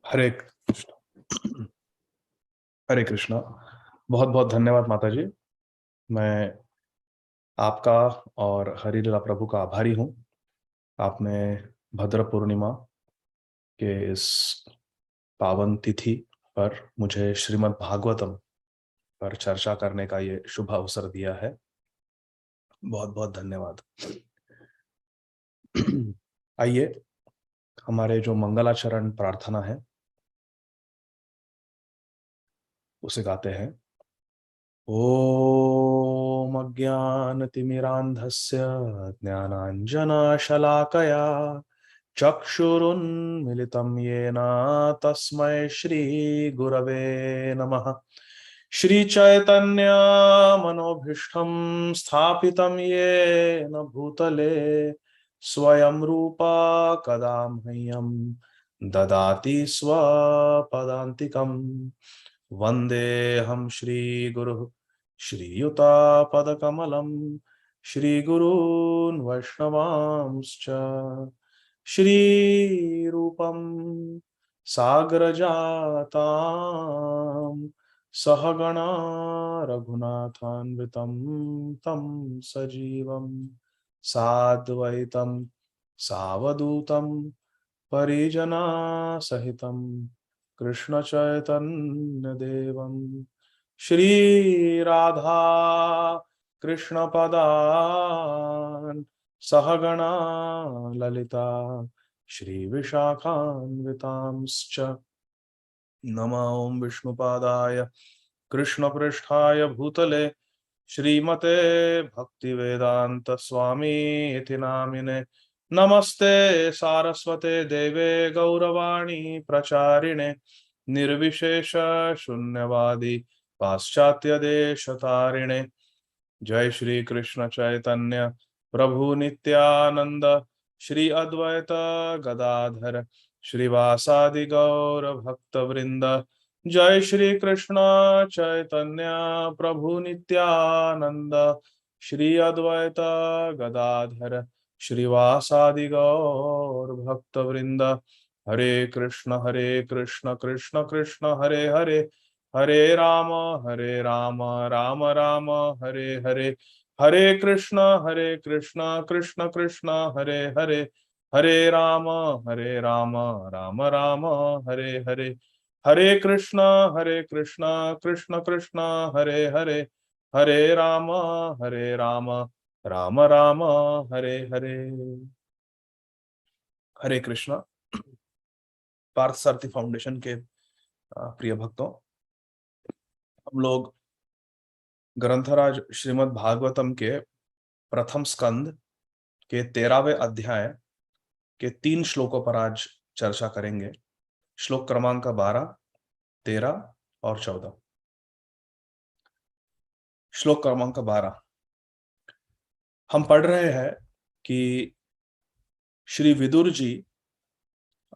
हरे कृष्ण। हरे कृष्णा। बहुत बहुत धन्यवाद माता जी। मैं आपका और हरिलीला प्रभु का आभारी हूँ। आपने भद्र पूर्णिमा के इस पावन तिथि पर मुझे श्रीमद् भागवतम पर चर्चा करने का ये शुभ अवसर दिया है। बहुत बहुत धन्यवाद। आइए हमारे जो मंगलाचरण प्रार्थना है उसे गाते हैं। ॐ अज्ञानतिमिरान्धस्य ज्ञानाञ्जनशलाकया चक्षुरुन्मिलितं येन तस्मै श्रीगुरवे नमः। श्रीचैतन्यमनोभीष्टं स्थापितं येन भूतले स्वयं रूपा कदा मह्यं ददाति स्वपदान्तिकम्। वन्देऽहं श्रीगुरुः श्रीयुतापदकमलं श्रीगुरून् वैष्णवांश्च श्रीरूपं सागरजातां सहगणा रघुनाथान्वितं तं सजीवं साद्वैतं सावधूतं परिजनासहितं कृष्ण चैतन्य देवं श्रीराधा कृष्ण पदान् सहगणा ललिता श्री विशाखान्वितांश्च। नमो विष्णुपादाय कृष्णपृष्ठाय भूतले श्रीमते भक्तिवेदांत स्वामी इति नामिने। नमस्ते सारस्वते देवे गौरवाणी प्रचारिणे निर्विशेष शून्यवादी पाश्चात्य देशतारिणे। जय श्री कृष्ण चैतन्य प्रभु नित्यानंद श्री अद्वैत गदाधर श्रीवासादि गौर भक्त वृंद। जय श्री कृष्ण चैतन्य प्रभु नित्यानंद श्री अद्वैत गदाधर श्रीवासादि गौर भक्त वृंद। हरे कृष्ण कृष्ण कृष्ण हरे हरे, हरे राम राम राम हरे हरे। हरे कृष्ण कृष्ण कृष्ण हरे हरे, हरे राम राम राम हरे हरे। हरे कृष्ण कृष्ण कृष्ण हरे हरे, हरे राम राम राम हरे हरे। हरे कृष्ण। पार्थ सारथी फाउंडेशन के प्रिय भक्तों, हम लोग ग्रंथराज श्रीमद् भागवतम के प्रथम स्कंद के 13वें अध्याय के 3 श्लोकों पर आज चर्चा करेंगे। श्लोक क्रमांक 12, 13 और 14। श्लोक क्रमांक 12 हम पढ़ रहे हैं कि श्री विदुर जी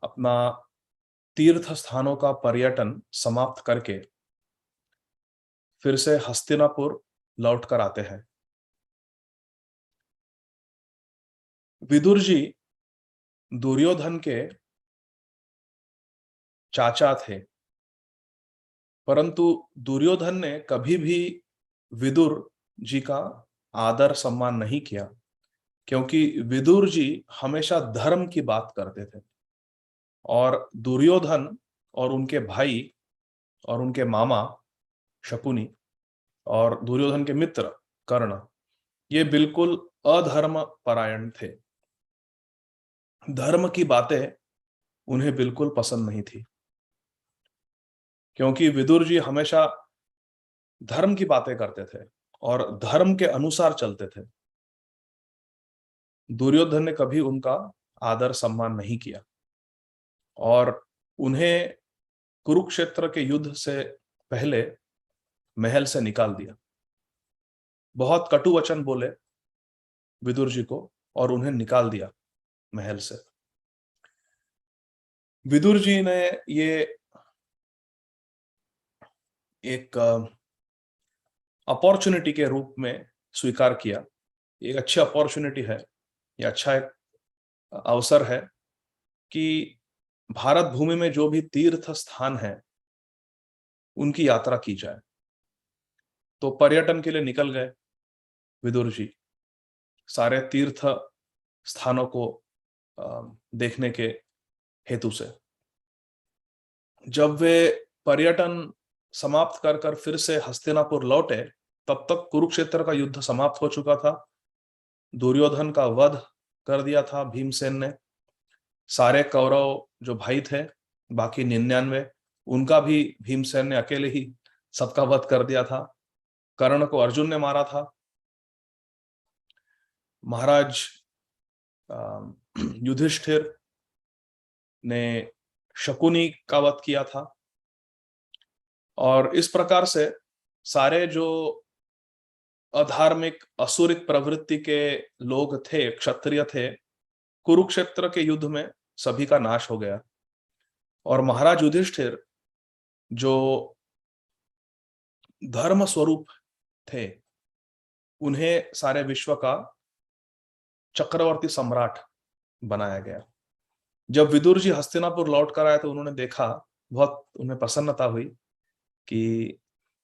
अपना तीर्थ स्थानों का पर्यटन समाप्त करके फिर से हस्तिनापुर लौट कर आते हैं। विदुर जी दुर्योधन के चाचा थे, परंतु दुर्योधन ने कभी भी विदुर जी का आदर सम्मान नहीं किया, क्योंकि विदुर जी हमेशा धर्म की बात करते थे। और दुर्योधन और उनके भाई और उनके मामा शकुनी और दुर्योधन के मित्र कर्ण, ये बिल्कुल अधर्म परायण थे। धर्म की बातें उन्हें बिल्कुल पसंद नहीं थी, क्योंकि विदुर जी हमेशा धर्म की बातें करते थे और धर्म के अनुसार चलते थे। दुर्योधन ने कभी उनका आदर सम्मान नहीं किया और उन्हें कुरुक्षेत्र के युद्ध से पहले महल से निकाल दिया। बहुत कटु वचन बोले विदुर जी को और उन्हें निकाल दिया महल से। विदुर जी ने ये एक अपॉर्चुनिटी के रूप में स्वीकार किया। एक अच्छी अपॉर्चुनिटी है, ये अच्छा एक अवसर है कि भारत भूमि में जो भी तीर्थ स्थान है उनकी यात्रा की जाए। तो पर्यटन के लिए निकल गए विदुर जी, सारे तीर्थ स्थानों को देखने के हेतु से। जब वे पर्यटन समाप्त कर कर फिर से हस्तिनापुर लौटे, तब तक कुरुक्षेत्र का युद्ध समाप्त हो चुका था। दुर्योधन का वध कर दिया था भीमसेन ने। सारे कौरव जो भाई थे, बाकी 99, उनका भी भीमसेन ने अकेले ही सबका वध कर दिया था। कर्ण को अर्जुन ने मारा था। महाराज युधिष्ठिर ने शकुनी का वध किया था। और इस प्रकार से सारे जो अधार्मिक असुरिक प्रवृत्ति के लोग थे, क्षत्रिय थे, कुरुक्षेत्र के युद्ध में सभी का नाश हो गया। और महाराज युधिष्ठिर जो धर्म स्वरूप थे, उन्हें सारे विश्व का चक्रवर्ती सम्राट बनाया गया। जब विदुर जी हस्तिनापुर लौट कर आए तो उन्होंने देखा, बहुत उन्हें प्रसन्नता हुई कि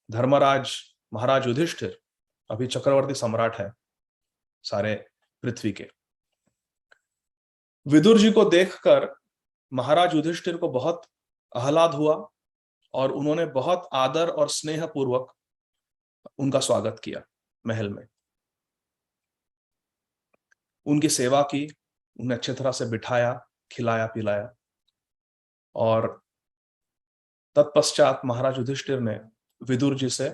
धर्मराज महाराज युधिष्ठिर अभी चक्रवर्ती सम्राट है सारे पृथ्वी के। विदुर जी को देखकर महाराज युधिष्ठिर को बहुत आह्लाद हुआ और उन्होंने बहुत आदर और स्नेह पूर्वक उनका स्वागत किया महल में। उनकी सेवा की, उन्हें अच्छी तरह से बिठाया, खिलाया पिलाया। और तत्पश्चात महाराज युधिष्ठिर ने विदुर जी से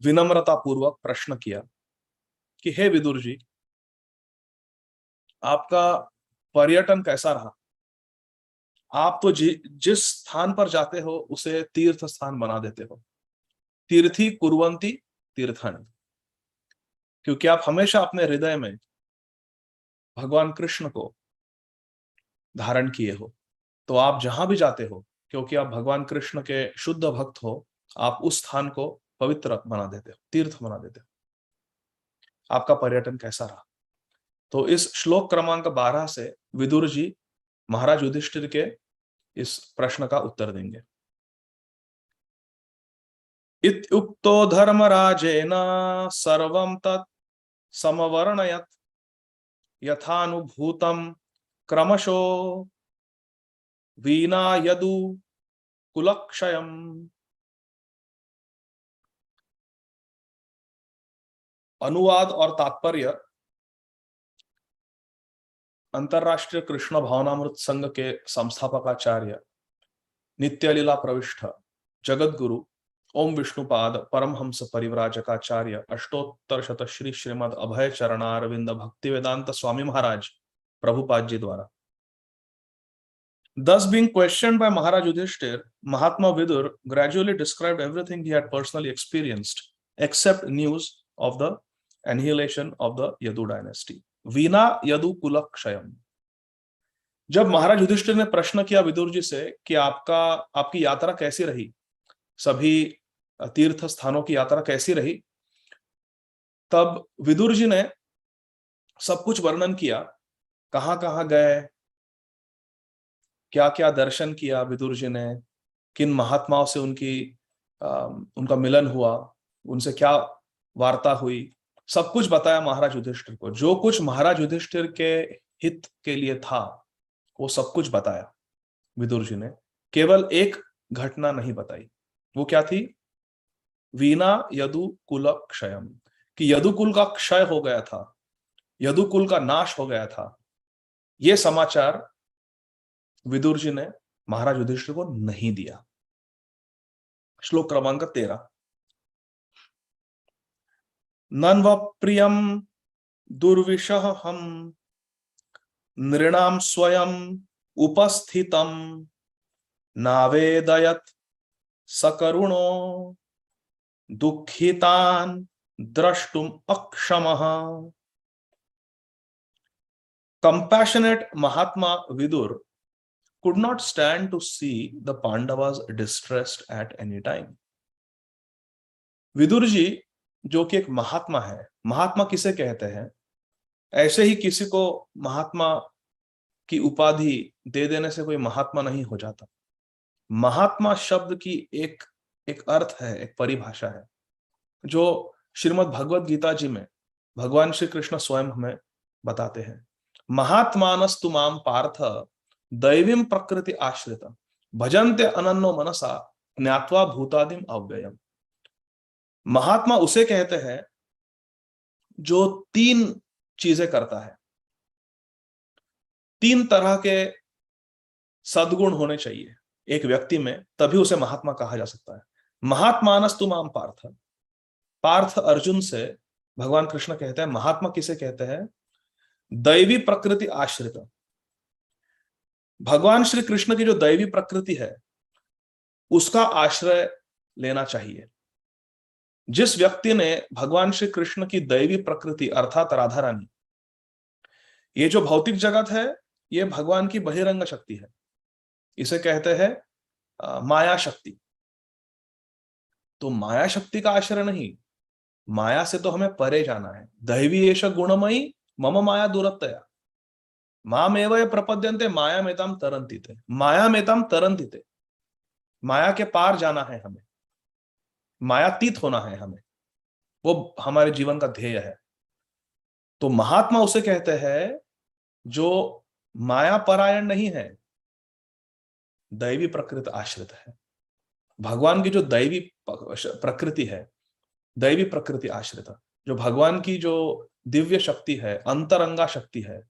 विनम्रता पूर्वक प्रश्न किया कि हे विदुर जी, आपका पर्यटन कैसा रहा? आप तो जिस स्थान पर जाते हो उसे तीर्थ स्थान बना देते हो। तीर्थी कुर्वन्ति तीर्थानि, क्योंकि आप हमेशा अपने हृदय में भगवान कृष्ण को धारण किए हो। तो आप जहां भी जाते हो, क्योंकि आप भगवान कृष्ण के शुद्ध भक्त हो, आप उस स्थान को पवित्र बना देते हो, तीर्थ बना देते हो। आपका पर्यटन कैसा रहा? तो इस श्लोक क्रमांक 12 से विदुर जी महाराज युधिष्ठिर के इस प्रश्न का उत्तर देंगे। इत्युक्तो धर्मराजेन सर्वं तत् समवर्णयत् यथानुभूतं क्रमशो वीणा यदु कुलक्षयम्। अनुवाद और तात्पर्य। अंतरराष्ट्रीय कृष्ण भावनामृत संघ के संस्थापकाचार्य, नित्य लीला प्रविष्ट जगत गुरु ओम विष्णुपाद परमहंस परिव्राजकाचार्य अष्टोत्तर शत श्री श्रीमद अभय चरणारविंद भक्ति वेदांत स्वामी महाराज प्रभुपाद जी द्वारा। Thus being questioned by Maharaj Yudhishthir, Mahatma Vidur gradually described everything he had personally experienced except news of the annihilation of the Yadu dynasty. Veena Yadu कुलक्षयम। जब महाराज युधिष्ठिर ने प्रश्न किया विदुर जी से कि आपकी यात्रा कैसी रही, सभी तीर्थ स्थानों की यात्रा कैसी रही, तब विदुर जी ने सब कुछ वर्णन किया। कहां कहां गए, क्या क्या दर्शन किया विदुर जी ने, किन महात्माओं से उनका मिलन हुआ, उनसे क्या वार्ता हुई, सब कुछ बताया महाराज युधिष्ठिर को। जो कुछ महाराज युधिष्ठिर के हित के लिए था वो सब कुछ बताया विदुर जी ने। केवल एक घटना नहीं बताई। वो क्या थी? वीना यदु कुल क्षयम, कि यदुकुल का क्षय हो गया था, यदुकुल का नाश हो गया था। यह समाचार विदुर जी ने महाराज युधिष्ठिर को नहीं दिया। श्लोक क्रमांक 13। नन्व प्रियम दुर्विशः हम नृणाम स्वयं उपस्थितम नावेदयत सकरुणो दुखितान द्रष्टुम अक्षमः। Compassionate Mahatma Vidur could not stand to see the Pandavas distressed at any time. Vidur ji जो कि एक महात्मा है, महात्मा किसे कहते हैं? ऐसे ही किसी को महात्मा की उपाधि दे देने से कोई महात्मा नहीं हो जाता। महात्मा शब्द की एक एक अर्थ है, एक परिभाषा है, जो श्रीमद् भगवद गीता जी में भगवान श्री कृष्ण स्वयं हमें बताते हैं। महात्मानस्तु माम पार्थ दैवीं प्रकृति आश्रित भजन्ते अनन्यो मनसा ज्ञात्वा भूतादिम अव्ययम। महात्मा उसे कहते हैं जो तीन चीजें करता है। तीन तरह के सद्गुण होने चाहिए एक व्यक्ति में, तभी उसे महात्मा कहा जा सकता है। महात्मानस्तु माम पार्थ, पार्थ अर्जुन से भगवान कृष्ण कहते हैं महात्मा किसे कहते हैं? दैवी प्रकृति आश्रित। भगवान श्री कृष्ण की जो दैवी प्रकृति है उसका आश्रय लेना चाहिए। जिस व्यक्ति ने भगवान श्री कृष्ण की दैवी प्रकृति अर्थात राधा रानी, ये जो भौतिक जगत है ये भगवान की बहिरंग शक्ति है, इसे कहते हैं माया शक्ति। तो माया शक्ति का आश्रय नहीं, माया से तो हमें परे जाना है। दैवी एष गुणमयी मम माया दुरत्तया मामेव ये प्रपद्यन्ते माया मेताम तरन्ति। माया मेताम तरन्ति, माया के पार जाना है हमें, मायातीत होना है हमें, वो हमारे जीवन का ध्येय है। तो महात्मा उसे कहते हैं जो माया परायण नहीं है, दैवी प्रकृति आश्रित है। भगवान की जो दैवी प्रकृति है, दैवी प्रकृति आश्रित, जो भगवान की जो दिव्य शक्ति है, अंतरंगा शक्ति है,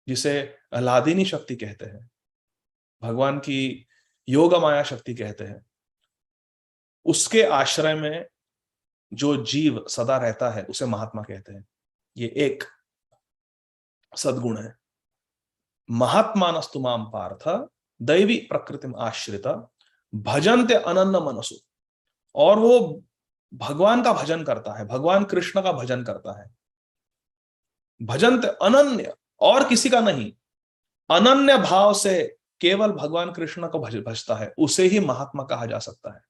जिसे अलादिनी शक्ति कहते हैं, भगवान की योग माया शक्ति कहते हैं, उसके आश्रय में जो जीव सदा रहता है उसे महात्मा कहते हैं। ये एक सद्गुण है। महात्मानस्तु माम पार्थ दैवी प्रकृति आश्रित भजन्ते अनन्य मनसु, और वो भगवान का भजन करता है, भगवान कृष्ण का भजन करता है। भजन्ते अनन्य, और किसी का नहीं, अनन्य भाव से केवल भगवान कृष्ण को भजता है, उसे ही महात्मा कहा जा सकता है।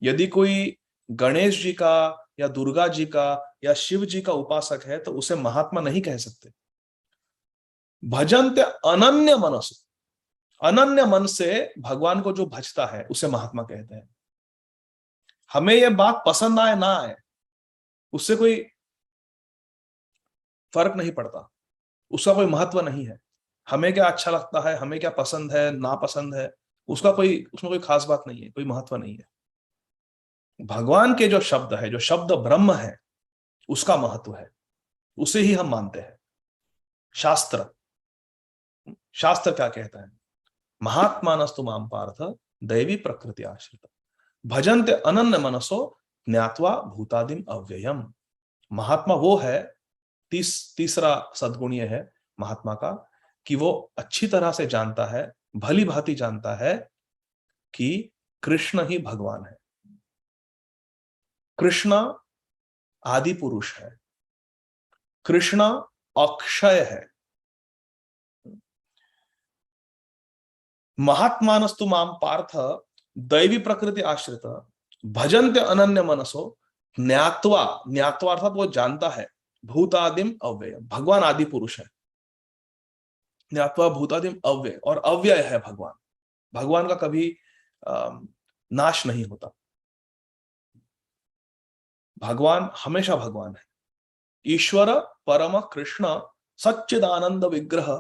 यदि कोई गणेश जी का या दुर्गा जी का या शिव जी का उपासक है तो उसे महात्मा नहीं कह सकते। भजन्ते अनन्य मनसु, अनन्य मन से भगवान को जो भजता है उसे महात्मा कहते हैं। हमें यह बात पसंद आए ना आए उससे कोई फर्क नहीं पड़ता, उसका कोई महत्व नहीं है। हमें क्या अच्छा लगता है, हमें क्या पसंद है नापसंद है, उसमें कोई खास बात नहीं है, कोई महत्व नहीं है। भगवान के जो शब्द है, जो शब्द ब्रह्म है, उसका महत्व है, उसे ही हम मानते हैं। शास्त्र क्या कहता है? महात्मानस्तु माम पार्थ दैवी प्रकृति आश्रित भजन्ते अनन्य मनसो ज्ञात्वा भूतादिम अव्ययम। महात्मा वो है, तीसरा सद्गुण ये है महात्मा का कि वो अच्छी तरह से जानता है, भली भांति जानता है कि कृष्ण ही भगवान है। कृष्ण आदि पुरुष है, कृष्ण अक्षय है। महात्मानस्तु माम पार्थ दैवी प्रकृति आश्रित भजन्ते अनन्य मनसो ज्ञात्वा, ज्ञात्वा अर्थात वो जानता है, भूतादिम अव्यय, भगवान आदि पुरुष है। ज्ञात्वा भूतादिम अव्यय, और अव्यय है भगवान, भगवान का कभी नाश नहीं होता, भगवान हमेशा भगवान है। ईश्वर परम कृष्ण सच्चिदानंद विग्रह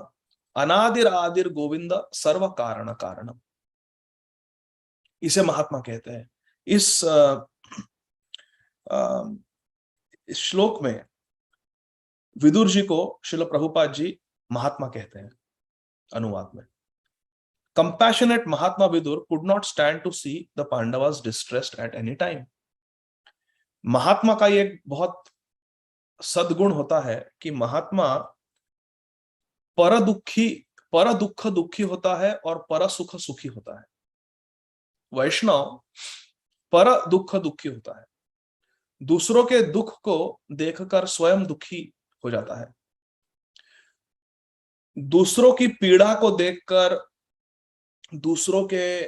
अनादिर आदिर गोविंद सर्व कारण कारणम, इसे महात्मा कहते हैं। इस श्लोक में विदुर जी को श्रील प्रभुपाद जी महात्मा कहते हैं। अनुवाद में, compassionate Mahatma Vidur could not stand to see the Pandavas distressed at any time. महात्मा का एक बहुत सद्गुण होता है कि महात्मा पर दुख दुखी होता है और पर सुख सुखी होता है। वैष्णव पर दुख दुखी होता है, दूसरों के दुख को देखकर स्वयं दुखी हो जाता है, दूसरों की पीड़ा को देखकर, दूसरों के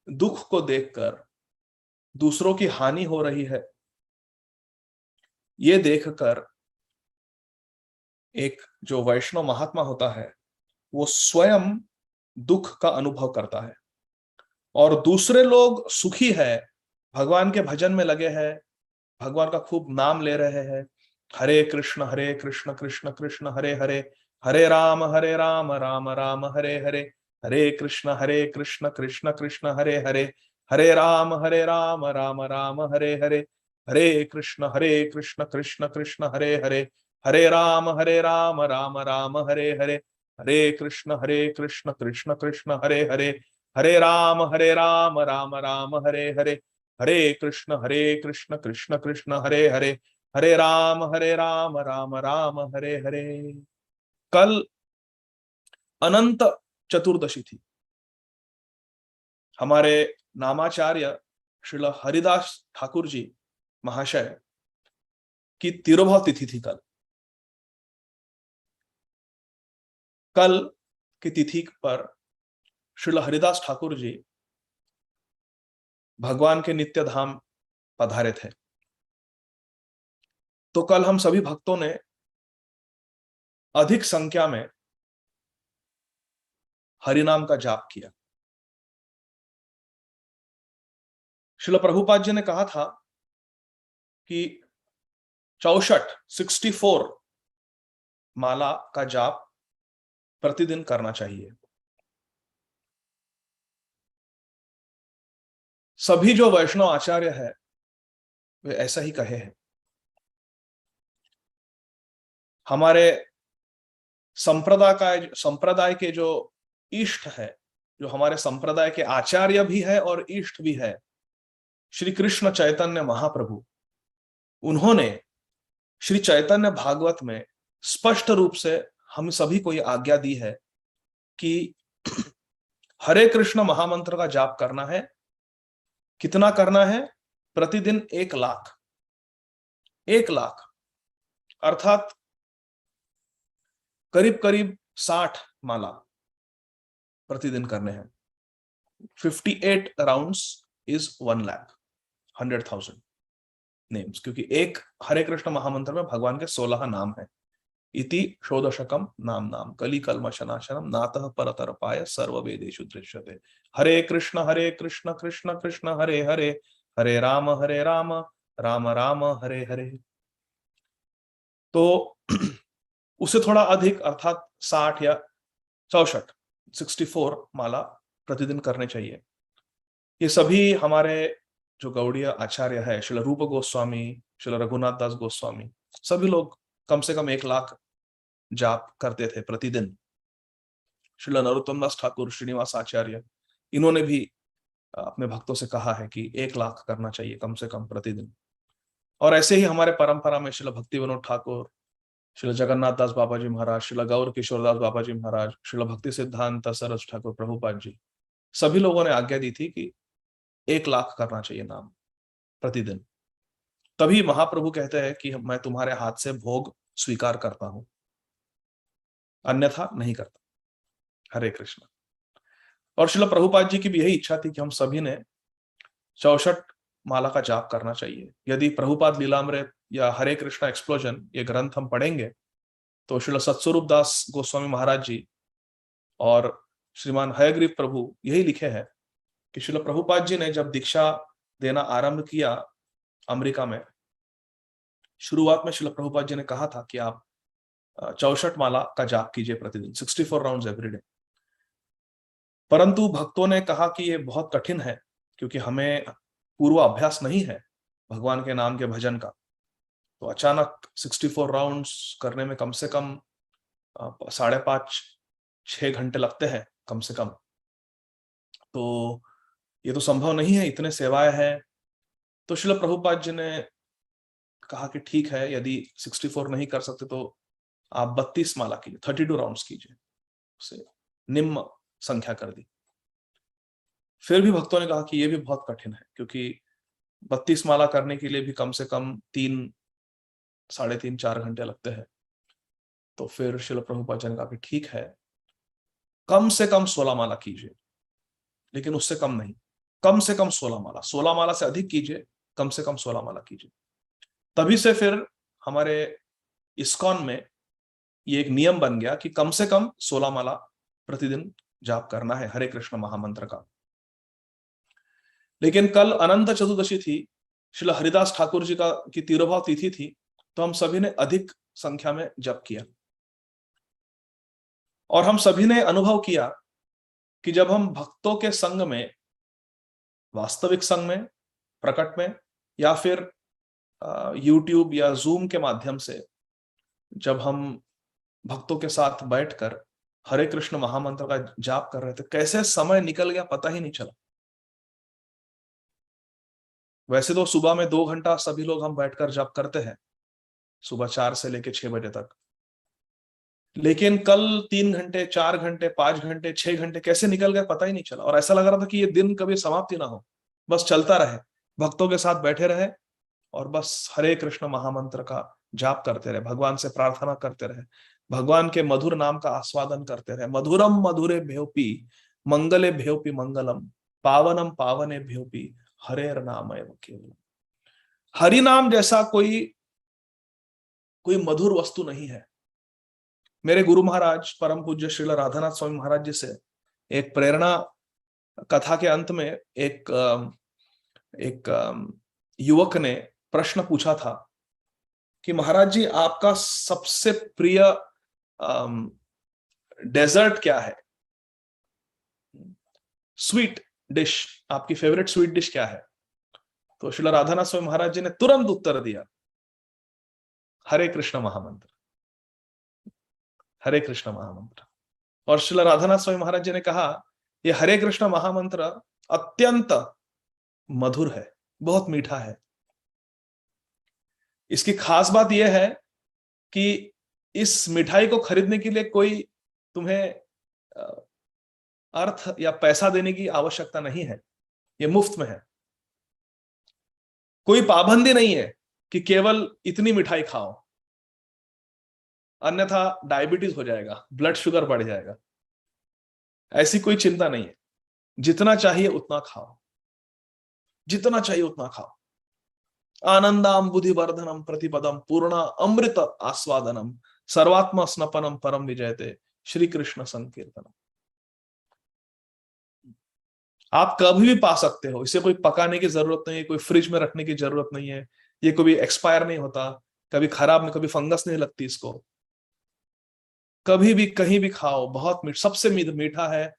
दुख को देखकर, दूसरों की हानि हो रही है ये देखकर एक जो वैष्णव महात्मा होता है वो स्वयं दुख का अनुभव करता है और दूसरे लोग सुखी है, भगवान के भजन में लगे हैं, भगवान का खूब नाम ले रहे हैं, हरे कृष्ण कृष्ण कृष्ण हरे हरे, हरे राम राम राम हरे हरे, हरे कृष्ण कृष्ण कृष्ण हरे हरे, हरे राम राम राम हरे हरे, हरे कृष्ण कृष्ण कृष्ण हरे हरे, हरे राम राम राम हरे हरे, हरे कृष्ण कृष्ण कृष्ण हरे हरे, हरे राम राम राम हरे हरे, हरे कृष्ण कृष्ण कृष्ण हरे हरे, हरे राम राम राम हरे हरे। कल अनंत चतुर्दशी थी। हमारे नामाचार्य श्रील हरिदास ठाकुर जी महाशय की तिरुभाव तिथि थी कल। कल की तिथि पर श्रील हरिदास ठाकुर जी भगवान के नित्य धाम पधारे थे। तो कल हम सभी भक्तों ने अधिक संख्या में हरिनाम का जाप किया। श्रील प्रभुपाद जी ने कहा था कि 64 माला का जाप प्रतिदिन करना चाहिए। सभी जो वैष्णव आचार्य है वे ऐसा ही कहे हैं। हमारे संप्रदाय के जो इष्ट है, जो हमारे संप्रदाय के आचार्य भी है और इष्ट भी है, श्री कृष्ण चैतन्य महाप्रभु, उन्होंने श्री चैतन्य भागवत में स्पष्ट रूप से हम सभी को यह आज्ञा दी है कि हरे कृष्ण महामंत्र का जाप करना है। कितना करना है? प्रतिदिन 1,00,000, 1,00,000 अर्थात करीब करीब 60 माला प्रतिदिन करने हैं। 58 राउंड्स इज 1,00,000, 100,000 नेम्स, क्योंकि एक हरे कृष्ण महामंत्र में भगवान के 16 नाम है। इति षोडशकम नाम नाम कली कल्मशनाशनम नातः परतरपाय सर्ववेदेषु दृश्यते। हरे कृष्ण कृष्ण कृष्ण हरे हरे, हरे राम राम राम हरे हरे। तो उससे थोड़ा अधिक अर्थात 60 या 64 माला प्रतिदिन करने चाहिए। ये सभी हमारे जो गौड़ीय आचार्य है, श्रील रूप गोस्वामी, श्रील रघुनाथ दास गोस्वामी, सभी लोग कम से कम 1,00,000 जाप करते थे प्रतिदिन। श्रील नरोत्तम दास ठाकुर, श्रीनिवास आचार्य, इन्होंने भी अपने भक्तों से कहा है कि 1,00,000 करना चाहिए कम से कम प्रतिदिन। और ऐसे ही हमारे परंपरा में श्रील भक्ति विनोद ठाकुर, श्रील जगन्नाथ दास बाबा जी महाराज, श्रील गौर किशोर दास बाबा जी महाराज, श्रील भक्ति सिद्धांत सरस ठाकुर प्रभुपाद जी, सभी लोगों ने आज्ञा दी थी कि 1,00,000 करना चाहिए नाम प्रतिदिन। तभी महाप्रभु कहते हैं कि मैं तुम्हारे हाथ से भोग स्वीकार करता हूं, अन्यथा नहीं करता। हरे कृष्ण। और श्रील प्रभुपाद जी की भी यही इच्छा थी कि हम सभी ने 64 माला का जाप करना चाहिए। यदि प्रभुपाद लीलामृत या हरे कृष्णा एक्सप्लोजन ये ग्रंथ हम पढ़ेंगे तो श्रील सत्स्वरूप दास गोस्वामी महाराज जी और श्रीमान हयग्रीव प्रभु यही लिखे हैं कि श्रील प्रभुपाद जी ने जब दीक्षा देना आरंभ किया अमेरिका में, शुरुआत में श्रील प्रभुपाद जी ने कहा था कि आप 64 माला का जाप कीजिए प्रतिदिन, 64 राउंड्स एवरी डे। परंतु भक्तों ने कहा कि ये बहुत कठिन है क्योंकि हमें पूर्व अभ्यास नहीं है भगवान के नाम के भजन का। तो अचानक 64 राउंड्स करने में कम से कम 5.5-6 घंटे लगते हैं कम से कम। तो ये तो संभव नहीं है, इतने सेवाएं हैं। तो श्रील प्रभुपाद जी ने कहा कि ठीक है, यदि 64 नहीं कर सकते तो आप 32 माला कीजिए, 32 राउंड्स कीजिए। उसे निम्न संख्या कर दी। फिर भी भक्तों ने कहा कि यह भी बहुत कठिन है क्योंकि 32 माला करने के लिए भी कम से कम 3-3.5-4 घंटे लगते हैं। तो फिर श्रील प्रभुपाद जी ने कहा कि ठीक है, कम से कम 16 माला कीजिए, लेकिन उससे कम नहीं, कम से कम 16 माला, 16 माला से अधिक कीजिए, कम से कम 16 माला कीजिए। तभी से फिर हमारे इस्कॉन में ये एक नियम बन गया कि कम से कम 16 माला प्रतिदिन जाप करना है हरे कृष्ण महामंत्र का। लेकिन कल अनंत चतुर्दशी थी, श्रील हरिदास ठाकुर जी का की तिरुभाव तिथि थी, तो हम सभी ने अधिक संख्या में जप किया और हम सभी ने अनुभव किया कि जब हम भक्तों के संग में, वास्तविक संग में, प्रकट में, या फिर यूट्यूब या जूम के माध्यम से जब हम भक्तों के साथ बैठकर हरे कृष्ण महामंत्र का जाप कर रहे थे, कैसे समय निकल गया पता ही नहीं चला। वैसे तो सुबह में 2 घंटा सभी लोग हम बैठकर जाप करते हैं, सुबह 4 से लेकर 6 बजे तक, लेकिन कल 3 घंटे, 4 घंटे, 5 घंटे, 6 घंटे कैसे निकल गए पता ही नहीं चला। और ऐसा लग रहा था कि ये दिन कभी समाप्ति ना हो, बस चलता रहे, भक्तों के साथ बैठे रहे और बस हरे कृष्ण महामंत्र का जाप करते रहे, भगवान से प्रार्थना करते रहे, भगवान के मधुर नाम का आस्वादन करते रहे। मधुरम मधुरे भ्योपी मंगले भ्योपी मंगलम, पावनम पावने भ्योपी हरेर नाम एव केवलम। हरि नाम जैसा कोई मधुर वस्तु नहीं है। मेरे गुरु महाराज परम पूज्य श्रील राधानाथ स्वामी महाराज जी से एक प्रेरणा कथा के अंत में एक युवक ने प्रश्न पूछा था कि महाराज जी, आपका सबसे प्रिय डेजर्ट क्या है, स्वीट डिश, आपकी फेवरेट स्वीट डिश क्या है? तो श्रील राधानाथ स्वामी महाराज जी ने तुरंत उत्तर दिया, हरे कृष्ण महामंत्र, हरे कृष्ण महामंत्र। और श्रील राधानाथ स्वामी महाराज जी ने कहा, यह हरे कृष्ण महामंत्र अत्यंत मधुर है, बहुत मीठा है। इसकी खास बात यह है कि इस मिठाई को खरीदने के लिए कोई तुम्हें अर्थ या पैसा देने की आवश्यकता नहीं है, ये मुफ्त में है। कोई पाबंदी नहीं है कि केवल इतनी मिठाई खाओ, अन्यथा डायबिटीज हो जाएगा, ब्लड शुगर बढ़ जाएगा। ऐसी कोई चिंता नहीं है, जितना चाहिए उतना खाओ, जितना चाहिए उतना खाओ। आनंदाम बुद्धिवर्धनम प्रतिपदम पूर्ण अमृत आस्वादनम सर्वात्मा स्नपनम परम विजयते श्री कृष्ण संकीर्तनम। आप कभी भी पा सकते हो, इसे कोई पकाने की जरूरत नहीं है, कोई फ्रिज में रखने की जरूरत नहीं है, ये कभी एक्सपायर नहीं होता, कभी खराब नहीं, कभी फंगस नहीं लगती इसको। कभी भी कहीं भी खाओ, बहुत सबसे मीठा है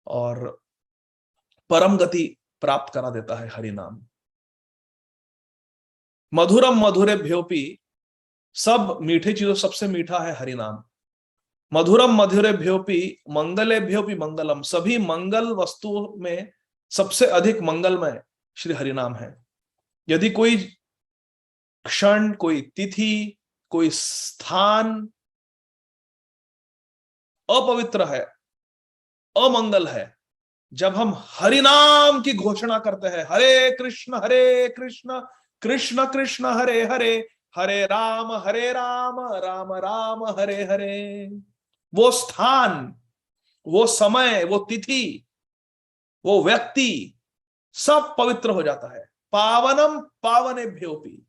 और परम गति प्राप्त करा देता है हरि नाम। मधुरम मधुरे भ्योपी, सब मीठी चीजों सबसे मीठा है हरि नाम। मधुरम मधुरे भ्योपी मंगले भ्योपी मंगलम, सभी मंगल वस्तुओं में सबसे अधिक मंगलमय श्री हरिनाम है। यदि कोई क्षण, कोई तिथि, कोई स्थान अपवित्र है, अमंगल है, जब हम हरिनाम की घोषणा करते हैं, हरे कृष्ण कृष्ण कृष्ण हरे हरे, हरे राम राम राम हरे हरे, वो स्थान, वो समय, वो तिथि, वो व्यक्ति सब पवित्र हो जाता है। पावनम पावने भ्योपी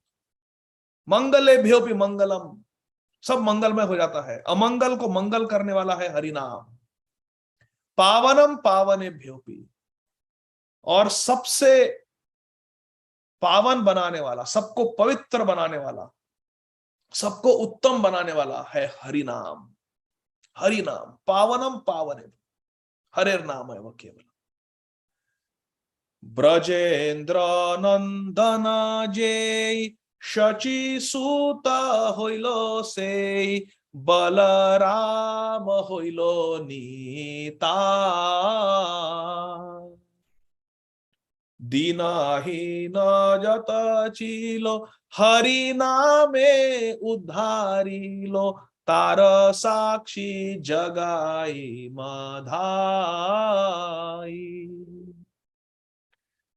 मंगले भ्योपी मंगलम, सब मंगलमय हो जाता है। अमंगल को मंगल करने वाला है हरिनाम। पावनम पावने भ्योपी, और सबसे पावन बनाने वाला, सबको पवित्र बनाने वाला, सबको उत्तम बनाने वाला है हरि नाम। हरि नाम पावनम पावने हरेर नाम है वह केवल। ब्रजेंद्र नंदन जय शची सूत होइलो से, बलराम होइलो नीता, दीनहीन जत चिलो हरि नामे उद्धारिलो, तार साक्षी जगाई मधाई।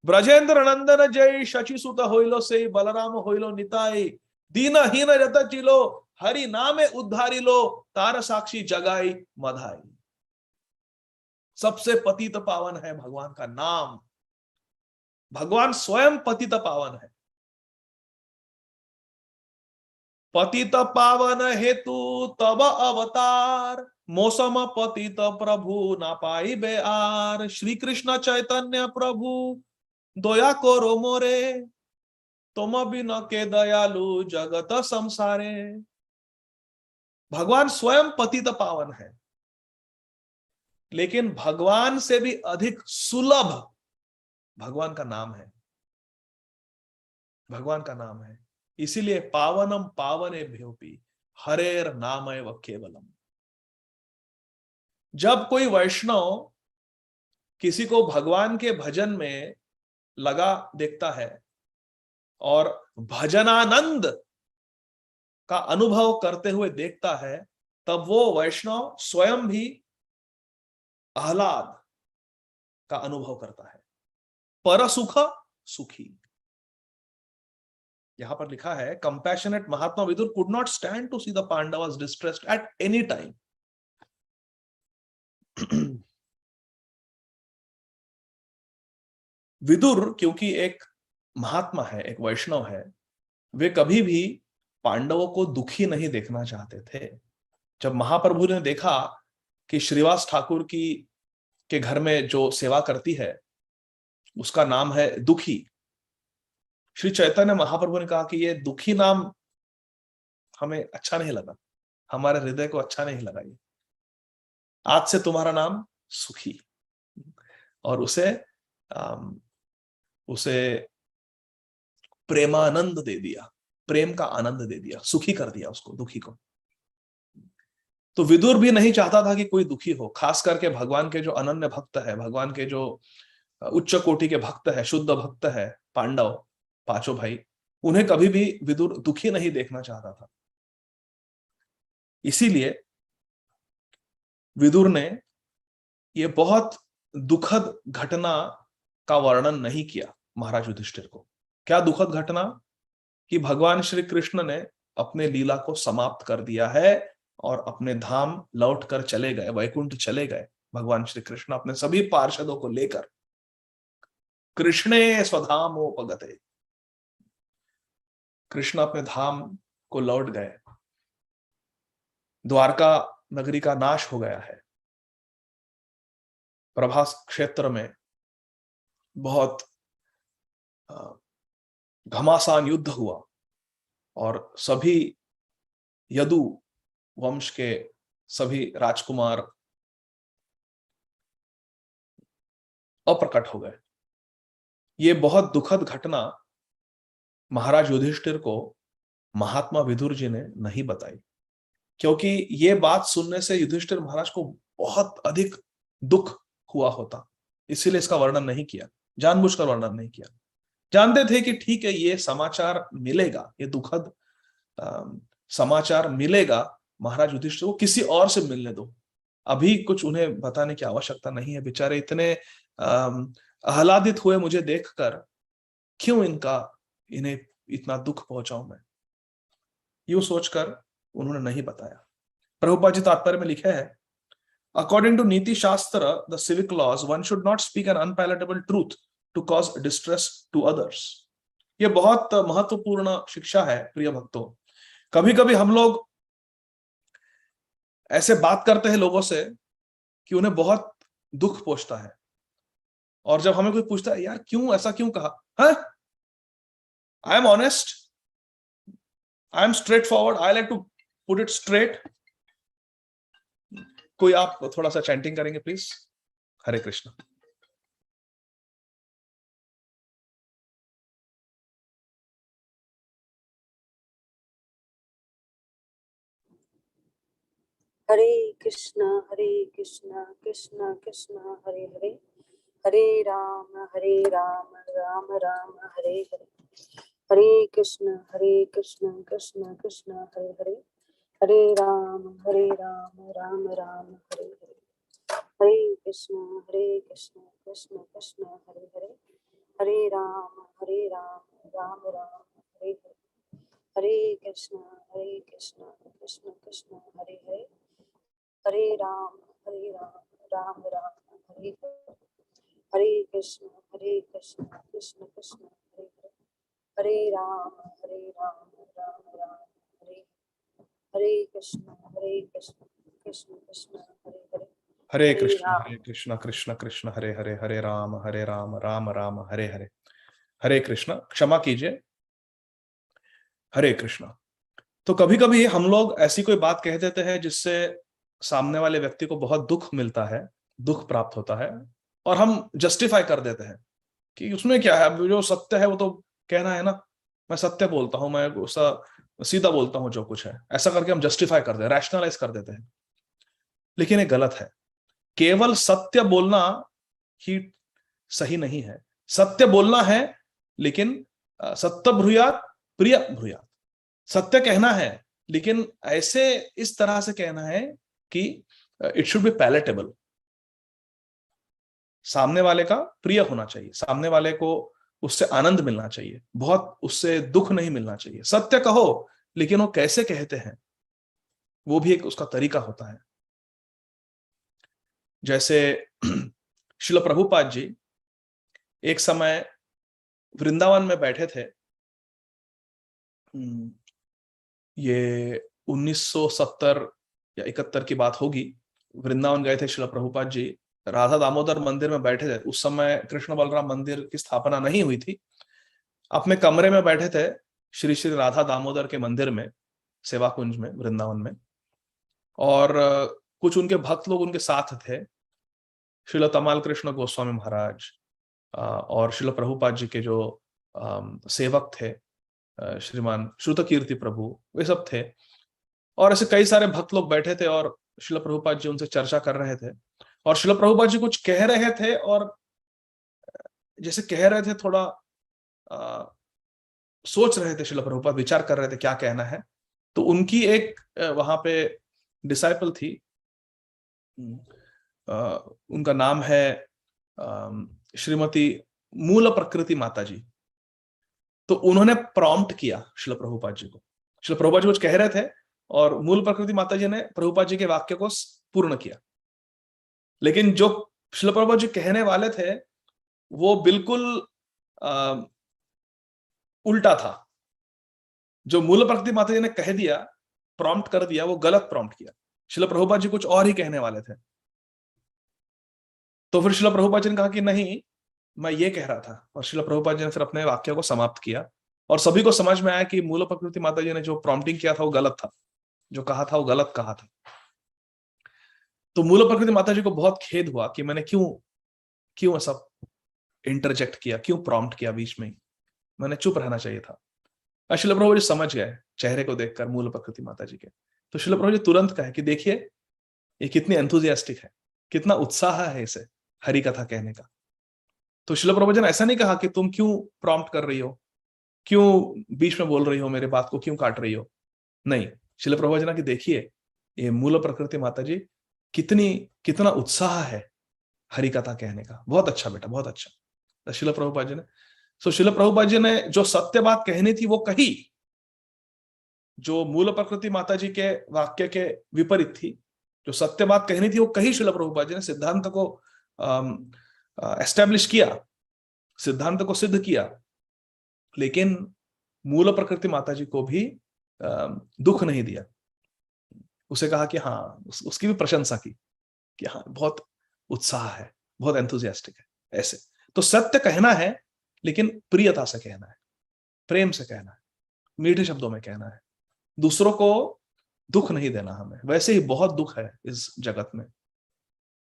ब्रजेंद्र नंदन जय शची सुत होइलो से, बलराम होइलो निताई, दीनहीन जत चिलो हरि नामे उद्धारिलो, तार साक्षी जगाई मधाई। सबसे पतित पावन है भगवान का नाम। भगवान स्वयं पतित पावन है। पतित पावन हेतु तब अवतार, मौसम पतित प्रभु ना पाई बेआर। श्री कृष्ण चैतन्य प्रभु दया करो मोरे, तुम बिन के दयालु जगत संसारे। भगवान स्वयं पतित पावन है, लेकिन भगवान से भी अधिक सुलभ भगवान का नाम है, भगवान का नाम है। इसीलिए पावनम पावने भ्योपी हरेर नामैव केवलम। जब कोई वैष्णव किसी को भगवान के भजन में लगा देखता है और भजनानंद का अनुभव करते हुए देखता है, तब वो वैष्णव स्वयं भी आह्लाद का अनुभव करता है। पर सुख सुखी। यहां पर लिखा है, compassionate Mahatma Vidur could not stand to see the Pandavas distressed at any time. Vidur क्योंकि एक महात्मा है, एक वैष्णव है, वे कभी भी पांडवों को दुखी नहीं देखना चाहते थे। जब महाप्रभु ने देखा कि श्रीवास ठाकुर की के घर में जो सेवा करती है उसका नाम है दुखी, श्री चैतन्य महाप्रभु ने कहा कि ये दुखी नाम हमें अच्छा नहीं लगा, हमारे हृदय को अच्छा नहीं लगा, ये आज से तुम्हारा नाम सुखी। और उसे प्रेमानंद दे दिया, प्रेम का आनंद दे दिया, सुखी कर दिया उसको, दुखी को। तो विदुर भी नहीं चाहता था कि कोई दुखी हो, खास करके भगवान के जो अनन्य भक्त है, भगवान के जो उच्च कोटि के भक्त है, शुद्ध भक्त है, पांडव पांचों भाई, उन्हें कभी भी विदुर दुखी नहीं देखना चाहता था। इसीलिए विदुर ने ये बहुत दुखद घटना का वर्णन नहीं किया महाराज युधिष्ठिर को। क्या दुखद घटना? कि भगवान श्री कृष्ण ने अपने लीला को समाप्त कर दिया है और अपने धाम लौट कर चले गए, वैकुंठ चले गए। भगवान श्री कृष्ण अपने सभी पार्षदों को लेकर कृष्णे स्वधामोपगते, कृष्ण अपने धाम को लौट गए। द्वारका नगरी का नाश हो गया है। प्रभास क्षेत्र में बहुत घमासान युद्ध हुआ और सभी यदु वंश के सभी राजकुमार अप्रकट हो गए। ये बहुत दुखद घटना महाराज युधिष्ठिर को महात्मा विदुर जी ने नहीं बताई, क्योंकि ये बात सुनने से युधिष्ठिर महाराज को बहुत अधिक दुख हुआ होता। इसीलिए इसका वर्णन नहीं किया, जानबूझकर वर्णन नहीं किया। जानते थे कि ठीक है, ये समाचार मिलेगा, ये दुखद समाचार मिलेगा महाराज युधिष्ठिर को, किसी और से मिलने दो, अभी कुछ उन्हें बताने की आवश्यकता नहीं है। बेचारे इतने आह्लादित हुए मुझे देखकर, क्यों इन्हें इतना दुख पहुंचाऊं मैं, यूं सोचकर उन्होंने नहीं बताया। प्रभुपाद जी तात्पर्य में लिखे है, according to Niti Shastra the civic laws one should not speak an unpalatable truth to cause distress to others. ये बहुत महत्वपूर्ण शिक्षा है प्रिय भक्तों। कभी कभी हम लोग ऐसे बात करते हैं लोगों से कि उन्हें बहुत दुख पहुंचता है, और जब हमें कोई पूछता है यार क्यों ऐसा क्यों कहा, है I am honest, I am straight forward, I like to put it straight. कोई आप थोड़ा सा चैंटिंग करेंगे प्लीज? हरे कृष्ण। हरे कृष्णा कृष्ण कृष्ण हरे हरे, हरे राम राम राम हरे हरे, हरे कृष्ण कृष्ण कृष्ण हरे हरे, हरे राम राम राम हरे हरे, हरे कृष्ण कृष्ण कृष्ण हरे हरे, हरे राम राम राम हरे हरे, हरे कृष्ण कृष्ण कृष्ण हरे हरे, हरे राम राम राम हरे हरे, हरे कृष्ण कृष्ण कृष्ण हरे हरे, हरे राम राम राम हरे हरे कृष्ण कृष्ण कृष्ण हरे हरे हरे राम कृष्ण कृष्ण कृष्ण हरे हरे, हरे राम राम राम हरे हरे। हरे कृष्ण, क्षमा कीजिए। हरे कृष्ण। तो कभी कभी हम लोग ऐसी कोई बात कह देते हैं जिससे सामने वाले व्यक्ति को बहुत दुख मिलता है, दुख प्राप्त होता है, और हम जस्टिफाई कर देते हैं कि उसमें क्या है, अब जो सत्य है वो तो कहना है ना, मैं सत्य बोलता हूं, मैं सीधा बोलता हूं जो कुछ है, ऐसा करके हम जस्टिफाई कर देते हैं, रैशनलाइज कर देते हैं। लेकिन ये गलत है। केवल सत्य बोलना ही सही नहीं है। सत्य बोलना है, लेकिन सत्य ब्रूयात प्रिय ब्रूयात। सत्य कहना है, लेकिन ऐसे इस तरह से कहना है कि इट शुड बी पैलेटेबल। सामने वाले का प्रिय होना चाहिए, सामने वाले को उससे आनंद मिलना चाहिए, बहुत उससे दुख नहीं मिलना चाहिए। सत्य कहो, लेकिन वो कैसे कहते हैं वो भी एक उसका तरीका होता है। जैसे शिल प्रभुपाद जी एक समय वृंदावन में बैठे थे। ये 1970 या 71 की बात होगी। वृंदावन गए थे शिल प्रभुपाद जी, राधा दामोदर मंदिर में बैठे थे। उस समय कृष्ण बलराम मंदिर की स्थापना नहीं हुई थी। अपने कमरे में बैठे थे श्री श्री राधा दामोदर के मंदिर में, सेवा कुंज में, वृंदावन में। और कुछ उनके भक्त लोग उनके साथ थे। श्रील तमाल कृष्ण गोस्वामी महाराज और श्रील प्रभुपाद जी के जो सेवक थे, श्रीमान श्रुत कीर्ति प्रभु, वे सब थे। और ऐसे कई सारे भक्त लोग बैठे थे और श्रील प्रभुपाद जी उनसे चर्चा कर रहे थे। और श्रील प्रभुपाद जी कुछ कह रहे थे, और जैसे कह रहे थे थोड़ा सोच रहे थे, श्रील प्रभुपाद विचार कर रहे थे क्या कहना है। तो उनकी एक वहां पे डिसाइपल थी, उनका नाम है श्रीमती मूल प्रकृति माता जी। तो उन्होंने प्रॉम्प्ट किया शिल प्रभुपाद जी को। शिल प्रभुपाद जी कुछ कह रहे थे और मूल प्रकृति माता जी ने प्रभुपाद जी के वाक्य को पूर्ण किया। लेकिन जो शिल प्रभुपाद जी कहने वाले थे वो बिल्कुल उल्टा था। जो मूल प्रकृति माता जी ने कह दिया, प्रॉम्प्ट कर दिया, वो गलत प्रॉम्प्ट किया। शिल प्रभुपाद जी कुछ और ही कहने वाले थे। तो फिर शिल प्रभुपाद जी ने कहा कि नहीं, मैं ये कह रहा था। और शिल प्रभुपाद जी ने फिर अपने वाक्य को समाप्त किया, और सभी को समझ में आया कि मूल प्रकृति माता जी ने जो प्रॉम्प्टिंग किया था वो गलत था, जो कहा था वो गलत कहा था। तो मूल प्रकृति माता जी को बहुत खेद हुआ कि मैंने क्यों ऐसा इंटरजेक्ट किया, क्यों प्रॉम्प्ट किया बीच में ही, मैंने चुप रहना चाहिए था। शिल प्रभु जी समझ गए चेहरे को देखकर मूल प्रकृति माता जी के। तो शिल प्रभु जी तुरंत कहे कि देखिए ये कितनी एंथुजियास्टिक है, कितना उत्साह है इसे हरि कथा कहने का। तो शिल प्रभु जी ने ऐसा नहीं कहा कि तुम क्यों प्रॉम्प्ट कर रही हो, क्यों बीच में बोल रही हो, मेरे बात को क्यों काट रही हो। नहीं, शिल प्रभु जी ने कि देखिए ये मूल प्रकृति माता जी कितना उत्साह है हरि कथा कहने का। बहुत अच्छा बेटा, बहुत अच्छा। तो शिल प्रभुपाद जी ने शिल प्रभुपाद जी ने जो सत्य बात कहनी थी वो कही, जो मूल प्रकृति माता जी के वाक्य के विपरीत थी। जो सत्य बात कहनी थी वो कही शिल प्रभुपाद जी ने, सिद्धांत को एस्टेब्लिश किया, सिद्धांत को सिद्ध किया। लेकिन मूल प्रकृति माता जी को भी दुख नहीं दिया। उसे कहा कि हाँ, उसकी भी प्रशंसा की कि हाँ बहुत उत्साह है, बहुत एंथुजियास्टिक है। ऐसे तो सत्य कहना है, लेकिन प्रियता से कहना है, प्रेम से कहना है, मीठे शब्दों में कहना है। दूसरों को दुख नहीं देना हमें। वैसे ही बहुत दुख है इस जगत में,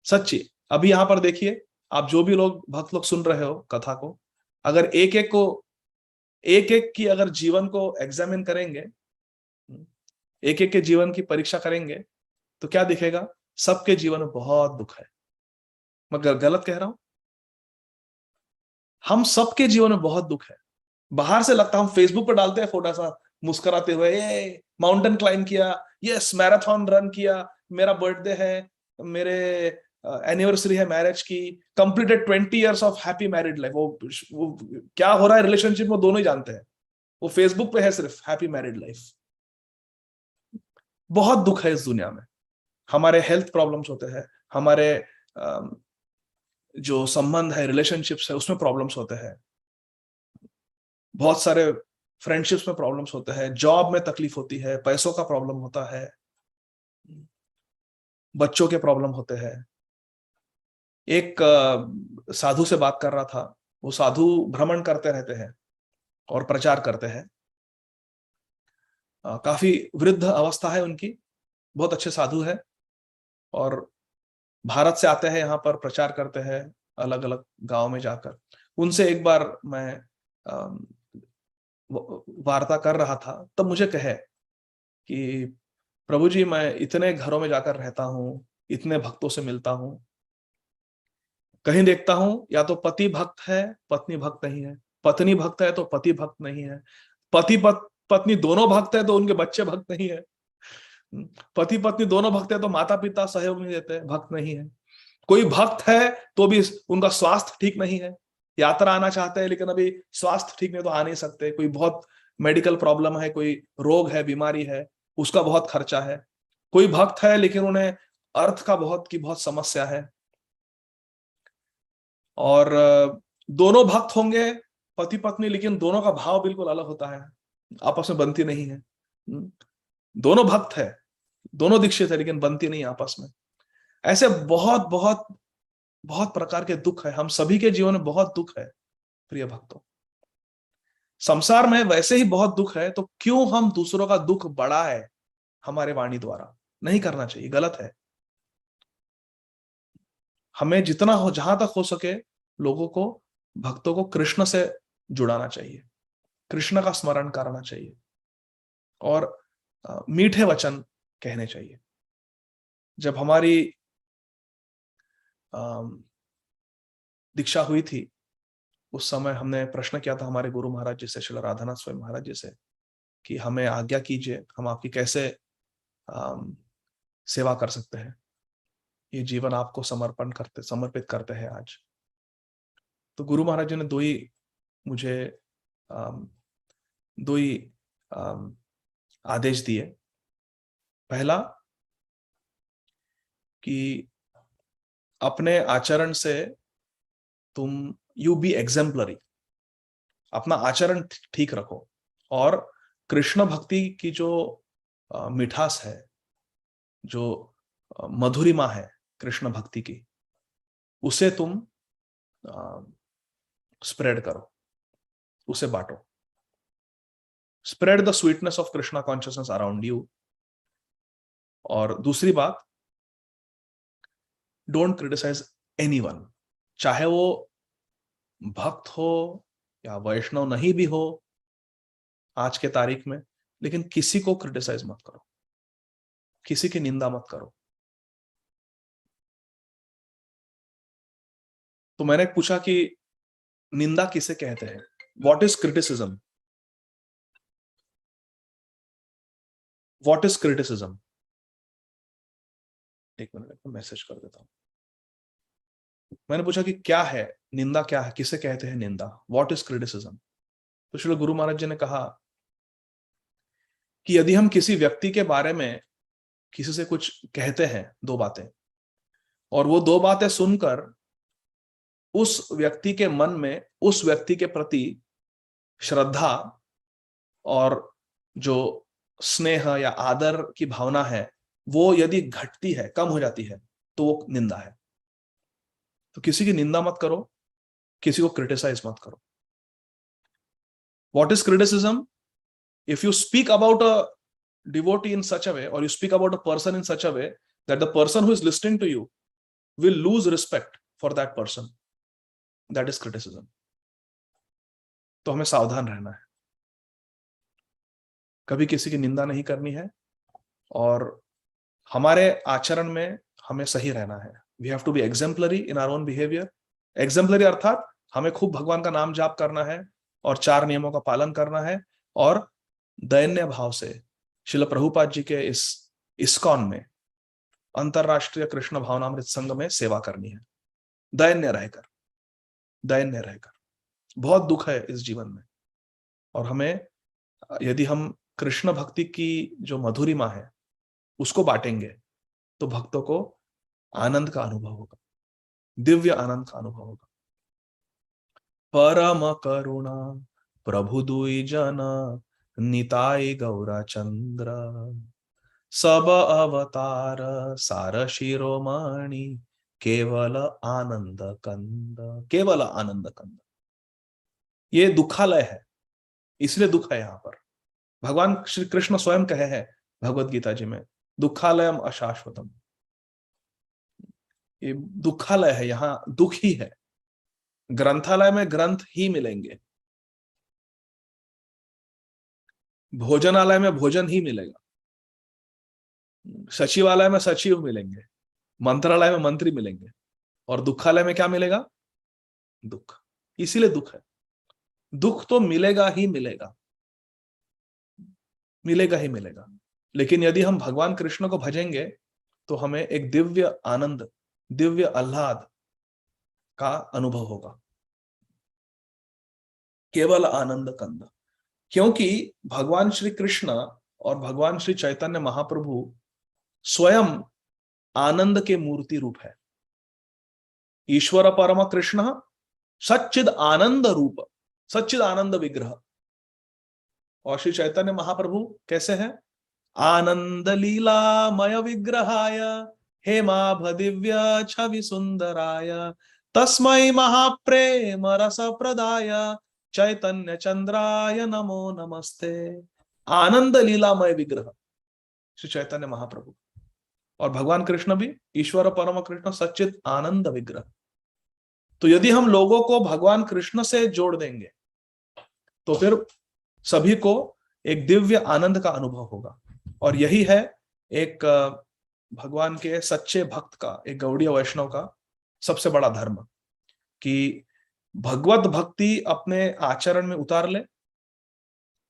सच्ची। अभी यहां पर देखिए, आप जो भी लोग भक्त लोग सुन रहे हो कथा को, अगर एक एक की अगर जीवन को एग्जामिन करेंगे, एक एक के जीवन की परीक्षा करेंगे, तो क्या दिखेगा? सबके जीवन में बहुत दुख है। मैं गलत कह रहा हूं? हम सबके जीवन में बहुत दुख है। बाहर से लगता, हम फेसबुक पर डालते हैं फोटो सा मुस्कुराते हुए, ये माउंटेन क्लाइंब किया, यस मैराथन रन किया, मेरा बर्थडे है, मेरे एनिवर्सरी है मैरिज की, completed 20 years of happy married life. वो क्या हो रहा है रिलेशनशिप में दोनों ही जानते हैं। वो फेसबुक पे है सिर्फ हैप्पी मैरिड लाइफ। बहुत दुख है इस दुनिया में। हमारे हेल्थ प्रॉब्लम्स होते हैं, हमारे जो संबंध है, रिलेशनशिप्स है, उसमें प्रॉब्लम्स होते हैं। बहुत सारे फ्रेंडशिप्स में प्रॉब्लम्स होते हैं, जॉब में तकलीफ होती है, पैसों का प्रॉब्लम होता है, बच्चों के प्रॉब्लम होते हैं। एक साधु से बात कर रहा था, वो साधु भ्रमण करते रहते हैं और प्रचार करते हैं। काफी वृद्ध अवस्था है उनकी, बहुत अच्छे साधु है, और भारत से आते हैं, यहाँ पर प्रचार करते हैं अलग अलग गांव में जाकर। उनसे एक बार मैं वार्ता कर रहा था, तब मुझे कहे कि प्रभु जी, मैं इतने घरों में जाकर रहता हूँ, इतने भक्तों से मिलता हूँ, कहीं देखता हूँ या तो पति भक्त है, पत्नी भक्त नहीं है, पत्नी भक्त है तो पति भक्त नहीं है, पत्नी दोनों भक्त है तो उनके बच्चे भक्त नहीं है, पति पत्नी दोनों भक्त है तो माता पिता सहयोग नहीं देते, भक्त नहीं है। कोई भक्त है तो भी उनका स्वास्थ्य ठीक नहीं है, यात्रा आना चाहते हैं लेकिन अभी स्वास्थ्य ठीक नहीं तो आ नहीं सकते, कोई बहुत मेडिकल प्रॉब्लम है, कोई रोग है, बीमारी है, उसका बहुत खर्चा है। कोई भक्त है लेकिन उन्हें अर्थ का बहुत समस्या है। और दोनों भक्त होंगे पति पत्नी, लेकिन दोनों का भाव बिल्कुल अलग होता है, आपस में बनती नहीं है। दोनों भक्त है, दोनों दीक्षित है, लेकिन बनती नहीं आपस में। ऐसे बहुत बहुत बहुत प्रकार के दुख है, हम सभी के जीवन में बहुत दुख है प्रिय भक्तों। संसार में वैसे ही बहुत दुख है, तो क्यों हम दूसरों का दुख बढ़ा है हमारे वाणी द्वारा? नहीं करना चाहिए, गलत है। हमें जितना हो, जहां तक हो सके, लोगों को, भक्तों को कृष्ण से जुड़ाना चाहिए, कृष्ण का स्मरण करना चाहिए, और मीठे वचन कहने चाहिए। जब हमारी दीक्षा हुई थी, उस समय हमने प्रश्न किया था हमारे गुरु महाराज जी से, श्रील राधानाथ स्वामी महाराज जी से, कि हमें आज्ञा कीजिए, हम आपकी कैसे सेवा कर सकते हैं, ये जीवन आपको समर्पित करते हैं आज। तो गुरु महाराज जी ने मुझे दो ही आदेश दिए। पहला, कि अपने आचरण से तुम यू बी एग्जाम्पलरी, अपना आचरण ठीक रखो, और कृष्ण भक्ति की जो मिठास है, जो मधुरिमा है कृष्ण भक्ति की, उसे तुम स्प्रेड करो, उसे बांटो। Spread the sweetness of Krishna consciousness around you. और दूसरी बात, डोंट क्रिटिसाइज एनीवन, चाहे वो भक्त हो या वैष्णव नहीं भी हो आज के तारीख में, लेकिन किसी को क्रिटिसाइज मत करो, किसी की निंदा मत करो। तो मैंने पूछा कि निंदा किसे कहते हैं, what is criticism, what is criticism? एक मिनट में मैसेज कर देता हूं। मैंने पूछा कि क्या है निंदा, क्या है, किसे कहते हैं निंदा, व्हाट इज क्रिटिसिज्म? तो श्री गुरु महाराज जी ने कहा कि यदि हम किसी व्यक्ति के बारे में किसी से कुछ कहते हैं, दो बातें, और वो दो बातें सुनकर उस व्यक्ति के मन में उस व्यक्ति के प्रति श्रद्धा और जो स्नेह या आदर की भावना है, वो यदि घटती है, कम हो जाती है, तो वो निंदा है। तो किसी की निंदा मत करो, किसी को क्रिटिसाइज मत करो। What is criticism? If you speak about a devotee in such a way, or you speak about a person in such a way that the person who is listening to you will lose respect for that person, that is criticism. तो हमें सावधान रहना है, कभी किसी की निंदा नहीं करनी है, और हमारे आचरण में हमें सही रहना है। We have to be exemplary in our own behavior. Exemplary अर्थात हमें खूब भगवान का नाम जाप करना है, और 4 नियमों का पालन करना है, और दैन्य भाव से श्रील प्रभुपाद जी के इस इस्कॉन में, अंतरराष्ट्रीय कृष्ण भावनामृत संघ में सेवा करनी है, दैन्य रहकर, दैन्य रहकर। बहुत दुख है इस जीवन में, और हमें, यदि हम कृष्ण भक्ति की जो मधुरिमा है उसको बांटेंगे, तो भक्तों को आनंद का अनुभव होगा, दिव्य आनंद का अनुभव होगा। परम करुणा प्रभु दुई जन निताई गौरा चंद्र, सब अवतार सार शिरोमणि, केवल आनंद कंद, केवल आनंद कंद। ये दुखालय है, इसलिए दुख है। यहां पर भगवान श्री कृष्ण स्वयं कहे हैं भगवत गीता जी में, दुखालयम अशाश्वतम। ये दुखालय है, यहाँ दुख ही है। ग्रंथालय में ग्रंथ ही मिलेंगे, भोजनालय में भोजन ही मिलेगा, सचिवालय में सचिव मिलेंगे, मंत्रालय में मंत्री मिलेंगे, और दुखालय में क्या मिलेगा? दुख। इसीलिए दुख है। दुख तो मिलेगा ही मिलेगा, मिलेगा ही मिलेगा। लेकिन यदि हम भगवान कृष्ण को भजेंगे तो हमें एक दिव्य आनंद, दिव्य आह्लाद का अनुभव होगा। केवल आनंद कंद। क्योंकि भगवान श्री कृष्ण और भगवान श्री चैतन्य महाप्रभु स्वयं आनंद के मूर्ति रूप है। ईश्वर परम कृष्ण सच्चिद आनंद रूप, सच्चिद आनंद विग्रह। और श्री चैतन्य महाप्रभु कैसे हैं? आनंद लीलामय विग्रहाय हेमाभ दिव्य छवि सुंदराय, तस्मै महाप्रेम रस प्रदाय, चैतन्य चंद्राय नमो नमस्ते। आनंद लीलामय विग्रह श्री चैतन्य महाप्रभु। और भगवान कृष्ण भी ईश्वर परम कृष्ण सच्चिद आनंद विग्रह। तो यदि हम लोगों को भगवान कृष्ण से जोड़ देंगे तो फिर सभी को एक दिव्य आनंद का अनुभव होगा। और यही है एक भगवान के सच्चे भक्त का, एक गौड़ीय वैष्णव का सबसे बड़ा धर्म, कि भगवत भक्ति अपने आचरण में उतार ले,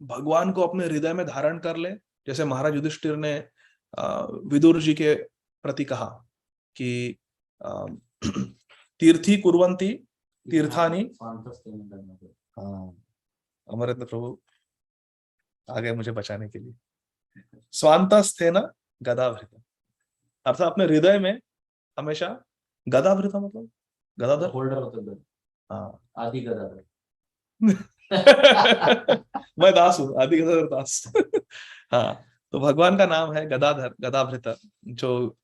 भगवान को अपने हृदय में धारण कर ले। जैसे महाराज युधिष्ठिर ने विदुर जी के प्रति कहा कि तीर्थी कुर्वन्ति तीर्थानि। हाँ, अमरेंद्र प्रभु आ गए मुझे बचाने के लिए। स्वांतस्थे न गदाभृत, अर्थात अपने हृदय में हमेशा गदाभृत, मतलब गदाधर होल्डर होता है। हाँ, आदि गदाधर। मैं दास हूँ, आदि गदाधर दास। हाँ, तो भगवान का नाम है गदाधर, गदाभृत, जो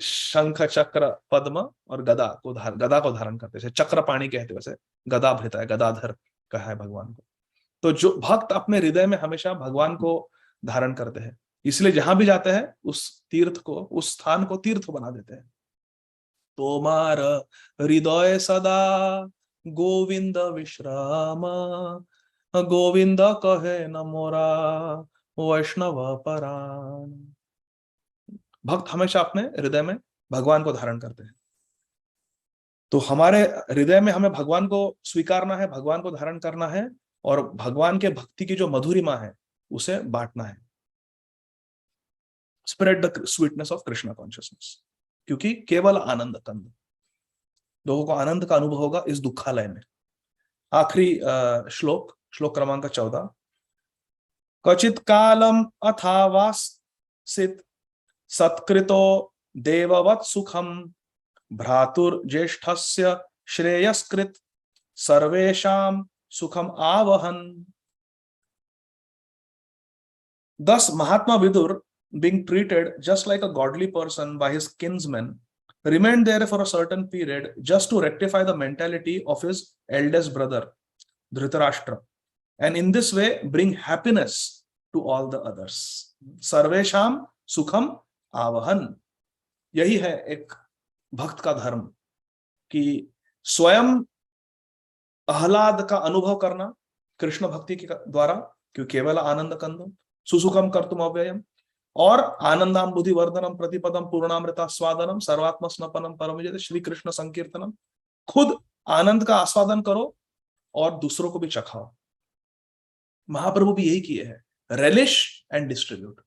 शंख चक्र पद्म और गदा को धारण करते हैं। चक्र पाणी कहते वैसे गदाभृत है, गदाधर कहा है भगवान को। तो जो भक्त अपने हृदय में हमेशा भगवान को धारण करते हैं, इसलिए जहां भी जाते हैं उस तीर्थ को, उस स्थान को तीर्थ बना देते हैं। तोमार हृदय सदा गोविंद विश्राम, गोविंद कहे न मोरा वैष्णव पराण। भक्त हमेशा अपने हृदय में भगवान को धारण करते हैं। तो हमारे हृदय में हमें भगवान को स्वीकारना है, भगवान को धारण करना है, और भगवान के भक्ति की जो मधुरिमा है उसे बांटना है। Spread the sweetness of Krishna consciousness, क्योंकि केवल आनंद कंद, लोगों को आनंद का अनुभव होगा इस दुखालय में। आखिरी श्लोक, श्लोक क्रमांक 14। क्वचित कालम अथावासित सत्कृतो देववत् सुखम, भ्रातुर्ज्येष्ठस्य श्रेयस्कृत सर्वेषां सुखम आवहन। Thus Mahatma Vidur, being treated just like a godly person by his kinsmen, remained there for a certain period just to rectify the mentality of his eldest brother Dhritarashtra, and in this way bring happiness to all the others. सर्वेषां सुखम आवहन। यही है एक भक्त का धर्म, कि स्वयं आह्लाद का अनुभव करना कृष्ण भक्ति के द्वारा, क्योंकि केवल आनंद कंदम सुसुखम कर्तुम अव्ययम, और आनंदाम बुद्धि वर्धनम प्रतिपदम पूर्णामृता स्वादनम सर्वात्म स्नपनम परम श्री कृष्ण संकीर्तनम। खुद आनंद का आस्वादन करो और दूसरों को भी चखाओ। महाप्रभु भी यही किए हैं, relish and distribute.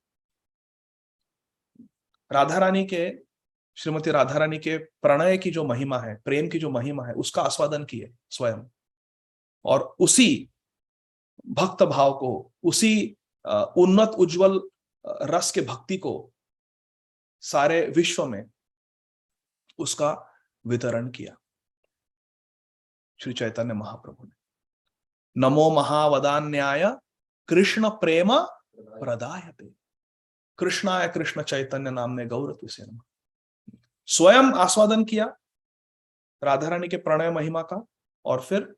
Radha Rani के, श्रीमती राधा रानी के प्रणय की जो महिमा है, प्रेम की जो महिमा है, उसका आस्वादन किए स्वयं, और उसी भक्त भाव को, उसी उन्नत उज्जवल रस के भक्ति को सारे विश्व में उसका वितरण किया श्री चैतन्य महाप्रभु ने। नमो महावदान्याय कृष्ण प्रेम प्रदायते, कृष्णाय कृष्ण चैतन्य नामने गौरत्विसे नमः। स्वयं आस्वादन किया राधा रानी के प्रणय महिमा का, और फिर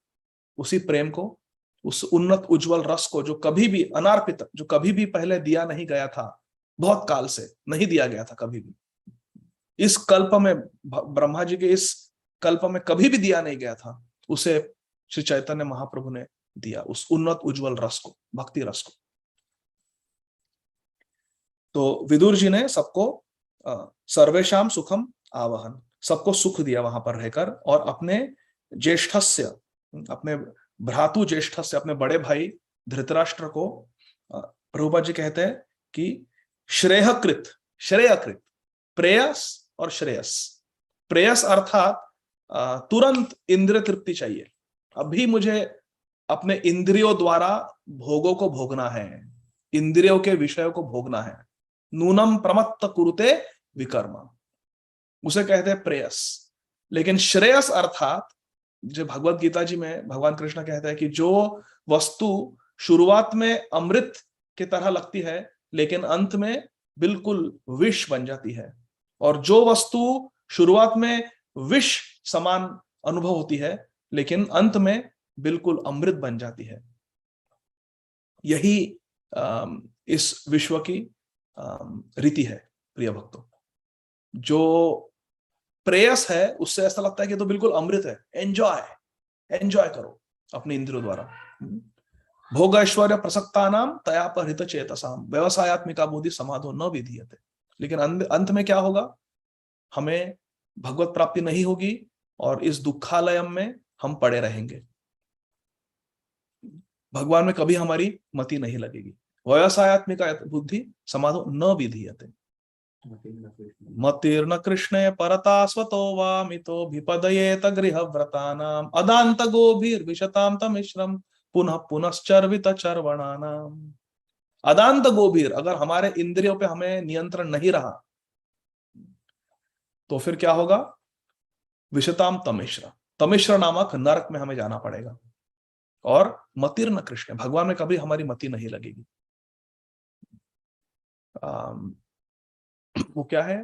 उसी प्रेम को, उस उन्नत उज्जवल रस को, जो कभी भी अनार्पित, जो कभी भी पहले दिया नहीं गया था, बहुत काल से नहीं दिया गया था कभी भी, इस कल्प में, ब्रह्मा जी के इस कल्प में कभी भी दिया नहीं गया था, उसे श्री चैतन्य महाप्रभु ने दिया, उस उन्नत उज्जवल रस को, भक्ति रस को। तो विदुर जी ने सबको सर्वेशाम सुखम आवहन, सबको सुख दिया वहां पर रहकर, और अपने ज्येष्ठस्य, अपने भ्रातु ज्येष्ठस्य, अपने बड़े भाई धृतराष्ट्र को प्रभुपाद जी कहते हैं कि श्रेयकृत, श्रेयकृत, प्रेयस और श्रेयस। प्रेयस अर्थात तुरंत इंद्रिय तृप्ति चाहिए, अभी मुझे अपने इंद्रियों द्वारा भोगों को भोगना है, इंद्रियों के विषयों को भोगना है। नूनम प्रमत्त कुरुते विकर्म, उसे कहते हैं प्रेयस। लेकिन श्रेयस अर्थात, जो भगवत गीता जी में भगवान कृष्ण कहते हैं कि जो वस्तु शुरुआत में अमृत की तरह लगती है लेकिन अंत में बिल्कुल विष बन जाती है, और जो वस्तु शुरुआत में विष समान अनुभव होती है लेकिन अंत में बिल्कुल अमृत बन जाती है, यही इस विश्व की रीति है। प्रिय भक्तों, जो प्रेयस है उससे ऐसा लगता है कि तो बिल्कुल अमृत है, एंजॉय करो अपने इंद्रियों द्वारा। भोग ऐश्वर्य प्रसक्ता नाम तया पर हित चेतसाम व्यवसायत्मिका बुद्धि समाधो न विधीयते। लेकिन अंत में क्या होगा, हमें भगवत प्राप्ति नहीं होगी और इस दुखालयम में हम पड़े रहेंगे, भगवान में कभी हमारी मति नहीं लगेगी। व्यवसायत्मिका बुद्धि समाधो न विधीयते। मतिर्न कृष्णे परता स्वतो वामितो विपदयेत गृहव्रतानाम अदांत गोभीर्विशताम तमिश्रम पुनः पुनश्चर्वित चर्वणानाम। अदांत गोभीर, अगर हमारे इंद्रियों पे हमें नियंत्रण नहीं रहा तो फिर क्या होगा, विशताम तमिश्र, तमिश्र नामक नरक में हमें जाना पड़ेगा। और मतिर्न कृष्ण, भगवान में कभी हमारी मति नहीं लगेगी। वो क्या है,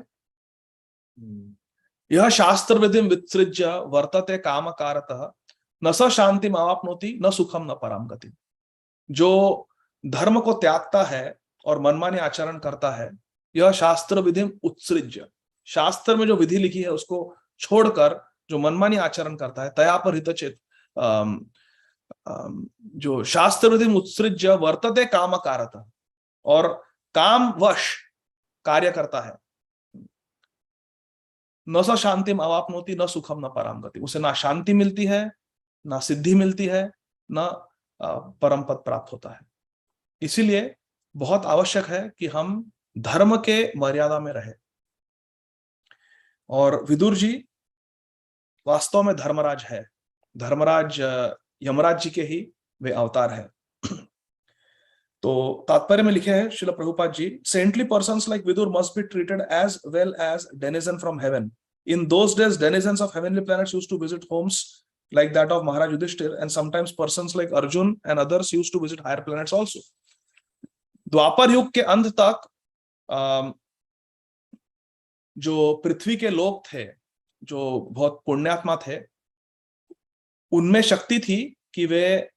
यह शास्त्र विधि वित्सृज्य वर्तते काम कारतः न स शांति अवाप्नोति न सुखम न पराम गति। जो धर्म को त्यागता है और मनमानी आचरण करता है, यह शास्त्र विधि उत्सृज्य, शास्त्र में जो विधि लिखी है उसको छोड़कर जो मनमानी आचरण करता है, तया पर हित चेत, जो शास्त्र विधि उत्सृज्य वर्तते काम कारतः, और कामवश कार्य करता है, न स शांति अवाप्नोति न सुखम न पराम गति, उसे ना शांति मिलती है, ना सिद्धि मिलती है, ना परम पद प्राप्त होता है। इसीलिए बहुत आवश्यक है कि हम धर्म के मर्यादा में रहें। और विदुर जी वास्तव में धर्मराज है, धर्मराज यमराज जी के ही वे अवतार है। तो तात्पर्य में लिखे हैं Srila Prabhupada ji, saintly persons like Vidura must be treated as well as denizen from heaven. In those days, denizens of heavenly planets used to visit homes like that of Maharaj Yudhishthir, and sometimes persons like Arjun and others used to visit higher planets also. द्वापर युग के अंत तक जो पृथ्वी के लोग थे, जो बहुत पुण्यात्मा थे, उनमें शक्ति थी कि वे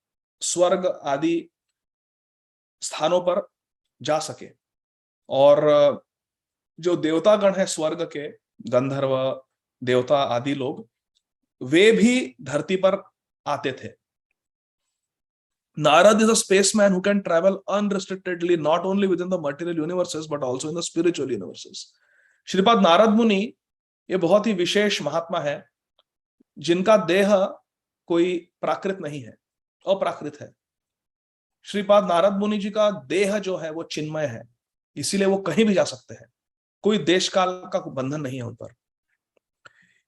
स्वर्ग आदि स्थानों पर जा सके, और जो देवतागण है स्वर्ग के, गंधर्व देवता आदि लोग, वे भी धरती पर आते थे। Narad is a spaceman who can travel unrestrictedly not only within the material universes but also in the spiritual universes. Shripad Narad मुनि ये बहुत ही विशेष महात्मा है जिनका देह कोई प्राकृत नहीं है, अप्राकृत है। श्रीपाद नारद मुनि जी का देह जो है वो चिन्मय है, इसीलिए वो कहीं भी जा सकते हैं, कोई देश काल का बंधन नहीं है उन पर।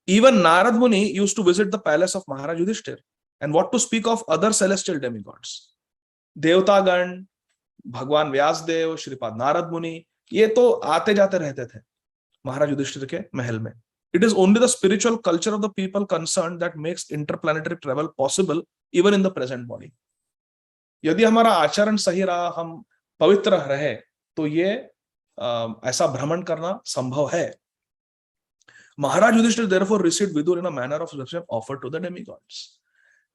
Even Narad Muni used to visit the palace of Maharaj Yudhishthir, and what to speak of other celestial demigods. देवतागण, भगवान व्यासदेव, श्रीपाद नारद मुनि, ये तो आते जाते रहते थे महाराज युधिष्ठिर के महल में। It is only the spiritual culture of the people concerned that makes interplanetary travel possible even in the present body. यदि हमारा आचरण सही रहा, हम पवित्र रहे, तो ये ऐसा भ्रमण करना संभव है। महाराज Yudhishthir therefore received Vidur in a manner of reception offered to the demigods.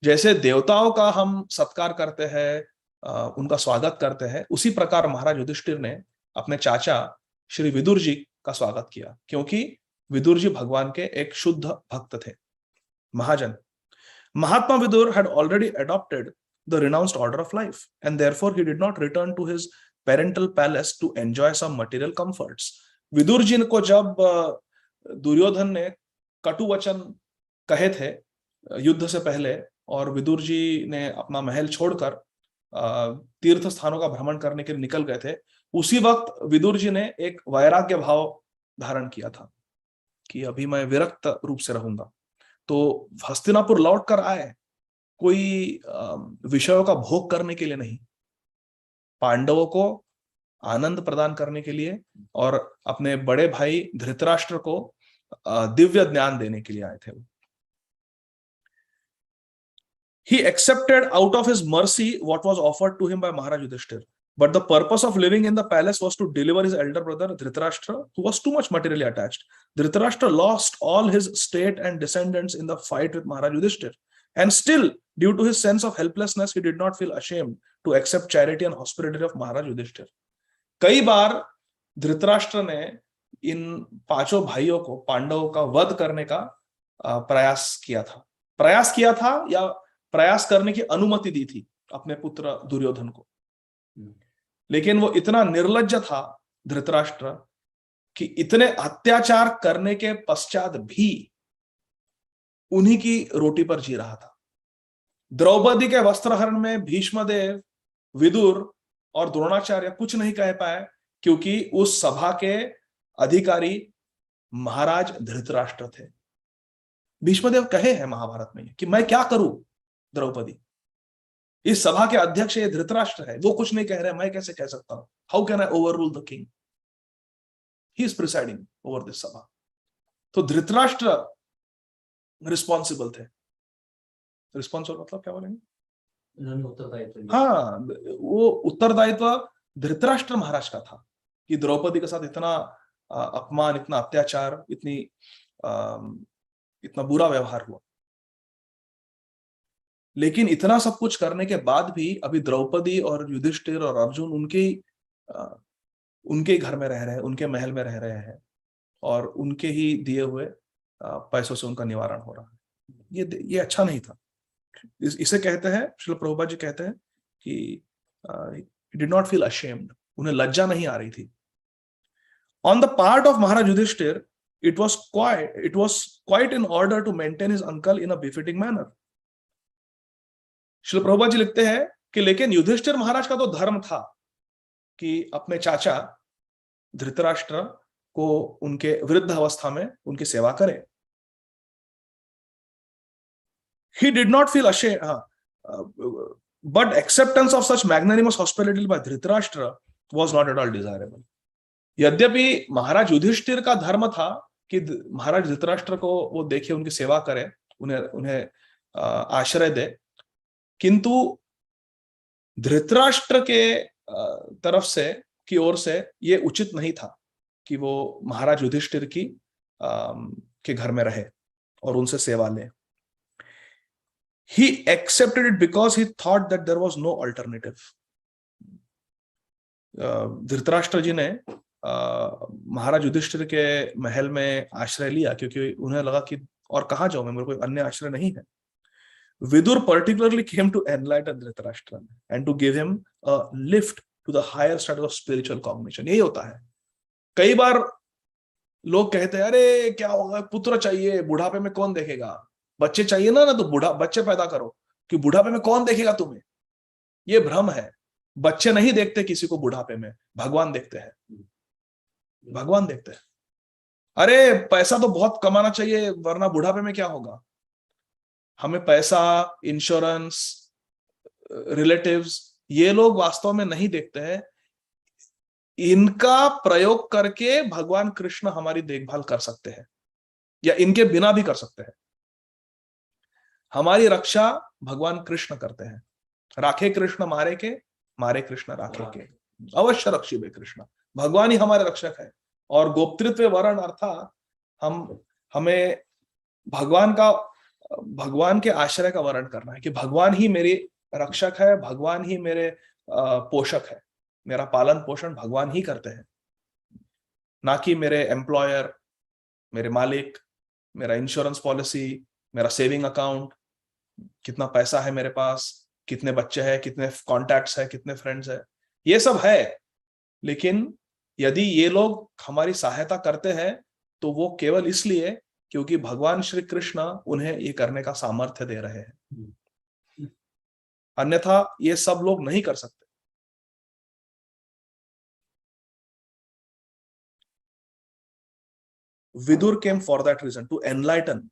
जैसे देवताओं का हम सत्कार करते हैं, उनका स्वागत करते हैं, उसी प्रकार महाराज युधिष्ठिर ने अपने चाचा श्री विदुर जी का स्वागत किया, क्योंकि विदुर जी भगवान के एक शुद्ध भक्त थे, महाजन। Mahatma Vidur had already adopted the renounced order of life, and therefore he did not return to his parental palace to enjoy some material comforts. Vidur ji को जब दुर्योधन ने कटु वचन कहे थे युद्ध से पहले, और विदुर जी ने अपना महल छोड़कर तीर्थ स्थानों का भ्रमण करने के लिए निकल गए थे, उसी वक्त विदुर जी ने एक वैराग्य भाव धारण किया था कि अभी मैं विरक्त रूप से रहूंगा। तो हस्तिनापुर लौट कर आए कोई विषयों का भोग करने के लिए नहीं, पांडवों को आनंद प्रदान करने के लिए और अपने बड़े भाई धृतराष्ट्र को दिव्य ज्ञान देने के लिए आए थे। He accepted out of his mercy what was offered to him by Maharaj Yudhishthir, but the purpose of living in the palace was to deliver his elder brother Dhritarashtra, who was too much materially attached. Dhritarashtra lost all his state and descendants in the fight with Maharaj Yudhishthir, and still, due to his sense of helplessness, he did not feel ashamed to accept charity and hospitality of Maharaj Yudhishthir. कई बार धृतराष्ट्र ने इन पांचों भाइयों को, पांडवों का वध करने का प्रयास किया था या प्रयास करने की अनुमति दी थी अपने पुत्र दुर्योधन को, लेकिन वो इतना निर्लज्ज था धृतराष्ट्र कि इतने अत्याचार करने के पश्चात भी उन्हीं की रोटी पर जी रहा था। द्रौपदी के वस्त्रहरण में भीष्मदेव, विदुर और द्रोणाचार्य कुछ नहीं कह पाए, क्योंकि उस सभा के अधिकारी महाराज धृतराष्ट्र थे। भीष्मदेव कहे हैं महाभारत में कि मैं क्या करूं द्रौपदी, इस सभा के अध्यक्ष ये धृतराष्ट्र है, वो कुछ नहीं कह रहे, मैं कैसे कह सकता हूं? How can I over rule the king? He is presiding over this सभा। तो धृतराष्ट्र रिस्पॉन्सिबल थे। रिस्पॉन्सिबल मतलब क्या बोलेंगे? उत्तरदायित्व। हाँ, वो उत्तरदायित्व धृतराष्ट्र महाराज का था कि द्रौपदी के साथ इतना अपमान, इतना अत्याचार, इतना बुरा व्यवहार हुआ। लेकिन इतना सब कुछ करने के बाद भी अभी द्रौपदी और युधिष्ठिर और अर्जुन उनके घर में रह रहे हैं, उनके महल में रह रहे हैं, और उनके ही दिए हुए पैसों से उनका निवारण हो रहा है। ये अच्छा नहीं था। इसे कहते हैं, श्रील प्रभुपाद जी कहते हैं कि डिड नॉट फील अशेम्ड, उन्हें लज्जा नहीं आ रही थी। On the part of Maharaj Yudhishthir it was quite in order to maintain his uncle in a befitting manner. Srila Prabhupada ji लिखते हैं कि लेकिन युधिष्ठिर महाराज का तो धर्म था कि अपने चाचा धृतराष्ट्र को उनके वृद्ध अवस्था में उनकी सेवा करे। He did not feel ashamed, but acceptance of such magnanimous hospitality by Dhritarashtra was not at all desirable. यद्यपि महाराज युधिष्ठिर का धर्म था कि महाराज धृतराष्ट्र को वो देखे, उनकी सेवा करे, उन्हें आश्रय दे, किंतु धृतराष्ट्र के तरफ से की ओर से ये उचित नहीं था कि वो महाराज युधिष्ठिर के घर में रहे और उनसे सेवा ले। He accepted it because he thought that there was no alternative. Dhritarashtra जी ने महाराज युधिष्ठिर के महल में आश्रय लिया क्योंकि उन्हें लगा कि और कहाँ जाऊं मैं, मेरे को अन्य आश्रय नहीं है। Vidur particularly came to enlighten Dhritarashtra and to give him a lift to the higher status of spiritual cognition. यही होता है। कई बार लोग कहते हैं अरे क्या होगा, पुत्र चाहिए, बुढ़ापे में कौन देखेगा, बच्चे चाहिए ना तो बच्चे पैदा करो कि बुढ़ापे में कौन देखेगा तुम्हें। ये भ्रम है, बच्चे नहीं देखते किसी को बुढ़ापे में, भगवान देखते हैं, भगवान देखते हैं। अरे पैसा तो बहुत कमाना चाहिए वरना बुढ़ापे में क्या होगा। हमें पैसा, इंश्योरेंस, रिलेटिव्स, ये लोग वास्तव में नहीं देखते हैं। इनका प्रयोग करके भगवान कृष्ण हमारी देखभाल कर सकते हैं या इनके बिना भी कर सकते हैं। हमारी रक्षा भगवान कृष्ण करते हैं। राखे कृष्ण मारे कृष्ण राखे के, अवश्य रक्षिबे कृष्ण। भगवान ही हमारे रक्षक है। और गोप्तृत्व वरण अर्थात हमें भगवान के आश्रय का वर्ण करना है कि भगवान ही मेरे रक्षक है, भगवान ही मेरे पोषक है, मेरा पालन पोषण भगवान ही करते हैं, ना कि मेरे एम्प्लॉयर, मेरे मालिक, मेरा इंश्योरेंस पॉलिसी, मेरा सेविंग अकाउंट, कितना पैसा है मेरे पास, कितने बच्चे हैं, कितने कॉन्टैक्ट्स है, कितने फ्रेंड्स है, ये सब है। लेकिन यदि ये लोग हमारी सहायता करते हैं तो वो केवल इसलिए क्योंकि भगवान श्री कृष्ण उन्हें ये करने का सामर्थ्य दे रहे हैं, अन्यथा ये सब लोग नहीं कर सकते। Vidur came for that reason, to enlighten.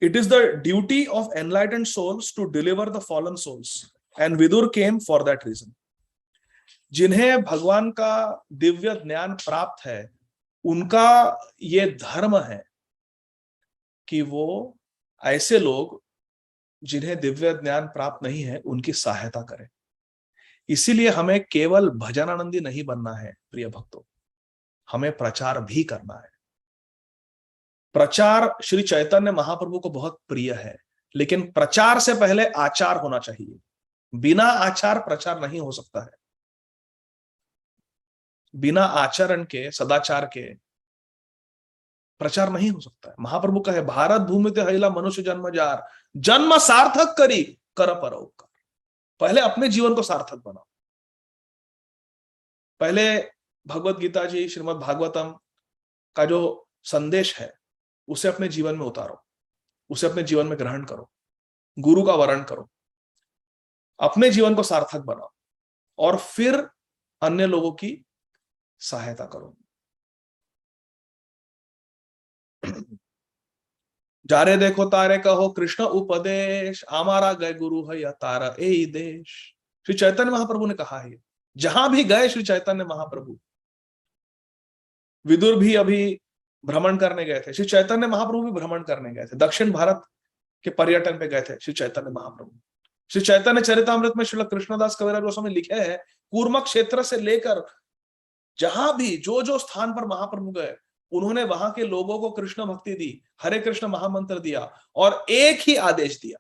It is the duty of enlightened souls to deliver the fallen souls, and Vidur came for that reason. जिन्हें भगवान का दिव्य ज्ञान प्राप्त है, उनका ये धर्म है कि वो ऐसे लोग जिन्हें दिव्य ज्ञान प्राप्त नहीं है उनकी सहायता करें। इसीलिए हमें केवल भजनानंदी नहीं बनना है प्रिय भक्तों, हमें प्रचार भी करना है। प्रचार श्री चैतन्य महाप्रभु को बहुत प्रिय है, लेकिन प्रचार से पहले आचार होना चाहिए। बिना आचार प्रचार नहीं हो सकता है। बिना आचरण के, सदाचार के प्रचार नहीं हो सकता है। महाप्रभु कहे, भारत भूमि ते हैला मनुष्य जन्म जार, जन्म सार्थक करी कर परोपकार। पहले अपने जीवन को सार्थक बनाओ। पहले भगवत गीता जी, श्रीमद् भागवतम का जो संदेश है उसे अपने जीवन में उतारो, उसे अपने जीवन में ग्रहण करो, गुरु का वर्ण करो, अपने जीवन को सार्थक बनाओ और फिर अन्य लोगों की सहायता करो। जारे देखो तारे कहो कृष्ण उपदेश, हमारा गए गुरु है या तारा ए देश। श्री चैतन्य महाप्रभु ने कहा है, जहां भी गए श्री चैतन्य महाप्रभु, विदुर भी अभी भ्रमण करने गए थे, श्री चैतन्य महाप्रभु भी भ्रमण करने गए थे, दक्षिण भारत के पर्यटन पे गए थे श्री चैतन्य महाप्रभु। श्री चैतन्य चरितामृत में श्रील कृष्णदास कविराज गोस्वामी लिखे हैं, कूर्म क्षेत्र से लेकर जहां भी जो जो स्थान पर महाप्रभु गए, उन्होंने वहां के लोगों को कृष्ण भक्ति दी, हरे कृष्ण महामंत्र दिया और एक ही आदेश दिया,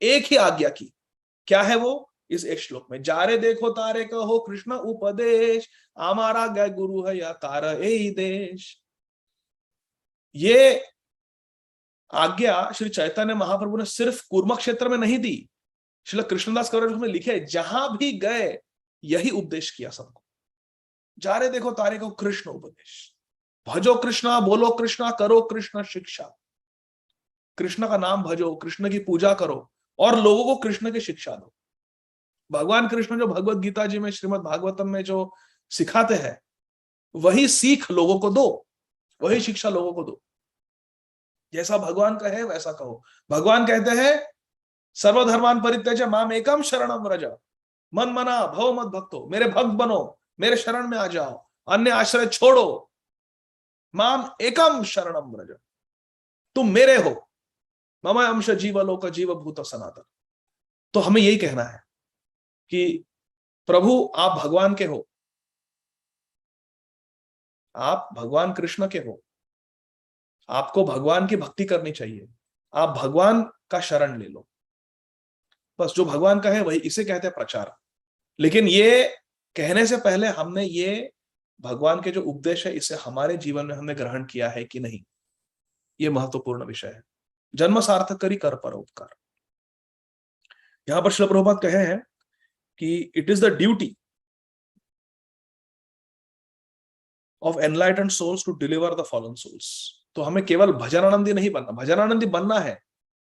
एक ही आज्ञा की। क्या है वो? इस एक श्लोक में, जारे देखो तारे कहो कृष्ण उपदेश, हमारा गए गुरु है या तारा ए देश। ये आज्ञा श्री चैतन्य महाप्रभु ने सिर्फ कूर्म क्षेत्र में नहीं दी, श्रील कृष्णदास कविराज में लिखे, जहां भी गए यही उपदेश किया सबको। जारे देखो तारे को कृष्ण उपदेश, भजो कृष्णा, बोलो कृष्णा, करो कृष्ण शिक्षा। कृष्ण का नाम भजो, कृष्ण की पूजा करो और लोगों को कृष्ण की शिक्षा दो। भगवान कृष्ण जो भगवत गीता जी में, श्रीमद् भागवतम में जो सिखाते हैं, वही सीख लोगों को दो, वही शिक्षा लोगों को दो। जैसा भगवान का है वैसा कहो। भगवान कहते हैं, सर्वधर्मान परित्यज्य माम एकम शरणम व्रज, मन मना भव मत भक्तो, मेरे भक्त बनो, मेरे शरण में आ जाओ, अन्य आश्रय छोड़ो, माम एकम शरणम व्रज, तुम मेरे हो, मम अंश जीवलोक जीव भूत सनातन। तो हमें यही कहना है कि प्रभु आप भगवान के हो, आप भगवान कृष्ण के हो, आपको भगवान की भक्ति करनी चाहिए, आप भगवान का शरण ले लो। बस जो भगवान का है वही, इसे कहते हैं प्रचार। लेकिन ये कहने से पहले हमने ये भगवान के जो उपदेश है इसे हमारे जीवन में हमने ग्रहण किया है कि नहीं, ये महत्वपूर्ण विषय है। जन्म सार्थक करी कर परोपकार। यहां पर श्रील प्रभुपाद कहे हैं कि it is the duty of enlightened souls to deliver the fallen souls. तो हमें केवल भजनानंदी नहीं बनना, भजनानंदी बनना है,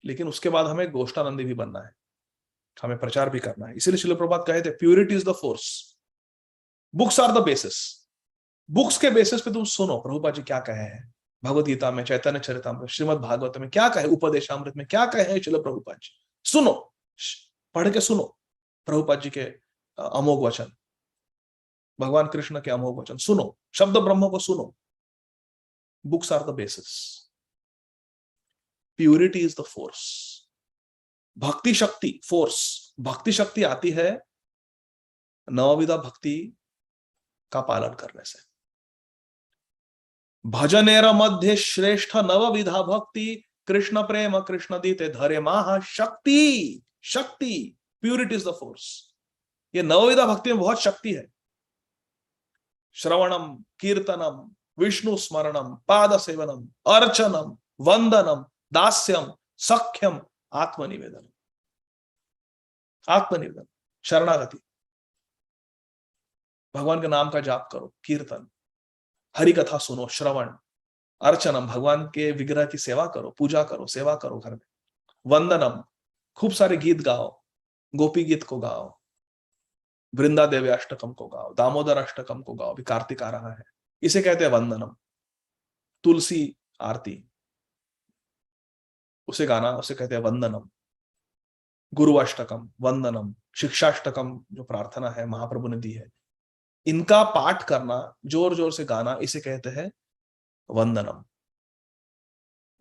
लेकिन उसके बाद हमें गोष्ठानंदी भी बनना है, हमें प्रचार भी करना है। इसीलिए श्रील प्रभुपाद कहे थे, purity is the force, books are the basis. Books के बेसिस पे तुम सुनो प्रभुपाद जी क्या कहे हैं, भगवत गीता में, चैतन्य चरितामृत, श्रीमद् भागवत में क्या कहे, उपदेशामृत में क्या कहे हैं श्रील प्रभुपाद जी, सुनो, पढ़ के सुनो प्रभुपाद जी के अमोघ वचन, भगवान कृष्ण के अमोघ वचन सुनो, शब्द ब्रह्म को सुनो। Books are the basis, purity is the force. भक्ति शक्ति फोर्स, भक्ति शक्ति आती है नवविधा भक्ति का पालन करने से। भजनेर मध्य श्रेष्ठ नवविधा भक्ति, कृष्ण प्रेम कृष्ण दीते धरे महा शक्ति। शक्ति, प्यूरिटी इज द फोर्स। ये नवविधा भक्ति में बहुत शक्ति है। श्रवणम, कीर्तनम, विष्णु स्मरणम, पाद सेवनम, अर्चनम, वंदनम, दास्यम, सख्यम, आत्मनिवेदन। आत्मनिवेदन, शरणागति, भगवान के नाम का जाप करो, कीर्तन, हरि कथा सुनो, श्रवण, अर्चनम, भगवान के विग्रह की सेवा करो, पूजा करो, सेवा करो घर में, वंदनम, खूब सारे गीत गाओ, गोपी गीत को गाओ, वृंदा देवी अष्टकम को गाओ, दामोदर अष्टकम को गाओ, अभी कार्तिक आ रहा है, इसे कहते हैं वंदनम। तुलसी आरती, उसे गाना, उसे कहते हैं वंदनम। गुरु अष्टकम, वंदनम, शिक्षाष्टकम जो प्रार्थना है महाप्रभु ने दी है, इनका पाठ करना, जोर जोर से गाना, इसे कहते हैं वंदनम।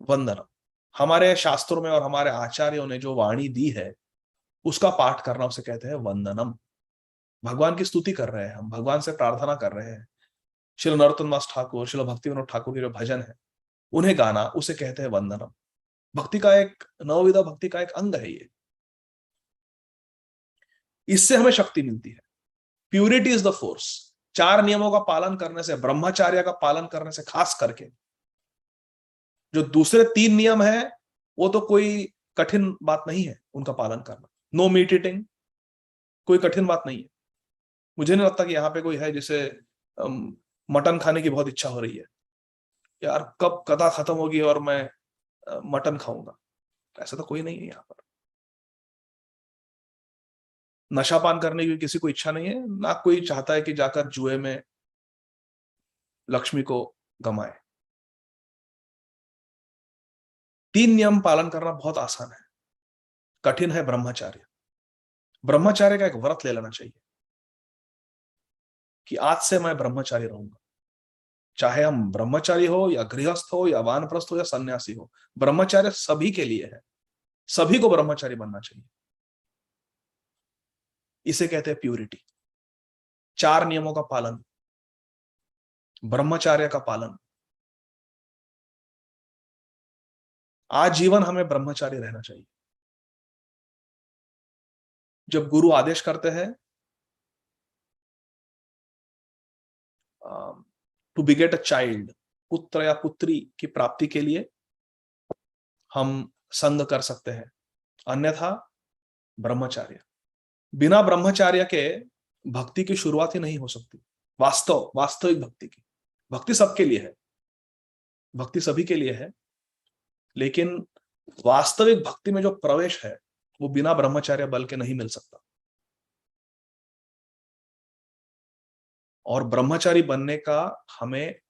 वंदनम हमारे शास्त्रों में और हमारे आचार्यों ने जो वाणी दी है उसका पाठ करना, उसे कहते हैं वंदनम। भगवान की स्तुति कर रहे हैं हम, भगवान से प्रार्थना कर रहे हैं। श्री नरोत्तम दास ठाकुर, श्री भक्ति विनोद ठाकुर के जो भजन है उन्हें गाना, उसे कहते हैं वंदनम। भक्ति का एक, नवविधा भक्ति का एक अंग है ये। इससे हमें शक्ति मिलती है। Purity is the force. 4 नियमों का पालन करने से, ब्रह्मचर्य का पालन करने से, खास करके जो दूसरे 3 नियम है वो तो कोई कठिन बात नहीं है उनका पालन करना। नो मीट ईटिंग कोई कठिन बात नहीं है। मुझे नहीं लगता कि यहाँ पे कोई है जिसे मटन खाने की बहुत इच्छा हो रही है, यार कब कथा खत्म होगी और मैं मटन खाऊंगा। ऐसा तो कोई नहीं है यहाँ पर। नशापान करने की किसी को इच्छा नहीं है, ना कोई चाहता है कि जाकर जुए में लक्ष्मी को गमाए। 3 नियम पालन करना बहुत आसान है, कठिन है ब्रह्मचार्य। ब्रह्मचार्य का एक व्रत ले लेना चाहिए कि आज से मैं ब्रह्मचारी रहूंगा। चाहे हम ब्रह्मचारी हो या गृहस्थ हो या वानप्रस्थ हो या सन्यासी हो, ब्रह्मचार्य सभी के लिए है। सभी को ब्रह्मचारी बनना चाहिए। इसे कहते हैं प्यूरिटी। 4 नियमों का पालन, ब्रह्मचार्य का पालन। आजीवन हमें ब्रह्मचारी रहना चाहिए। जब गुरु आदेश करते हैं टू बिगेट अ चाइल्ड, पुत्र या पुत्री की प्राप्ति के लिए हम संग कर सकते हैं, अन्यथा ब्रह्मचार्य। बिना ब्रह्मचार्य के भक्ति की शुरुआत ही नहीं हो सकती। वास्तविक भक्ति की, भक्ति सबके लिए है, भक्ति सभी के लिए है, लेकिन वास्तविक भक्ति में जो प्रवेश है वो बिना ब्रह्मचार्य बल के नहीं मिल सकता। और ब्रह्मचारी बनने का हमें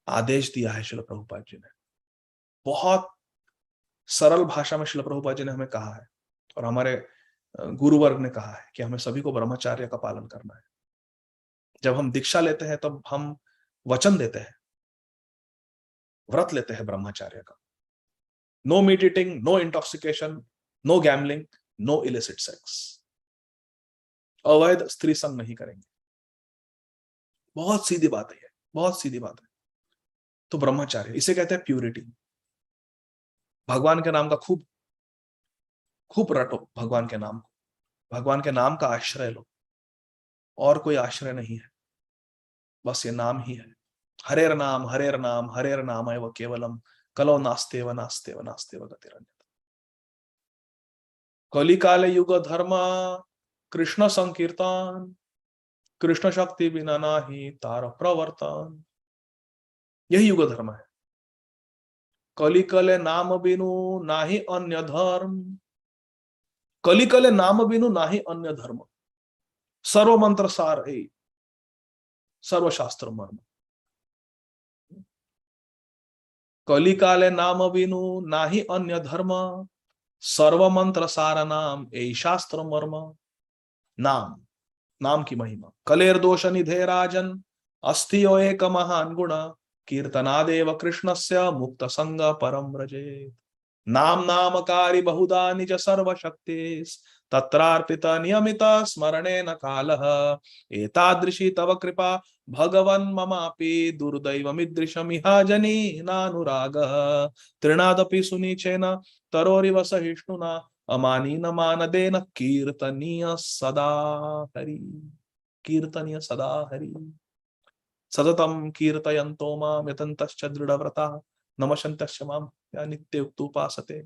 आदेश दिया है श्रील प्रभुपाद जी ने। बहुत सरल भाषा में श्रील प्रभुपाद जी ने हमें कहा है, और हमारे गुरुवर्ग ने कहा है कि हमें सभी को ब्रह्मचार्य का पालन करना है। जब हम दीक्षा लेते हैं तब हम वचन देते हैं, व्रत लेते हैं ब्रह्मचार्य का। No meat eating, no intoxication, no gambling, no illicit sex. अवैध स्त्री संग नहीं करेंगे। बहुत सीधी बात है, बहुत सीधी बात है। तो ब्रह्मचार्य, इसे कहते हैं प्यूरिटी। भगवान के नाम का खूब खूब रटो, भगवान के नाम को, भगवान के नाम का आश्रय लो। और कोई आश्रय नहीं है, बस ये नाम ही है। हरेर नाम हरेर नाम एव केवलम, कलो नास्तेव नास्तेव नास्तेव गतिरन्यथा। कली काले युग धर्म कृष्ण संकीर्तन, कृष्ण शक्ति बिना नाही तार प्रवर्तन। यही युग धर्म है। कली कले नाम बिनु नाही अन्य धर्म, कली कले नाम बिनु नाही अन्य धर्म। सर्व मंत्र सार है, सर्वशास्त्र मर्म। कली काले नाम बिनु नाही अन्य धर्म, सर्व मंत्र सार नाम ए शास्त्र मर्म। नाम, नाम की महिमा। कलेर दोष निधे राजन, अस्थियो एक महान गुण, कीर्तनादेव कृष्णस्य मुक्त संग परम व्रजेत। नाम नामकारी बहुधा निज सर्वशक्ति तत्रार्पित नियमित स्मरणे न कालः एतादृशी तव कृपा भगवन् ममापि दुर्दैवमिदृशमिहा जनी नानुरागः तृणादपि सुनीचेन तरोरिव सहिष्णुना अमानीन मानदेन कीर्तनीय सदा हरि कीर्तनीय सदा हरि सततं कीर्तयन्तो मां यतन्तश्च दृढव्रताः नमस्यन्तश्च मां या नित्य उपासते।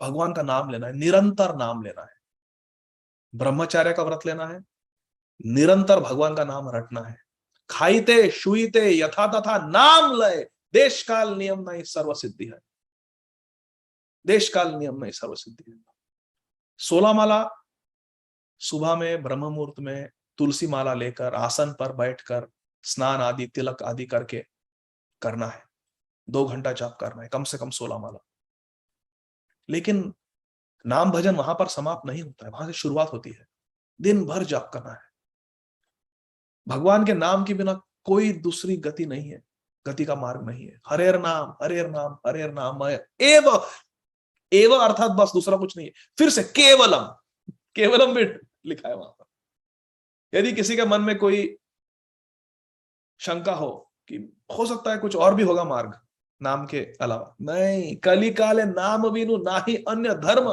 भगवान का नाम लेना है, निरंतर नाम लेना है, ब्रह्मचार्य का व्रत लेना है, निरंतर भगवान का नाम रटना है। खाइते शुईते यथा तथा नाम लय देश काल नियम नहीं सर्व सिद्धि है। देश काल नियम नहीं सर्व सिद्धि है। 16 माला सुबह में ब्रह्म मुहूर्त में तुलसी माला लेकर आसन पर बैठकर स्नान आदि तिलक आदि करके करना है। 2 घंटा जाप करना है, कम से कम 16 माला। लेकिन नाम भजन वहां पर समाप्त नहीं होता है, वहां से शुरुआत होती है। दिन भर जाप करना है। भगवान के नाम के बिना कोई दूसरी गति नहीं है, गति का मार्ग नहीं है। हरेर नाम हरेर नाम हरेर नाम एव एव अर्थात बस, दूसरा कुछ नहीं है। फिर से केवलम, केवलम भी लिखा है वहां पर। यदि किसी के मन में कोई शंका हो कि हो सकता है कुछ और भी होगा मार्ग नाम के अलावा, नहीं, कली काले नाम बिनु नाही अन्य धर्म।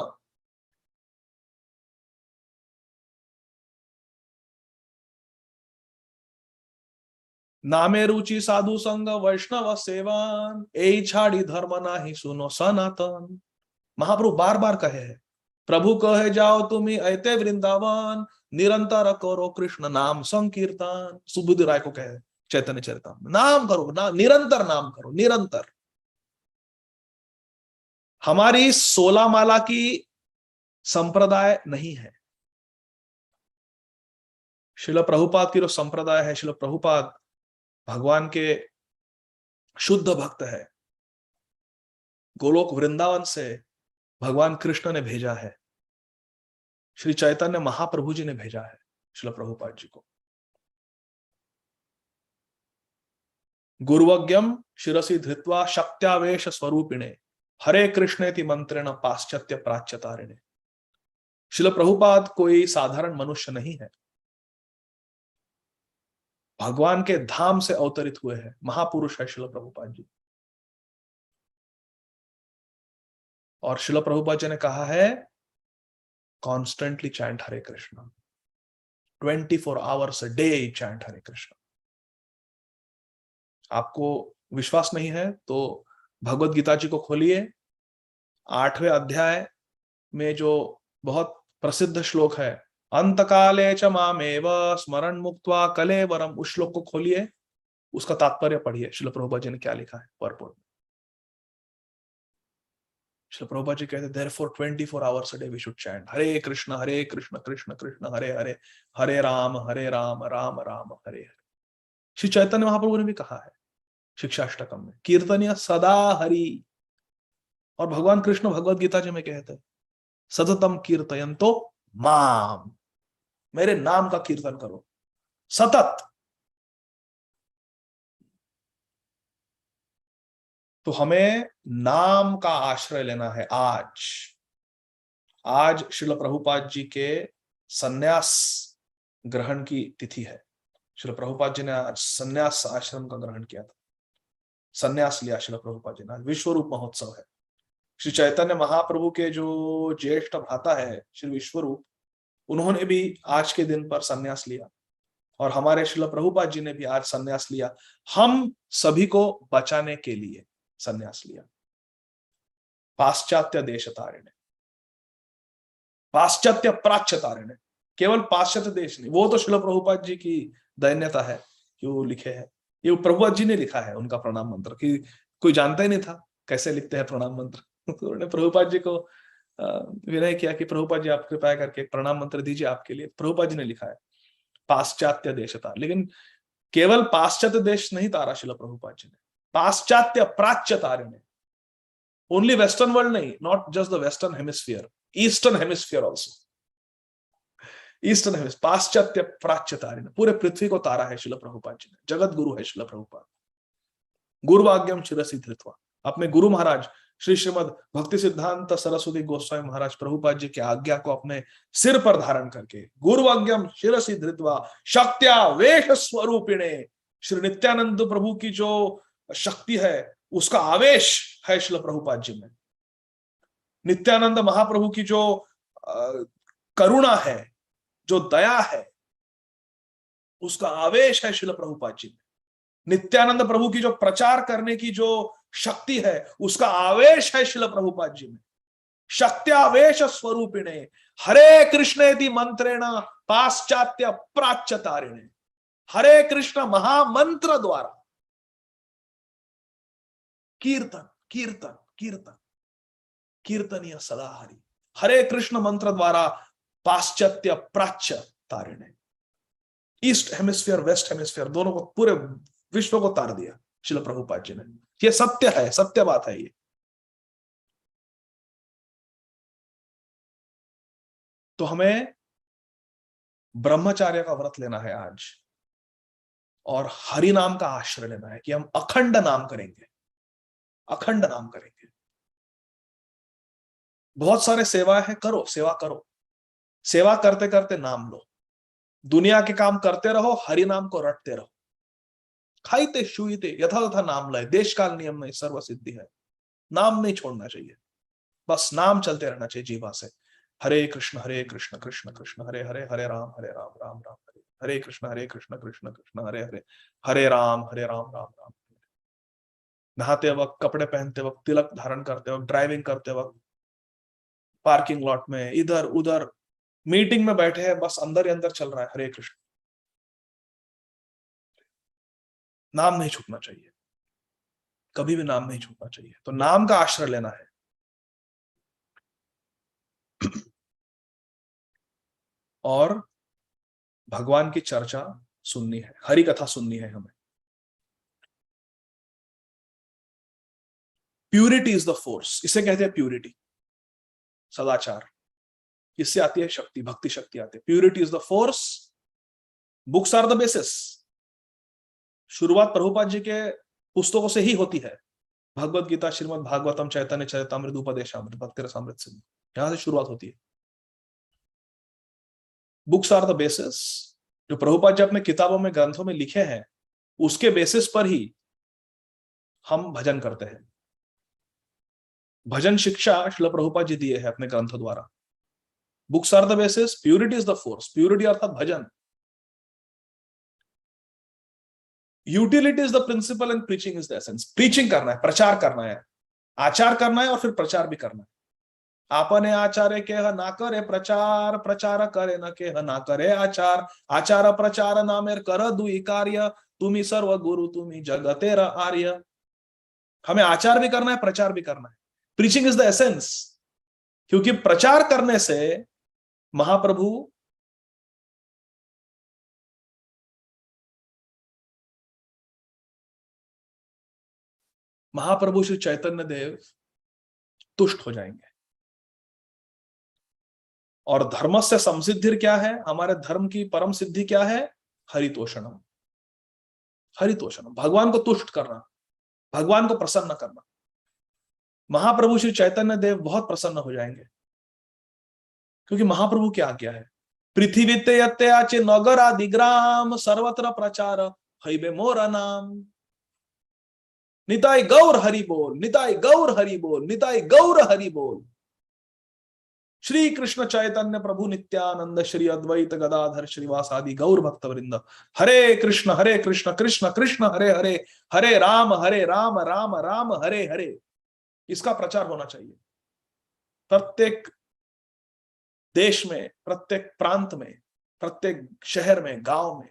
नामे रुचि साधु संग वैष्णव सेवन ए छाड़ी धर्म नाही सुनो सनातन। महाप्रभु बार बार कहे है, प्रभु कहे जाओ तुम्हें ऐते वृंदावन निरंतर करो कृष्ण नाम संकीर्तन। सुबुद्धि राय को कहे चैतन्य चरितामृत, नाम करो, निरंतर नाम करो, निरंतर। हमारी 16 माला की संप्रदाय नहीं है। शिल प्रभुपाद की जो संप्रदाय है, शिल प्रभुपाद भगवान के शुद्ध भक्त है। गोलोक वृंदावन से भगवान कृष्ण ने भेजा है, श्री चैतन्य महाप्रभु जी ने भेजा है शिल प्रभुपाद जी को। गुरुवज्ञम शिरसि धृत्वा शक्त्यावेश स्वरूपिणे हरे कृष्णेति मंत्रेण पाश्चात्य प्राच्यतारिणे। शिल प्रभुपाद कोई साधारण मनुष्य नहीं है, भगवान के धाम से अवतरित हुए हैं, महापुरुष है शिल प्रभुपाद जी। और शिल प्रभुपाद जी ने कहा है, constantly chant Hare Krishna, 24 hours a day chant Hare Krishna. आपको विश्वास नहीं है तो भगवत गीता जी को खोलिए, 8वें अध्याय में जो बहुत प्रसिद्ध श्लोक है, अंतकाले च मामेव स्मरण मुक्त्वा कलेवरम, उस श्लोक को खोलिए, उसका तात्पर्य पढ़िए, श्रील प्रभुपाद जी ने क्या लिखा है परपोर्ट में। श्रील प्रभुपाद जी कहते हैं, therefore 24 hours a day we should chant Hare Krishna Krishna Krishna Hare Hare, Hare Ram Ram Ram Hare Hare. Shri Chaitanya Mahaprabhu ने भी कहा है शिक्षाष्टकम में, कीर्तनीय सदा हरि। और भगवान कृष्ण भगवत गीता जी में कहते हैं, सततम कीर्तयन्तो माम, मेरे नाम का कीर्तन करो सतत। तो हमें नाम का आश्रय लेना है। आज श्रील प्रभुपाद जी के सन्यास ग्रहण की तिथि है। श्रील प्रभुपाद जी ने आज सन्यास आश्रम का ग्रहण किया था, सन्यास लिया श्रील प्रभुपाद जी ने। आज विश्वरूप महोत्सव है। श्री चैतन्य महाप्रभु के जो ज्येष्ठ भ्राता है श्री विश्वरूप, उन्होंने भी आज के दिन पर सन्यास लिया, और हमारे श्रील प्रभुपाद जी ने भी आज सन्यास लिया, हम सभी को बचाने के लिए सन्यास लिया। पाश्चात्य देश तारिणे, पाश्चात्य प्राच्य तारिणे, केवल पाश्चात्य देश नहीं, वो तो श्रील प्रभुपाद जी की दैन्यता है जो लिखे हैं। ये प्रभुपाद जी ने लिखा है उनका प्रणाम मंत्र, कि कोई जानता ही नहीं था कैसे लिखते हैं प्रणाम मंत्र। तो उन्होंने प्रभुपाद जी को विनय किया कि प्रभुपाद जी आप कृपया करके एक प्रणाम मंत्र दीजिए आपके लिए। प्रभुपाद जी ने लिखा है पाश्चात्य देश तार, लेकिन केवल पाश्चात्य देश नहीं तारा शिल प्रभुपाद जी ने, पाश्चात्य प्राच्य तारिणे। ओनली वेस्टर्न वर्ल्ड नहीं, not just the western hemisphere, eastern hemisphere also, eastern hemisphere, पाश्चात्य प्राच्य तारिणे, पूरे पृथ्वी को तारा है शिल प्रभुपाद जी ने। जगत गुरु है शिल प्रभुपाद। गुरुवाग्यम शिरसि धृत्वा, अपने गुरु महाराज श्री श्रीमद भक्ति सिद्धांत सरस्वती गोस्वामी महाराज प्रभुपाद जी की आज्ञा को अपने सिर पर धारण करके गुरुवाज्ञम शिरसि धृत्वा शक्त्या वेश स्वरूपिणे, श्री नित्यानंद प्रभु की जो शक्ति है उसका आवेश है श्रील प्रभुपाद जी में। नित्यानंद महाप्रभु की जो करुणा है, जो दया है, उसका आवेश है श्रील प्रभुपाद जी में। नित्यानंद प्रभु की जो प्रचार करने की जो शक्ति है उसका आवेश है श्रील प्रभुपाद जी में। शक्त्यावेश स्वरूपिणे हरे कृष्णेति मंत्रेण पाश्चात्य प्राच्य तारिणे, हरे कृष्ण महामंत्र द्वारा कीर्तन कीर्तन कीर्तन कीर्तनीय सदा हरि, हरे कृष्ण मंत्र द्वारा पाश्चात्य प्राच्य तारिणे, ईस्ट हेमिस्फीयर वेस्ट हेमिस्फीयर दोनों को, पूरे विश्व को तार दिया श्रील प्रभुपाद जी ने। ये सत्य है, सत्य बात है ये। तो हमें ब्रह्मचार्य का व्रत लेना है आज, और हरि नाम का आश्रय लेना है कि हम अखंड नाम करेंगे, अखंड नाम करेंगे। बहुत सारे सेवा है, करो, सेवा करो, सेवा करते करते नाम लो, दुनिया के काम करते रहो, हरि नाम को रटते रहो। खाइते शुईते यथा तथा नाम लय, देश काल नियम नहीं सर्व सिद्धि है। नाम नहीं छोड़ना चाहिए, बस नाम चलते रहना चाहिए जीवा से। हरे कृष्ण कृष्ण कृष्ण हरे हरे, हरे राम राम राम हरे, हरे कृष्ण कृष्ण कृष्ण हरे हरे, हरे राम राम राम। नहाते वक्त, कपड़े पहनते वक्त, तिलक धारण करते वक्त, ड्राइविंग करते वक्त, पार्किंग लॉट में, इधर उधर, मीटिंग में बैठे हैं, बस अंदर ही अंदर चल रहा है हरे कृष्ण। नाम नहीं छूटना चाहिए, कभी भी नाम नहीं छूटना चाहिए। तो नाम का आश्रय लेना है। और भगवान की चर्चा सुननी है, हरि कथा सुननी है हमें। प्यूरिटी इज द फोर्स, इसे कहते हैं प्यूरिटी, सदाचार। इससे आती है शक्ति, भक्ति शक्ति आती है। Purity is the force, books are the basis. शुरुआत प्रभुपाद जी के पुस्तकों से ही होती है। भगवत गीता, श्रीमद् भागवतम, चैतन्य चरितामृत, उपदेशामृत, भक्ति रसामृत सिंधु, यहां से शुरुआत होती है। Books are the basis. जो प्रभुपाद जी अपने किताबों में, ग्रंथों में लिखे हैं, उसके बेसिस पर ही हम भजन करते हैं। भजन शिक्षा श्रील प्रभुपाद जी दिए हैं अपने ग्रंथों द्वारा। Books are the basis, purity is the force. Purity अर्थात भजन। Utility is the principle and preaching is the essence. Preaching करना है, प्रचार करना है, आचार करना है, और फिर प्रचार भी करना है। आपने आचार्य केह ना करे प्रचार, प्रचार करे न केह ना करे आचार, आचार प्रचार नामेर कर दुई कार्य, तुम्ही सर्व गुरु तुम्ही जगतेर आर्य। हमें आचार भी करना है, प्रचार भी करना है। प्रीचिंग इज द एसेंस, क्योंकि प्रचार करने से महाप्रभु श्री चैतन्य देव तुष्ट हो जाएंगे। और धर्म से समसिद्धि क्या है, हमारे धर्म की परम सिद्धि क्या है? हरितोषणम। हरितोषणम, भगवान को तुष्ट करना, भगवान को प्रसन्न करना। महाप्रभु श्री चैतन्य देव बहुत प्रसन्न हो जाएंगे, क्योंकि महाप्रभु की आज्ञा है, पृथ्वी ते नगर आदि ग्राम सर्वत्र प्रचार हईबे मोरा नाम। निताई गौर हरि बोल, निताई गौर हरि बोल, निताई गौर हरि बोल। श्री कृष्ण चैतन्य प्रभु नित्यानंद श्री अद्वैत गदाधर श्रीवासादि गौर भक्त वृंद, हरे कृष्ण कृष्ण कृष्ण हरे हरे, हरे राम राम राम हरे हरे। इसका प्रचार होना चाहिए प्रत्येक देश में, प्रत्येक प्रांत में, प्रत्येक शहर में, गांव में।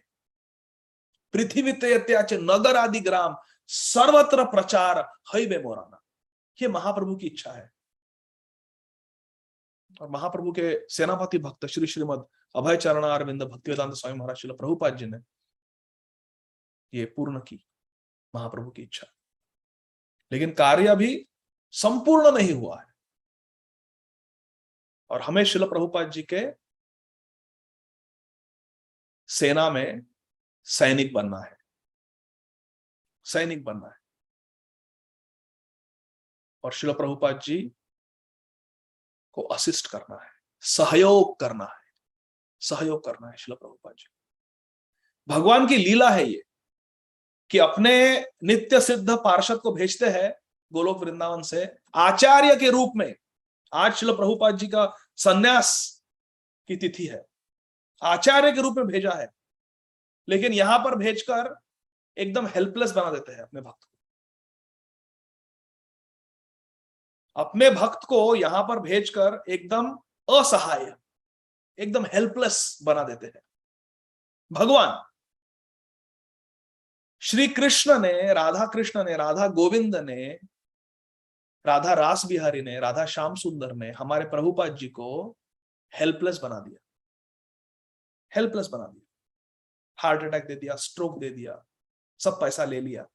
पृथ्वी ते नगर आदि ग्राम सर्वत्र प्रचार हईबे मोराना। ये महाप्रभु की इच्छा है। और महाप्रभु के सेनापति भक्त श्री श्रीमद अभय चरण अरविंद भक्तिवेदांत स्वामी महाराज श्रील प्रभुपाद जी ने ये पूर्ण की, महाप्रभु की इच्छा। लेकिन कार्य अभी संपूर्ण नहीं हुआ है, और हमें श्रील प्रभुपाद जी के सेना में सैनिक बनना है, सैनिक बनना है। और श्रील प्रभुपाद जी को असिस्ट करना है, सहयोग करना है, सहयोग करना है श्रील प्रभुपाद जी। भगवान की लीला है ये कि अपने नित्य सिद्ध पार्षद को भेजते हैं गोलोक वृंदावन से आचार्य के रूप में। आज श्रील प्रभुपाद जी का संन्यास की तिथि है, आचार्य के रूप में भेजा है, लेकिन यहां पर भेजकर एकदम हेल्पलेस बना देते हैं अपने भक्त को। अपने भक्त को यहां पर भेजकर एकदम असहाय, एकदम हेल्पलेस बना देते हैं। भगवान श्री कृष्ण ने, राधा कृष्ण ने, राधा गोविंद ने, राधा रास बिहारी ने, राधा श्याम सुंदर ने हमारे प्रभुपाद जी को हेल्पलेस बना दिया, हेल्पलेस बना दिया। हार्ट अटैक दे दिया, स्ट्रोक दे दिया, सब पैसा ले लिया।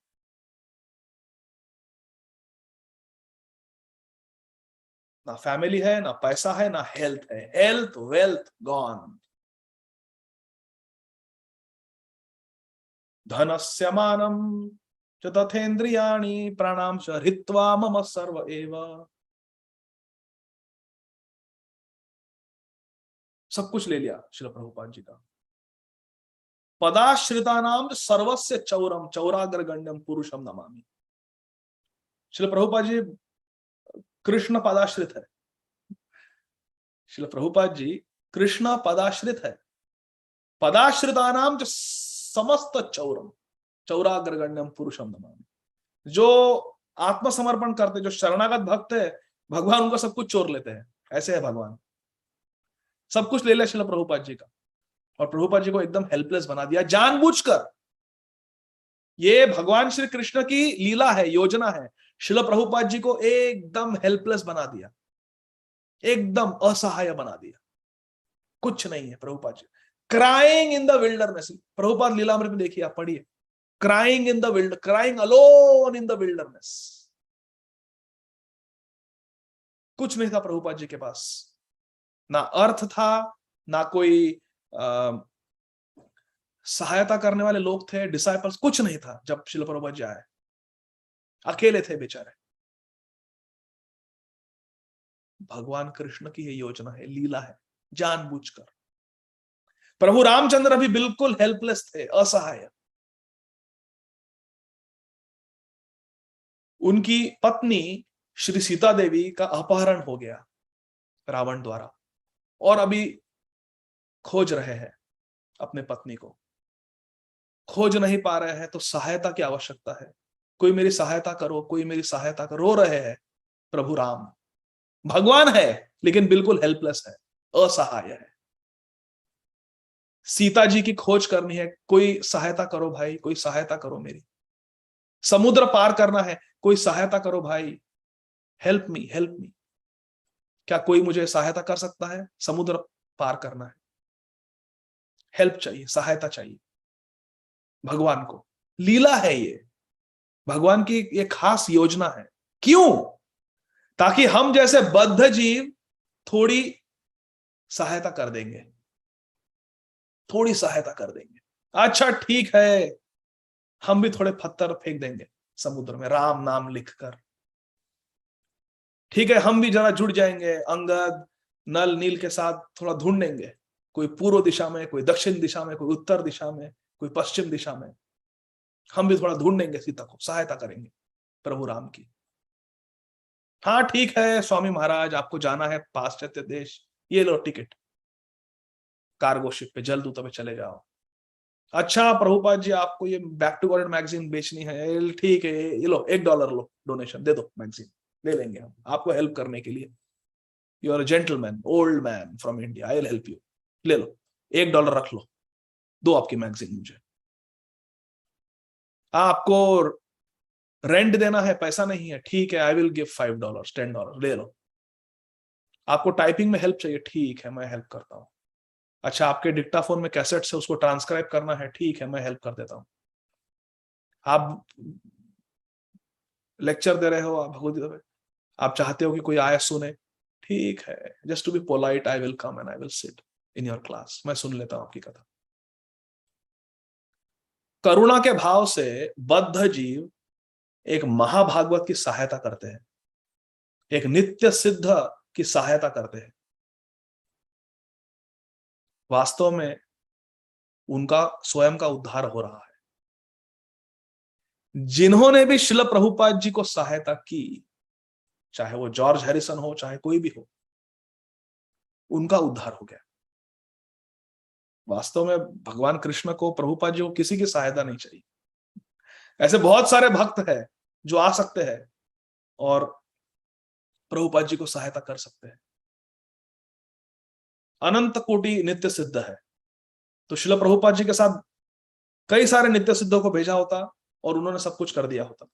ना फैमिली है, ना पैसा है, ना हेल्थ है, हेल्थ वेल्थ गॉन। धनस्य मानम च तथेन्द्रियाणि प्राणाम च हृत्वा मम सर्व एव। सब कुछ ले लिया श्रील प्रभुपाद जी का। पदाश्रितानाम सर्वस्य चौरम चौराग्रगण्यम पुरुषम नमामि। श्रील प्रभुपाद जी कृष्ण पदाश्रित है, श्रील प्रभुपाद जी कृष्ण पदाश्रित है। पदाश्रितानाम जो समस्त चौरम चौराग्रगण्यम पुरुषम नमामि। जो आत्मसमर्पण करते, जो शरणागत भक्त है, भगवान उनका सब कुछ चोर लेते हैं। ऐसे है भगवान, सब कुछ ले लिया श्रील प्रभुपाद जी का और प्रभुपाद जी को एकदम हेल्पलेस बना दिया जानबूझकर। ये भगवान श्री कृष्ण की लीला है, योजना है। श्रील प्रभुपाद जी को एकदम हेल्पलेस बना दिया, एकदम असहाय बना दिया। कुछ नहीं है Prabhupada ji. Crying in the wilderness, Prabhupada Lilamrita में देखिए, आप पढ़िए। Crying in the wilder, crying alone in the wilderness. कुछ नहीं था प्रभुपाद जी के पास, ना अर्थ था, ना कोई सहायता करने वाले लोग थे, डिसाइपल्स, कुछ नहीं था। जब श्रील प्रभुपाद जी आए, अकेले थे बेचारे। भगवान कृष्ण की ये योजना है, लीला है, जानबूझकर। प्रभु रामचंद्र भी बिल्कुल हेल्पलेस थे, असहाय। उनकी पत्नी श्री सीता देवी का अपहरण हो गया रावण द्वारा, और अभी खोज रहे हैं अपने पत्नी को। खोज नहीं पा रहे हैं तो सहायता की आवश्यकता है। कोई मेरी सहायता करो, कोई मेरी सहायता करो। रो रहे हैं प्रभु राम। भगवान है लेकिन बिल्कुल हेल्पलेस है, असहाय है। सीता जी की खोज करनी है, कोई सहायता करो भाई, कोई सहायता करो मेरी। समुद्र पार करना है, कोई सहायता करो भाई, हेल्प मी, हेल्प मी। क्या कोई मुझे सहायता कर सकता है? समुद्र पार करना है, हेल्प चाहिए, सहायता चाहिए भगवान को। लीला है ये, भगवान की ये खास योजना है। क्यों? ताकि हम जैसे बद्ध जीव थोड़ी सहायता कर देंगे, थोड़ी सहायता कर देंगे। अच्छा ठीक है, हम भी थोड़े पत्थर फेंक देंगे समुद्र में राम नाम लिखकर। ठीक है, हम भी जरा जुड़ जाएंगे, अंगद नल नील के साथ थोड़ा ढूंढेंगे, कोई पूर्व दिशा में, कोई दक्षिण दिशा में, कोई उत्तर दिशा में, कोई पश्चिम दिशा में। हम भी थोड़ा ढूंढेंगे सीता को, सहायता करेंगे प्रभु राम की। हाँ ठीक है स्वामी महाराज, आपको जाना है पाश्चात्य देश, ये लो टिकट, कार्गो शिप पे जलदूत में चले जाओ। अच्छा प्रभुपाद जी, आपको ये बैक टू गॉड मैगजीन बेचनी है, ठीक है, ये लो $1 लो, डोनेशन दे दो, मैगजीन ले लेंगे हम आपको हेल्प करने के लिए। You are gentleman, old man from India, I will help you. ले लो, $1 रख लो, दो आपकी मैगजीन मुझे। आपको रेंट देना है, पैसा नहीं है, ठीक है, आई विल गिव $5, $10, ले लो। आपको टाइपिंग में हेल्प चाहिए, ठीक है मैं हेल्प करता हूँ। अच्छा आपके डिक्टाफोन में कैसेट से उसको ट्रांसक्राइब करना है, ठीक है मैं हेल्प कर देता हूँ। आप लेक्चर दे रहे हो, आप भगवदगीता में, आप चाहते हो कि कोई आए सुने, ठीक है, just to be polite I will come and I will sit in your class, मैं सुन लेता हूं आपकी कथा। करुणा के भाव से बद्ध जीव एक महाभागवत की सहायता करते हैं। एक नित्य सिद्ध की सहायता करते हैं। वास्तव में उनका स्वयं का उद्धार हो रहा है। जिन्होंने भी श्रील प्रभुपाद जी को सहायता की, चाहे वो जॉर्ज हैरिसन हो, चाहे कोई भी हो, उनका उद्धार हो गया। वास्तव में भगवान कृष्ण को, प्रभुपाद जी को किसी की सहायता नहीं चाहिए। ऐसे बहुत सारे भक्त हैं जो आ सकते हैं और प्रभुपाद जी को सहायता कर सकते हैं। अनंत कोटि नित्य सिद्ध है, तो श्रील प्रभुपाद जी के साथ कई सारे नित्य सिद्धों को भेजा होता और उन्होंने सब कुछ कर दिया होता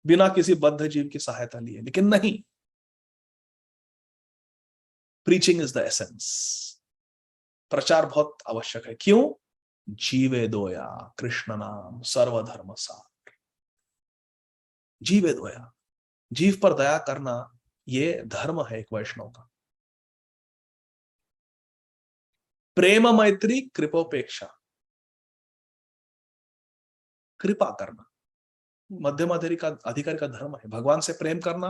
बिना किसी बद्ध जीव की सहायता लिए। लेकिन नहीं, प्रीचिंग इज द एसेंस। प्रचार बहुत आवश्यक है। क्यों? जीवे दोया कृष्ण नाम सर्वधर्म सार। जीवे दोया, जीव पर दया करना, ये धर्म है एक वैष्णव का। प्रेम मैत्री कृपोपेक्षा, कृपा करना मध्यम अधिकारी का धर्म है। भगवान से प्रेम करना,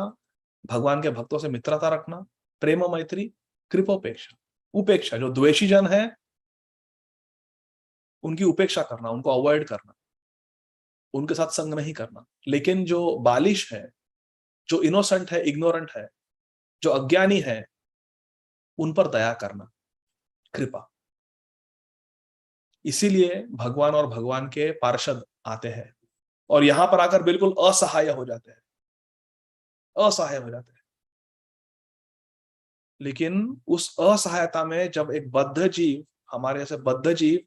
भगवान के भक्तों से मित्रता रखना, प्रेम मैत्री कृपोपेक्षा, उपेक्षा, जो द्वेषी जन है उनकी उपेक्षा करना, उनको अवॉइड करना, उनके साथ संग नहीं करना। लेकिन जो बालिश है, जो इनोसेंट है, इग्नोरेंट है, जो अज्ञानी है, उन पर दया करना, कृपा। इसीलिए भगवान और भगवान के पार्षद आते हैं और यहां पर आकर बिल्कुल असहाय हो जाते हैं, असहाय हो जाते हैं। लेकिन उस असहायता में जब एक बद्ध जीव, हमारे जैसे बद्ध जीव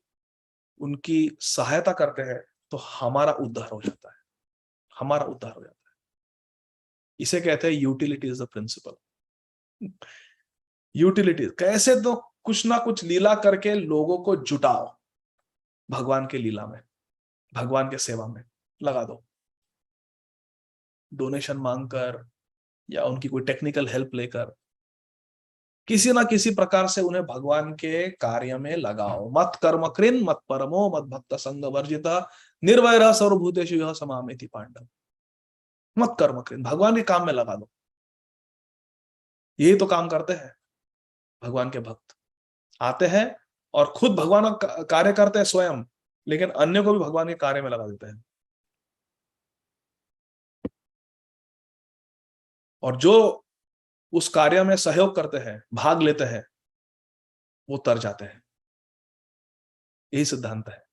उनकी सहायता करते हैं, तो हमारा उद्धार हो जाता है, हमारा उद्धार हो जाता है। इसे कहते हैं utility is the principle. Utility कैसे? तो कुछ ना कुछ लीला करके लोगों को जुटाओ, भगवान के लीला में, भगवान के सेवा में लगा दो। डोनेशन मांगकर या उनकी कोई टेक्निकल हेल्प लेकर, किसी ना किसी प्रकार से उन्हें भगवान के कार्य में लगाओ। मत कर्म कृन मत परमो मत भक्त संग वर्जिता निर्वैर सर्वभूतेषु यः समामेति पांडव। मत कर्म कृन, भगवान के काम में लगा दो। यही तो काम करते हैं भगवान के भक्त। आते हैं और खुद भगवान का कार्य करते हैं स्वयं, लेकिन अन्य को भी भगवान के कार्य में लगा देते हैं। और जो उस कार्य में सहयोग करते हैं, भाग लेते हैं, वो तर जाते हैं। यही सिद्धांत है।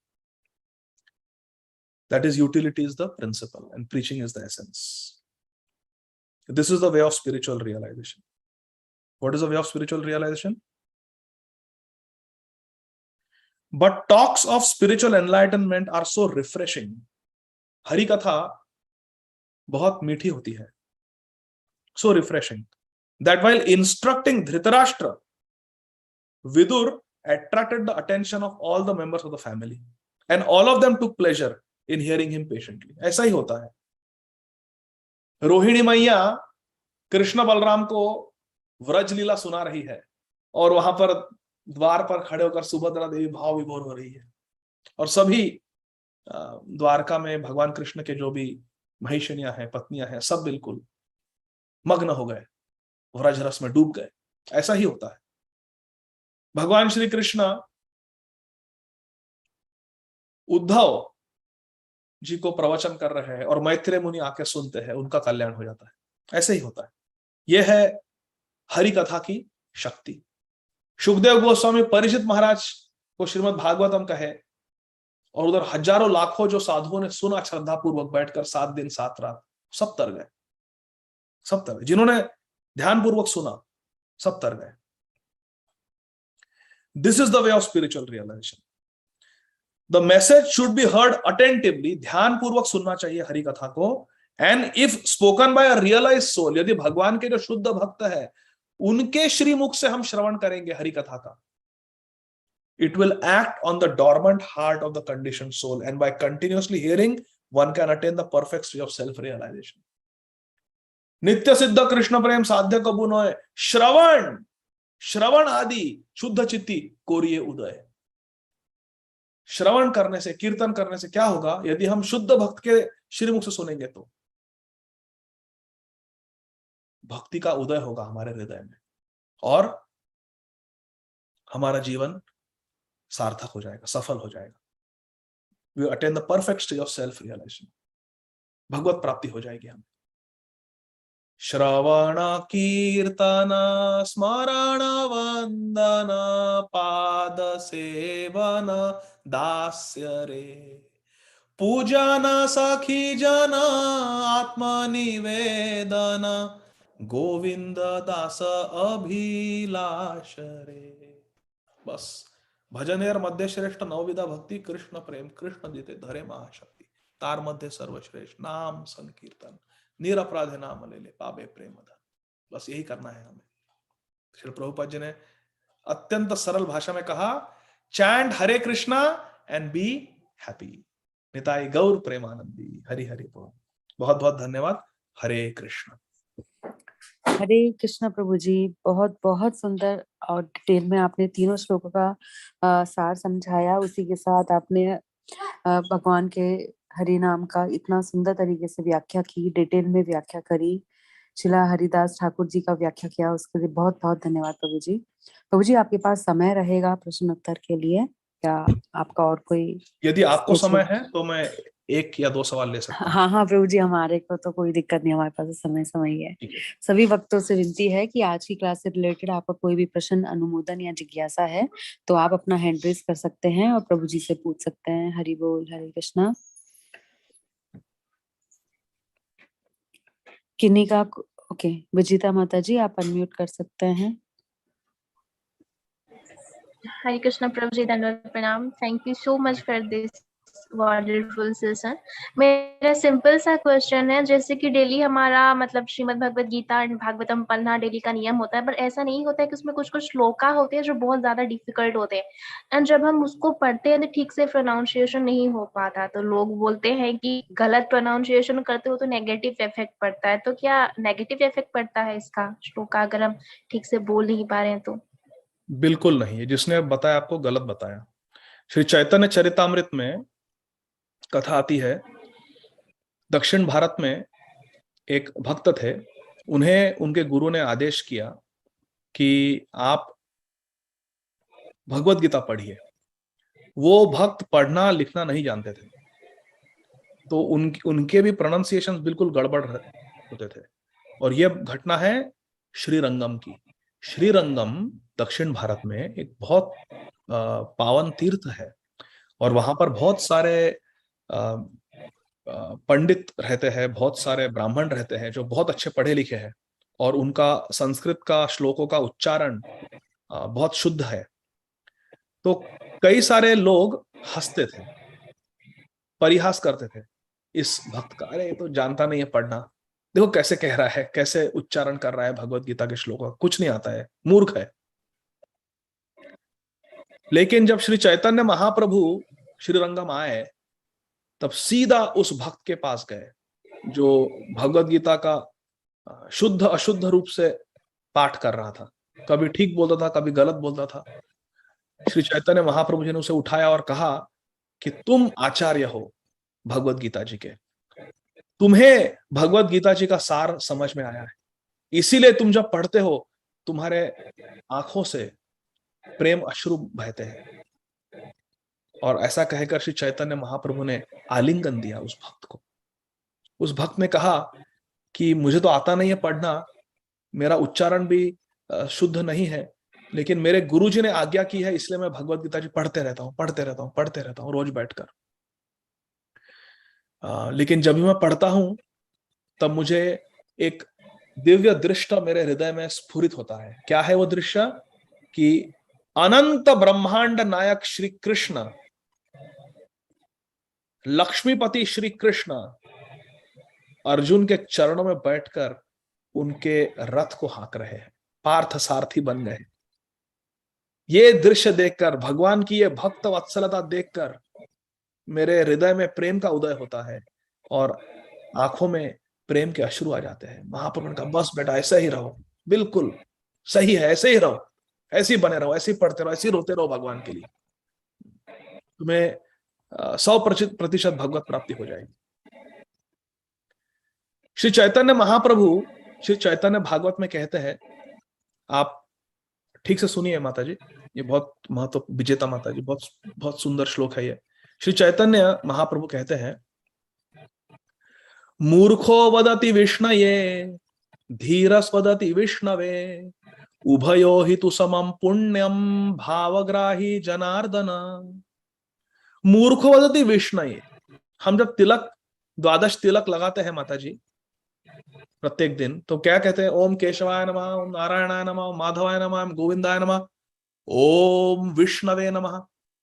That is, utility is the principle and preaching is the essence. This is the way of spiritual realization. What is the way of spiritual realization? But talks of spiritual enlightenment are so refreshing. Hari कथा बहुत मीठी होती है, so refreshing, that while instructing Dhritarashtra, Vidur attracted the attention of all the members of the family, and all of them took pleasure in hearing him patiently. ऐसा ही होता है। रोहिणी मैया कृष्ण बलराम को व्रज लीला सुना रही है और वहां पर द्वार पर खड़े होकर सुभद्रा देवी भाव विभोर हो रही है, और सभी द्वारका में भगवान कृष्ण के जो भी महिषिनियां हैं, पत्नियां हैं, सब बिल्कुल मग्न हो गए, व्रज रस में डूब गए। ऐसा ही होता है। भगवान श्री कृष्ण उद्धव जी को प्रवचन कर रहे हैं और मैत्रेय मुनि आके सुनते हैं, उनका कल्याण हो जाता है। ऐसे ही होता है। यह है हरि कथा की शक्ति। सुखदेव गोस्वामी परीक्षित महाराज को श्रीमद् भागवतम कहे और उधर हजारों लाखों जो साधुओं ने सुना श्रद्धा पूर्वक बैठकर 7 दिन 7 रात, सब तर गए, सब तर गए। जिन्होंने ध्यान पूर्वक सुना, सब तर गए। This is the way of spiritual realization. The message should be heard attentively, ध्यान पूर्वक सुनना चाहिए हरि कथा को। And if spoken by a realized soul, यदि भगवान के जो शुद्ध भक्त है उनके श्रीमुख से हम श्रवण करेंगे हरि कथा का, it will act on the dormant heart of the conditioned soul, and by continuously hearing one can attain the perfect state of self realization. नित्य सिद्ध कृष्ण प्रेम साध्य कबू नोय, श्रवण श्रवण आदि शुद्ध चित्ती कोरिए उदय। श्रवण करने से, कीर्तन करने से क्या होगा? यदि हम शुद्ध भक्त के श्रीमुख से सुनेंगे तो भक्ति का उदय होगा हमारे हृदय में और हमारा जीवन सार्थक हो जाएगा, सफल हो जाएगा। We attain the perfect stage of self realisation, भगवत प्राप्ति हो जाएगी हमें। श्रवण कीर्तन स्मरण वंदन पाद सेवन दास्य रे, पूजन सखी जन आत्मनिवेदन, गोविंद दास अभिलाष रे। बस भजनेर मध्य श्रेष्ठ नवविधा भक्ति, कृष्ण प्रेम कृष्ण जीते धरे महाशक्ति, तार मध्य सर्वश्रेष्ठ नाम संकीर्तन, निरपराधे नाम ले ले पावे प्रेम धन। बस यही करना है हमें। श्री प्रभुपाद जी ने अत्यंत सरल भाषा में कहा, chant Hare Krishna and be happy. Nitai Gaur प्रेमानंदी, हरि हरि बोल। बहुत बहुत धन्यवाद। हरे कृष्ण। हरे कृष्ण प्रभु जी, बहुत बहुत सुंदर और डिटेल में आपने तीनों श्लोकों का सार समझाया। उसी के साथ आपने भगवान के हरि नाम का इतना सुंदर तरीके से व्याख्या की, डिटेल में व्याख्या करी। शिला हरिदास ठाकुर जी का व्याख्या किया, उसके लिए बहुत बहुत धन्यवाद प्रभु जी। प्रभु जी, आपके पास समय रहेगा प्रश्न उत्तर के लिए, या आपका और कोई? यदि आपको समय है तो मैं 1 या 2 सवाल ले सकता हूँ। हाँ हाँ प्रभु जी, हमारे को तो कोई दिक्कत नहीं, हमारे पास समय ही है। सभी भक्तों से विनती है कि आज की क्लास से रिलेटेड आपका कोई भी प्रश्न, अनुमोदन या जिज्ञासा है तो आप अपना हैंड रेज कर सकते हैं और प्रभु जी से पूछ सकते हैं। हरि बोल, हरे कृष्णा। किन्नी का ओके, विजिता माता जी आप अनम्यूट कर सकते हैं। हरे कृष्णा प्रभु जी, धन्यवाद, प्रणाम। Thank you so much for this wonderful session. मेरा सिंपल सा क्वेश्चन है, जैसे कि डेली हमारा मतलब श्रीमद् भगवत गीता एंड भागवतम पढ़ना डेली का नियम होता है, पर ऐसा नहीं होता है कि उसमें कुछ कुछ श्लोका होते हैं जो बहुत ज्यादा डिफिकल्ट होते हैं, एंड जब हम उसको पढ़ते हैं तो ठीक से प्रोनाउंसिएशन नहीं हो पाता, तो लोग बोलते हैं कि गलत प्रोनाउंसिएशन करते हो तो नेगेटिव इफेक्ट पड़ता है। तो क्या नेगेटिव इफेक्ट पड़ता है इसका श्लोका अगर हम ठीक से बोल नहीं पा रहे हैं तो? बिल्कुल नहीं है, जिसने बताया आपको गलत बताया। श्री चैतन्य चरितामृत में कथा आती है, दक्षिण भारत में एक भक्त थे, उन्हें उनके गुरु ने आदेश किया कि आप भगवत गीता पढ़िए। वो भक्त पढ़ना लिखना नहीं जानते थे, तो उनके भी प्रोनाउंसिएशन बिल्कुल गड़बड़ होते थे। और यह घटना है श्रीरंगम की। श्रीरंगम दक्षिण भारत में एक बहुत पावन तीर्थ है, और वहां पर बहुत सारे पंडित रहते हैं, बहुत सारे ब्राह्मण रहते हैं जो बहुत अच्छे पढ़े लिखे हैं, और उनका संस्कृत का श्लोकों का उच्चारण बहुत शुद्ध है। तो कई सारे लोग हंसते थे, परिहास करते थे इस भक्त का, अरे ये तो जानता नहीं है पढ़ना, देखो कैसे कह रहा है, कैसे उच्चारण कर रहा है भगवत गीता के श्लोकों का, कुछ नहीं आता है, मूर्ख है। लेकिन जब श्री चैतन्य महाप्रभु श्रीरंगम आए, तब सीधा उस भक्त के पास गए जो भगवत गीता का शुद्ध अशुद्ध रूप से पाठ कर रहा था, कभी ठीक बोलता था, कभी गलत बोलता था। श्री चैतन्य महाप्रभु जी ने उसे उठाया और कहा कि तुम आचार्य हो भगवत गीता जी के, तुम्हें भगवत गीता जी का सार समझ में आया है, इसीलिए तुम जब पढ़ते हो तुम्हारे आंखों से प्रेम अश्रु बहते हैं। और ऐसा कहकर श्री चैतन्य महाप्रभु ने आलिंगन दिया उस भक्त को। उस भक्त ने कहा कि मुझे तो आता नहीं है पढ़ना, मेरा उच्चारण भी शुद्ध नहीं है, लेकिन मेरे गुरुजी ने आज्ञा की है, इसलिए मैं भगवत गीता जी पढ़ते रहता हूँ रोज बैठकर। लेकिन जब भी मैं पढ़ता हूं तब मुझे एक दिव्य दृश्य मेरे हृदय में स्फुरित होता है। क्या है वो दृश्य? कि अनंत ब्रह्मांड नायक श्री कृष्ण, लक्ष्मीपति श्री कृष्ण अर्जुन के चरणों में बैठकर उनके रथ को हाँक रहे हैं, पार्थ सारथी बन गए। ये दृश्य देखकर, भगवान की ये भक्त वत्सलता देखकर मेरे हृदय में प्रेम का उदय होता है और आंखों में प्रेम के अश्रु आ जाते हैं। महाप्रभु का बस बेटा ऐसा ही रहो, बिल्कुल सही है, ऐसे ही रहो, ऐसे ही बने रहो, ऐसे ही पढ़ते रहो, ऐसे ही रोते रहो भगवान के लिए, तुम्हें 100% भगवत प्राप्ति हो जाएगी। श्री चैतन्य महाप्रभु श्री चैतन्य भागवत में कहते हैं, आप ठीक से सुनिए माता जी, ये बहुत महत्व विजेता माता जी, बहुत बहुत सुंदर श्लोक है ये। श्री चैतन्य महाप्रभु कहते हैं, मूर्खो वदति विष्णये धीरस वदति विष्णवे उभयो हि तु समम पुण्यम भावग्राही जनार्दन। मूर्खो वदति विष्णये, हम जब तिलक, द्वादश तिलक लगाते हैं माता जी प्रत्येक दिन, तो क्या कहते हैं? ओम केशवाय नमः, ओम नारायणाय नमः, ओम माधवाय नमः, ओम गोविंदाय नमः, ओम विष्णवे नमः,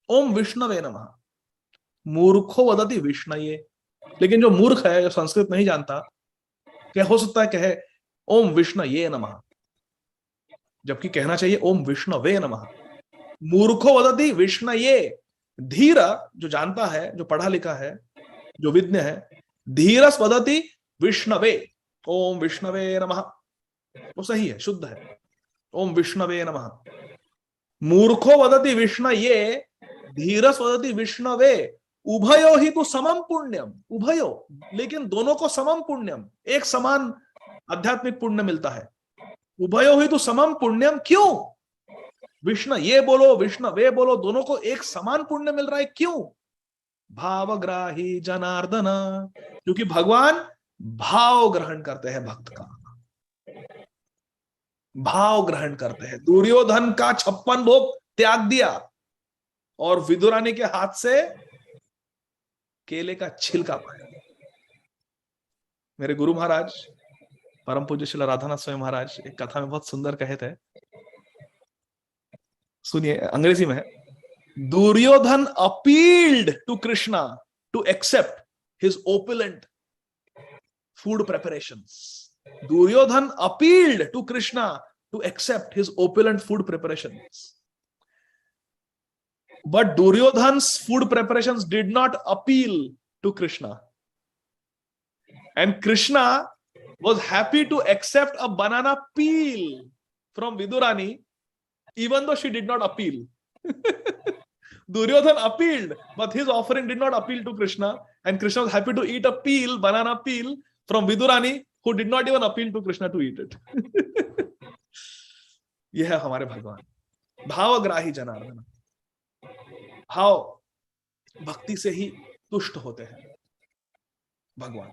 ओम विष्णवे नमः। मूर्खो वदति विष्णये, लेकिन जो मूर्ख है, जो संस्कृत नहीं जानता, क्या हो सकता है कहे ओम विष्णये नमः, जबकि कहना चाहिए ओम विष्णवे नमः। मूर्खो वदति विष्णये, धीर जो जानता है, जो पढ़ा लिखा है, जो विज्ञ है, धीरस वदति विष्णवे, ओम विष्णवे नमः, वो सही है, शुद्ध है, ओम विष्णवे नमः। मूर्खो वदति विष्णये धीरस वदति विष्णवे उभयो ही तो समम पुण्यम। उभयो, लेकिन दोनों को समम पुण्यम, एक समान आध्यात्मिक पुण्य मिलता है। उभयो ही तो समम पुण्यम, क्यों? विष्णु ये बोलो, विष्णु वे बोलो, दोनों को एक समान पुण्य मिल रहा है, क्यों? भावग्राही जनार्दन, क्योंकि भगवान भाव ग्रहण करते हैं, भक्त का भाव ग्रहण करते हैं। दुर्योधन का 56 भोग त्याग दिया और विदुरानी के हाथ से केले का छिलका पाया। मेरे गुरु महाराज परम पूज्य श्री राधानाथ स्वामी महाराज एक कथा में बहुत सुंदर कहे थे, सुनिए, अंग्रेजी में है। Duryodhan appealed to Krishna to accept his opulent food preparations. Duryodhan appealed to Krishna to accept his opulent food preparations. But Duryodhan's food preparations did not appeal to Krishna. And Krishna was happy to accept a banana peel from Vidurani, even though she did not appeal. Duryodhan appealed, but his offering did not appeal to Krishna. And Krishna was happy to eat a peel, banana peel from Vidurani, who did not even appeal to Krishna to eat it. यह है हमारे भगवान, भावग्राही जनार्दन। भाव, भक्ति से ही तुष्ट होते हैं भगवान।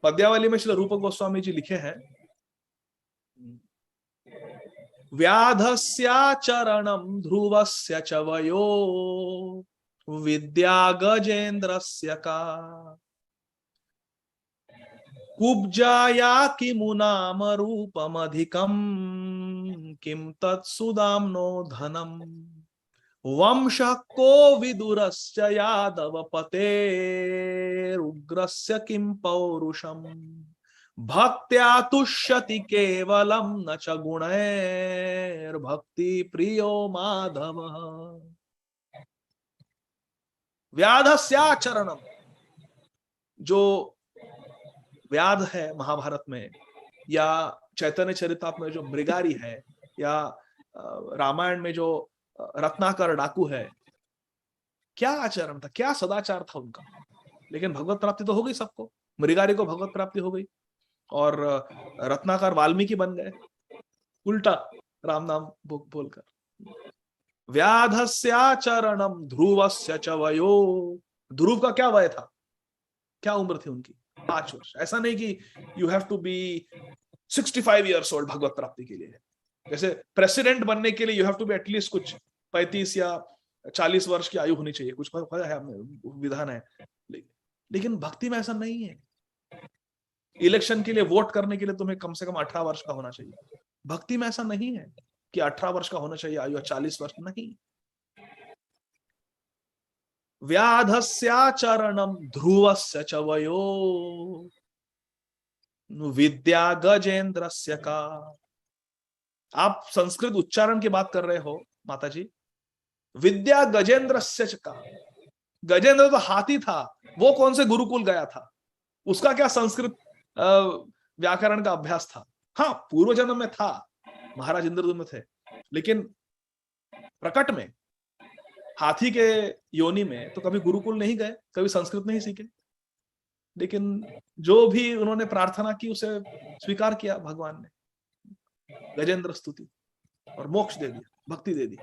पद्यावली में श्री रूप गोस्वामी जी लिखे हैं, व्याधस्याचरणं ध्रुवस्य च वयो विद्या गजेन्द्रस्य का कुब्जाया किमुनाम रूपमधिकं किं तत्सुदाम्नो धनम वंशः को विदुरस्य यादवपतेरुग्रस्य किं पौरुषम् भक्त्या तुष्यति केवलं न च गुणैर्भक्ति प्रियो माधवः। व्याधस्याचरणम, जो व्याध है महाभारत में, या चैतन्य चरितामृत में जो मृगारी है, या रामायण में जो रत्नाकर डाकू है, क्या आचरण था, क्या सदाचार था उनका। लेकिन भगवत प्राप्ति तो हो गई सबको। मृगारी को भगवत प्राप्ति हो गई और रत्नाकर वाल्मीकि बन गए, उल्टा राम नाम बोलकर। व्याधस्याचरणम ध्रुवस्य च वयो, ध्रुव का क्या वय था, क्या उम्र थी उनकी? 5 वर्ष। ऐसा नहीं कि you have to be 65 years old भगवत प्राप्ति के लिए। जैसे प्रेसिडेंट बनने के लिए you have to be at least कुछ 35 या 40 वर्ष की आयु होनी चाहिए, कुछ है, विधान है। लेकिन भक्ति में ऐसा नहीं है। इलेक्शन के लिए, वोट करने के लिए तुम्हें कम से कम 18 वर्ष का होना चाहिए। भक्ति में ऐसा नहीं है कि 18 वर्ष का होना चाहिए आयु, 40 वर्ष नहीं। व्याधस्याचरणम ध्रुवस्य च वयो विद्या गजेन्द्रस्य का। आप संस्कृत उच्चारण की बात कर रहे हो माता जी। विद्या गजेन्द्रस्य का, गजेंद्र तो हाथी था, वो कौन से गुरुकुल गया था? उसका क्या संस्कृत व्याकरण का अभ्यास था? हाँ, पूर्व जन्म में था, महाराज इंद्रदुम्न थे, लेकिन प्रकट में हाथी के योनि में तो कभी गुरुकुल नहीं गए, कभी संस्कृत नहीं सीखे। लेकिन जो भी उन्होंने प्रार्थना की उसे स्वीकार किया भगवान ने, गजेंद्र स्तुति, और मोक्ष दे दिया, भक्ति दे दी।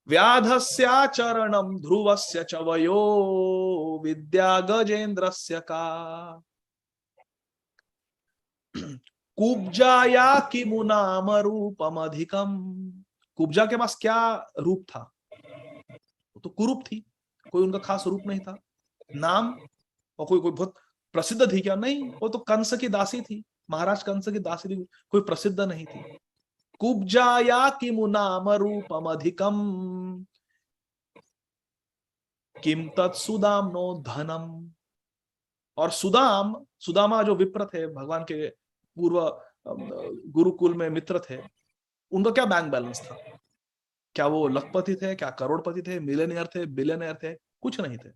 व्याधस्याचरणं ध्रुवस्य च वयो विद्या गजेन्द्रस्य का कुब्जाया किमु नाम रूपम अधिकम। कुब्जा के पास क्या रूप था? वो तो कुरूप थी, कोई उनका खास रूप नहीं था। नाम और कोई बहुत प्रसिद्ध थी क्या? नहीं, वो तो कंस की दासी थी, महाराज कंस की दासी थी, कोई प्रसिद्ध नहीं थी। कुब्जाया किमु नाम रूपम अधिकम किम तत्सुदाम्नो धनम। और सुदामा जो विप्र थे, भगवान के पूर्व गुरुकुल में मित्र थे, उनका क्या बैंक बैलेंस था? क्या वो लखपति थे? क्या करोड़पति थे? मिलियनियर थे? बिलियनियर थे? कुछ नहीं थे,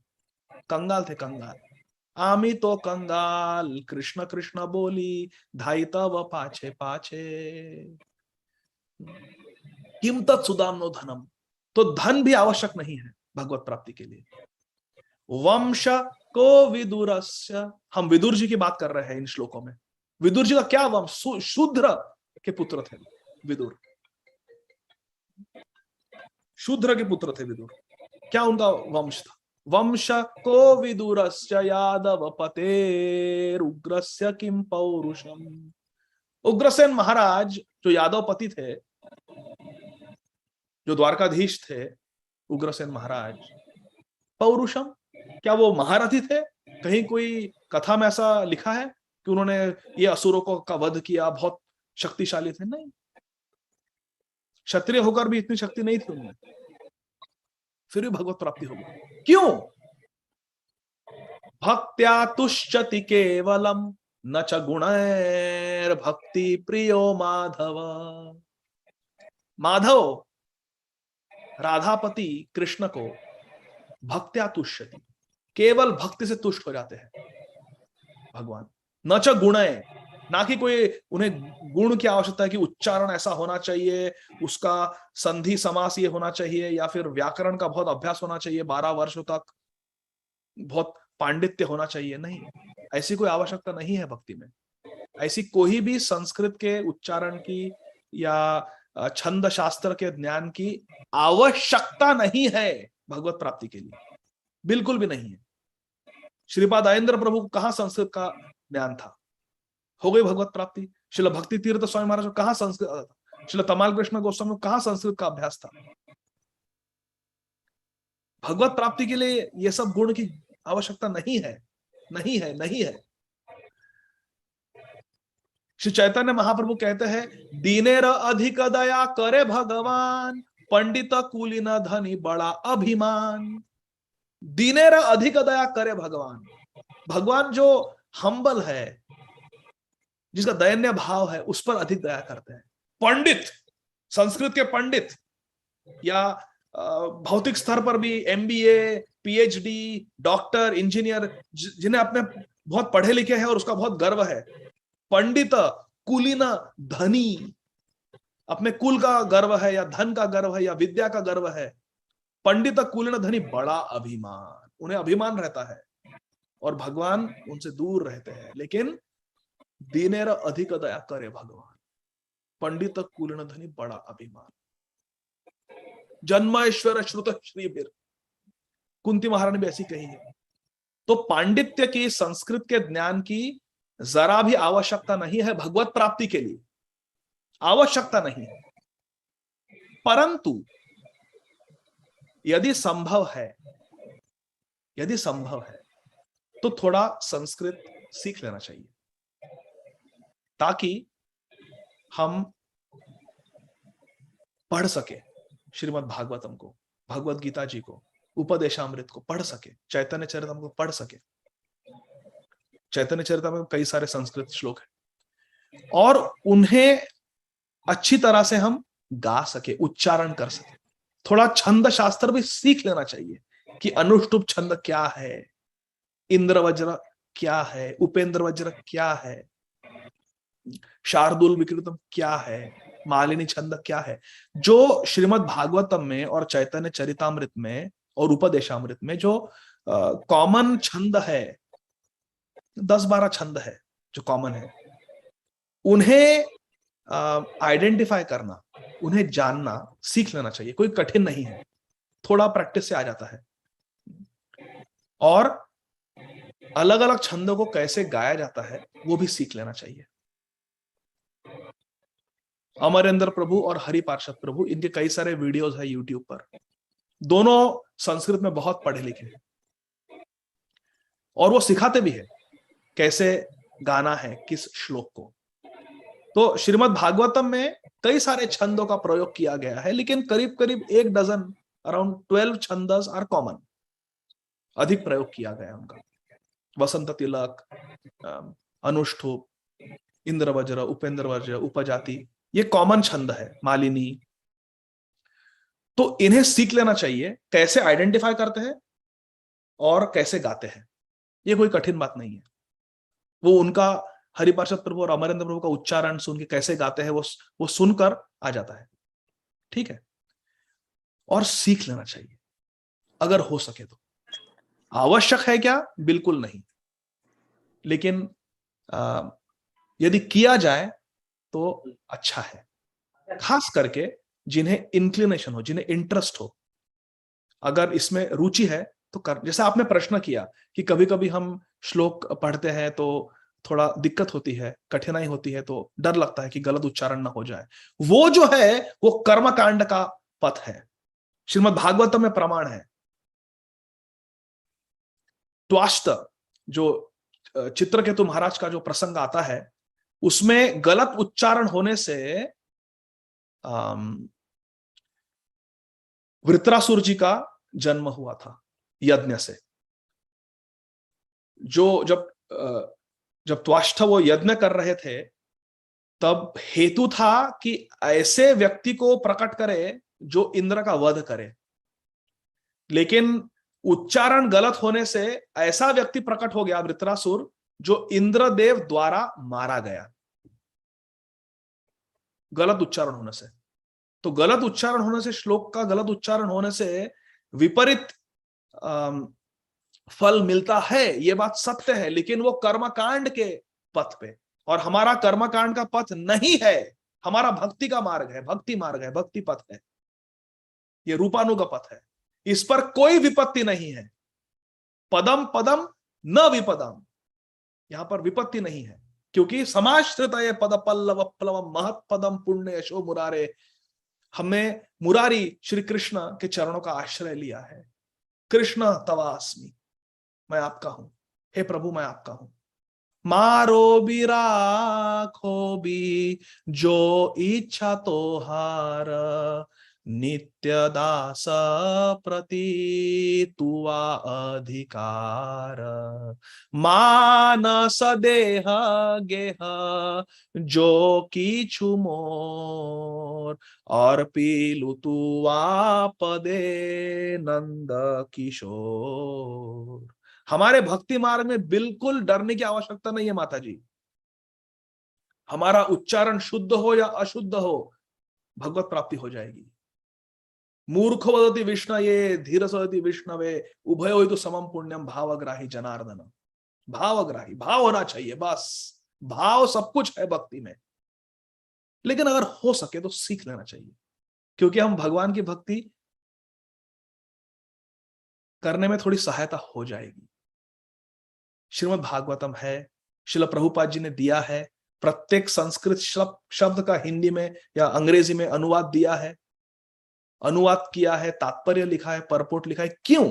कंगाल थे, कंगाल। आमी तो कंगाल कृष्ण कृष्ण बोली धाई तव पाछे पाछे किम तत्सुदाम्नो धनम। तो धन भी आवश्यक नहीं है भगवत प्राप्ति के लिए। वंश को विदुरस्य, हम विदुर जी की बात कर रहे हैं इन श्लोकों में। विदुर जी का क्या वंश? शूद्र के पुत्र थे विदुर, शूद्र के पुत्र थे विदुर। क्या उनका वंश था? वंश को विदुरस्य यादव पते उग्रस्य किम पौरुषम। उग्रसेन महाराज जो यादव पति थे, जो द्वारकाधीश थे, उग्रसेन महाराज, पौरुषम, क्या वो महारथी थे? कहीं कोई कथा में ऐसा लिखा है कि उन्होंने ये असुरों को का वध किया, बहुत शक्तिशाली थे? नहीं, क्षत्रिय होकर भी इतनी शक्ति नहीं थी उनमें, फिर भी भगवत प्राप्ति हो गई। क्यों? भक्त्या तुष्यति केवलम न च गुणैर भक्ति प्रियो माधव। माधव राधापति कृष्ण को भक्त्या तुष्यति, केवल भक्ति से तुष्ट हो जाते हैं भगवान। न च गुणैर, ना कि कोई उन्हें गुण की आवश्यकता है कि उच्चारण ऐसा होना चाहिए, उसका संधि समास ये होना चाहिए, या फिर व्याकरण का बहुत अभ्यास होना चाहिए, 12 वर्षों तक बहुत पांडित्य होना चाहिए। नहीं, ऐसी कोई आवश्यकता नहीं है भक्ति में। ऐसी कोई भी संस्कृत के उच्चारण की या छंद शास्त्र के ज्ञान की आवश्यकता नहीं है भगवत प्राप्ति के लिए, बिल्कुल भी नहीं है। श्रीपाद आयेंद्र प्रभु को कहां संस्कृत का ज्ञान था? हो गई भगवत प्राप्ति। श्रील भक्ति तीर्थ स्वामी महाराज को कहां संस्कृत, श्रील तमाल कृष्ण गोस्वामी को कहां संस्कृत का अभ्यास था? भगवत प्राप्ति के लिए ये सब गुण की आवश्यकता नहीं है, नहीं है, नहीं है। श्री चैतन्य महाप्रभु कहते हैं, दीनेर अधिक दया करे भगवान, पंडित कुलीन धनी बड़ा अभिमान। दीनेर अधिक दया करे भगवान, भगवान जो हम्बल है, जिसका दयनीय भाव है, उस पर अधिक दया करते हैं। पंडित, संस्कृत के पंडित या भौतिक स्तर पर भी MBA, PhD, डॉक्टर, इंजीनियर, जिन्हें अपने बहुत पढ़े लिखे हैं और उसका बहुत गर्व है। पंडित कुलीन धनी, अपने कुल का गर्व है या धन का गर्व है या विद्या का गर्व है। पंडित कुलीन धनी बड़ा अभिमान, उन्हें अभिमान रहता है और भगवान उनसे दूर रहते हैं। लेकिन दीनेर अधिक दया करे भगवान, पंडित कुलीन धनी बड़ा अभिमान। जन्मेश्वर श्रुत श्रीबीर, कुंती महारानी भी ऐसी कही है। तो पांडित्य की, संस्कृत के ज्ञान की जरा भी आवश्यकता नहीं है भगवत प्राप्ति के लिए, आवश्यकता नहीं है। परंतु यदि संभव है, यदि संभव है तो थोड़ा संस्कृत सीख लेना चाहिए, ताकि हम पढ़ सके श्रीमद् भागवतम को, भगवत गीता जी को, उपदेशामृत को पढ़ सके, चैतन्य चरितम को पढ़ सके। चैतन्य चरितम में कई सारे संस्कृत श्लोक हैं और उन्हें अच्छी तरह से हम गा सके, उच्चारण कर सके। थोड़ा छंद शास्त्र भी सीख लेना चाहिए कि अनुष्टुप छंद क्या है, इंद्र वज्र क्या है, उपेंद्र वज्र क्या है, शार्दुल विकृतम क्या है, मालिनी छंद क्या है। जो श्रीमद् भागवतम में और चैतन्य चरितामृत में और उपदेशामृत में जो कॉमन छंद है, 10-12 छंद है जो कॉमन है, उन्हें आइडेंटिफाई करना, उन्हें जानना, सीख लेना चाहिए। कोई कठिन नहीं है, थोड़ा प्रैक्टिस से आ जाता है। और अलग अलग छंदों को कैसे गाया जाता है वो भी सीख लेना चाहिए। अमरेंद्र प्रभु और हरि पार्षद प्रभु, इनके कई सारे वीडियोस है यूट्यूब पर, दोनों संस्कृत में बहुत पढ़े लिखे हैं और वो सिखाते भी है कैसे गाना है किस श्लोक को। तो श्रीमद् भागवतम में कई सारे छंदों का प्रयोग किया गया है, लेकिन करीब करीब 1 डजन, अराउंड 12 छंदस आर कॉमन, अधिक प्रयोग किया गया उनका। वसंत तिलक, अनुष्ठुप, इंद्र वज्र, उपेंद्र वज्र, उपजाति, ये कॉमन छंद है, मालिनी। तो इन्हें सीख लेना चाहिए, कैसे आइडेंटिफाई करते हैं और कैसे गाते हैं। ये कोई कठिन बात नहीं है। वो उनका हरिपार्षद प्रभु और अमरेंद्र प्रभु का उच्चारण सुन के कैसे गाते हैं वो सुनकर आ जाता है, ठीक है। और सीख लेना चाहिए अगर हो सके तो। आवश्यक है क्या? बिल्कुल नहीं, लेकिन यदि किया जाए तो अच्छा है, खास करके जिन्हें इंक्लिनेशन हो, जिन्हें इंटरेस्ट हो। अगर इसमें रुचि है तो कर। जैसे आपने प्रश्न किया कि कभी कभी हम श्लोक पढ़ते हैं तो थोड़ा दिक्कत होती है, कठिनाई होती है, तो डर लगता है कि गलत उच्चारण ना हो जाए। वो जो है वो कर्मकांड का पथ है, श्रीमद् भागवतम में प्रमाण है। त्वाष्ट, जो चित्रकेतु महाराज का जो प्रसंग आता है, उसमें गलत उच्चारण होने से वृत्रासुर जी का जन्म हुआ था यज्ञ से। जो जब त्वाष्ट वो यज्ञ कर रहे थे, तब हेतु था कि ऐसे व्यक्ति को प्रकट करे जो इंद्र का वध करे, लेकिन उच्चारण गलत होने से ऐसा व्यक्ति प्रकट हो गया, वृत्रासुर, जो इंद्रदेव द्वारा मारा गया, गलत उच्चारण होने से। तो गलत उच्चारण होने से, श्लोक का गलत उच्चारण होने से विपरीत फल मिलता है, ये बात सत्य है, लेकिन वो कर्मकांड के पथ पे, और हमारा कर्मकांड का पथ नहीं है, हमारा भक्ति का मार्ग है, भक्ति मार्ग है, भक्ति पथ है, ये रूपानुग पथ है। इस पर कोई विपत्ति नहीं है। पदम पदम न विपदम, यहां पर विपत्ति नहीं है, क्योंकि समाश्रित पद पल्लव प्लवम महत पदम पुण्य यशो मुरारे। हमने मुरारी श्री कृष्ण के चरणों का आश्रय लिया है। कृष्ण तवास्मि, मैं आपका हूं, हे प्रभु मैं आपका हूं। मारो भी राखो भी जो इच्छा तोहार, नित्य दास प्रति तुआ अधिकार। मानस देह गेह जो कीछु मोर, और पीलु तुआ पदे नंद किशोर। हमारे भक्ति मार्ग में बिल्कुल डरने की आवश्यकता नहीं है माता जी। हमारा उच्चारण शुद्ध हो या अशुद्ध हो, भगवत प्राप्ति हो जाएगी। मूर्खो वदति विष्णवे धीरस वदति विष्णवे, उभयो तो समम पुण्यम भावग्राही जनार्दन। भावग्राही, भाव होना चाहिए, बस भाव सब कुछ है भक्ति में। लेकिन अगर हो सके तो सीख लेना चाहिए, क्योंकि हम भगवान की भक्ति करने में थोड़ी सहायता हो जाएगी। श्रीमद् भागवतम है, श्रील प्रभुपाद जी ने दिया है, प्रत्येक संस्कृत शब्द का हिंदी में या अंग्रेजी में अनुवाद दिया है, अनुवाद किया है, तात्पर्य लिखा है, परपोट लिखा है। क्यों?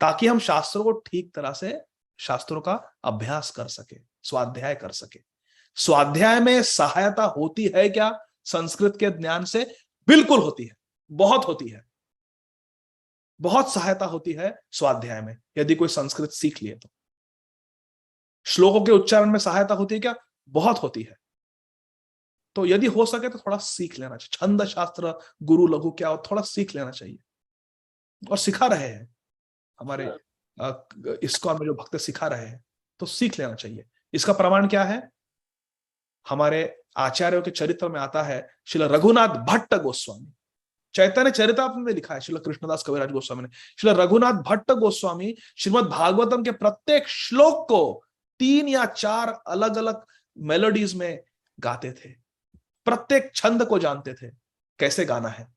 ताकि हम शास्त्रों को ठीक तरह से, शास्त्रों का अभ्यास कर सके, स्वाध्याय कर सके। स्वाध्याय में सहायता होती है क्या संस्कृत के ज्ञान से? बिल्कुल होती है, बहुत होती है, बहुत सहायता होती है स्वाध्याय में, यदि कोई संस्कृत सीख लिए तो। श्लोकों के उच्चारण में सहायता होती है क्या? बहुत होती है। तो यदि हो सके तो थोड़ा सीख लेना चाहिए। छंद शास्त्र, गुरु लघु क्या हो, थोड़ा सीख लेना चाहिए। और सिखा रहे हैं हमारे इस्कॉन में जो भक्त सिखा रहे हैं, तो सीख लेना चाहिए। इसका प्रमाण क्या है? हमारे आचार्यों के चरित्र में आता है, श्रील रघुनाथ भट्ट गोस्वामी, चैतन्य चरितामृत में लिखा है श्रील कृष्णदास कविराज गोस्वामी ने, श्रील रघुनाथ भट्ट गोस्वामी श्रीमद् भागवतम के प्रत्येक श्लोक को 3 या 4 अलग अलग मेलोडीज में गाते थे, प्रत्येक छंद को जानते थे कैसे गाना है,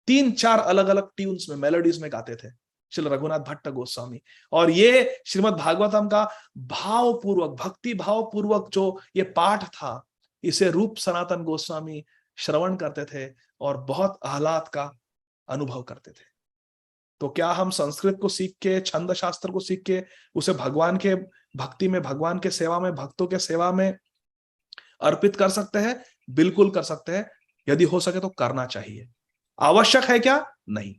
3-4 अलग अलग ट्यून्स में, मेलोडीज में गाते थे श्री रघुनाथ भट्ट गोस्वामी। और ये श्रीमद् भागवतम का भावपूर्वक, भक्ति भावपूर्वक जो ये पाठ था, इसे रूप सनातन गोस्वामी श्रवण करते थे और बहुत आह्लाद का अनुभव करते थे। तो क्या हम संस्कृत को सीख के, छंद शास्त्र को सीख के उसे भगवान के भक्ति में, भगवान के सेवा में, भक्तों के सेवा में अर्पित कर सकते हैं? बिल्कुल कर सकते हैं। यदि हो सके तो करना चाहिए। आवश्यक है क्या? नहीं,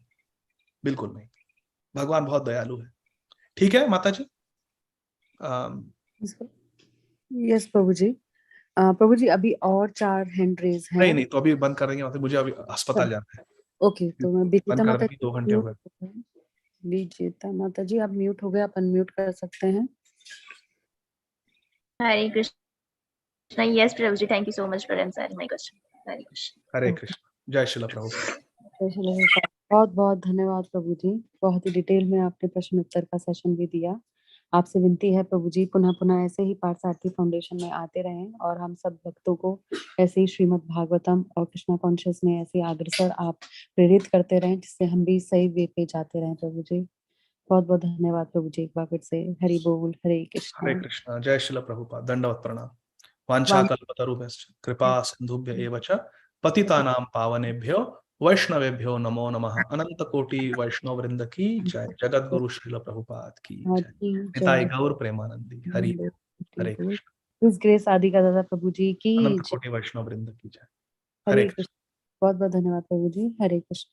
बिल्कुल नहीं। भगवान बहुत दयालु है। ठीक है माता जी। यस प्रभु जी। प्रभु जी अभी और 4 हैंड रेज हैं। नहीं तो अभी बंद कर देंगे माता, मुझे अभी अस्पताल जाना है। ओके, तो मैं विजेता बंद कर माता देंगे, 2 घंटे हो गए। विजेता माता जी आप म्यूट हो गए, आप अनम्यूट कर सकते हैं। हरे कृष्णा। यस प्रभु जी, thank you so much for answering my question. Hare Krishna. Hare Krishna. जय श्रील प्रभुपाद। बहुत बहुत धन्यवाद प्रभु जी, बहुत ही डिटेल में आपने प्रश्न उत्तर का सेशन भी दिया। आपसे विनती है प्रभु जी, पुनः पुनः ऐसे ही पार्थसारथी फाउंडेशन में आते रहें और हम सब भक्तों को ऐसे ही श्रीमद् भागवतम और कृष्णा कॉन्शियस में ऐसे अग्रसर आप प्रेरित करते रहें, जिससे हम भी सही वे पे जाते रहें प्रभु जी। बहुत बहुत धन्यवाद प्रभु जी, एक बार फिर से हरि बोल, हरे कृष्णा। हरे कृष्णा। जय श्रील प्रभुपाद। दंडवत प्रणाम। वांछा कल्पतरुभ्यश्च कृपा सिंधुभ्य एव च पतितानां पावनेभ्यो वैष्णवेभ्यो नमो नमः। अनंत कोटि वैष्णव वृंद की जय। जगत गुरु श्रील प्रभुपाद की जय। निताई गौर प्रेमानंदी। हरि हरे कृष्ण। इस ग्रेस आदि का दादा प्रभु जी की अनंत जय। कोटि वैष्णव वृंद की जय। हरे कृष्ण। बहुत बहुत धन्यवाद प्रभु जी। हरे कृष्ण।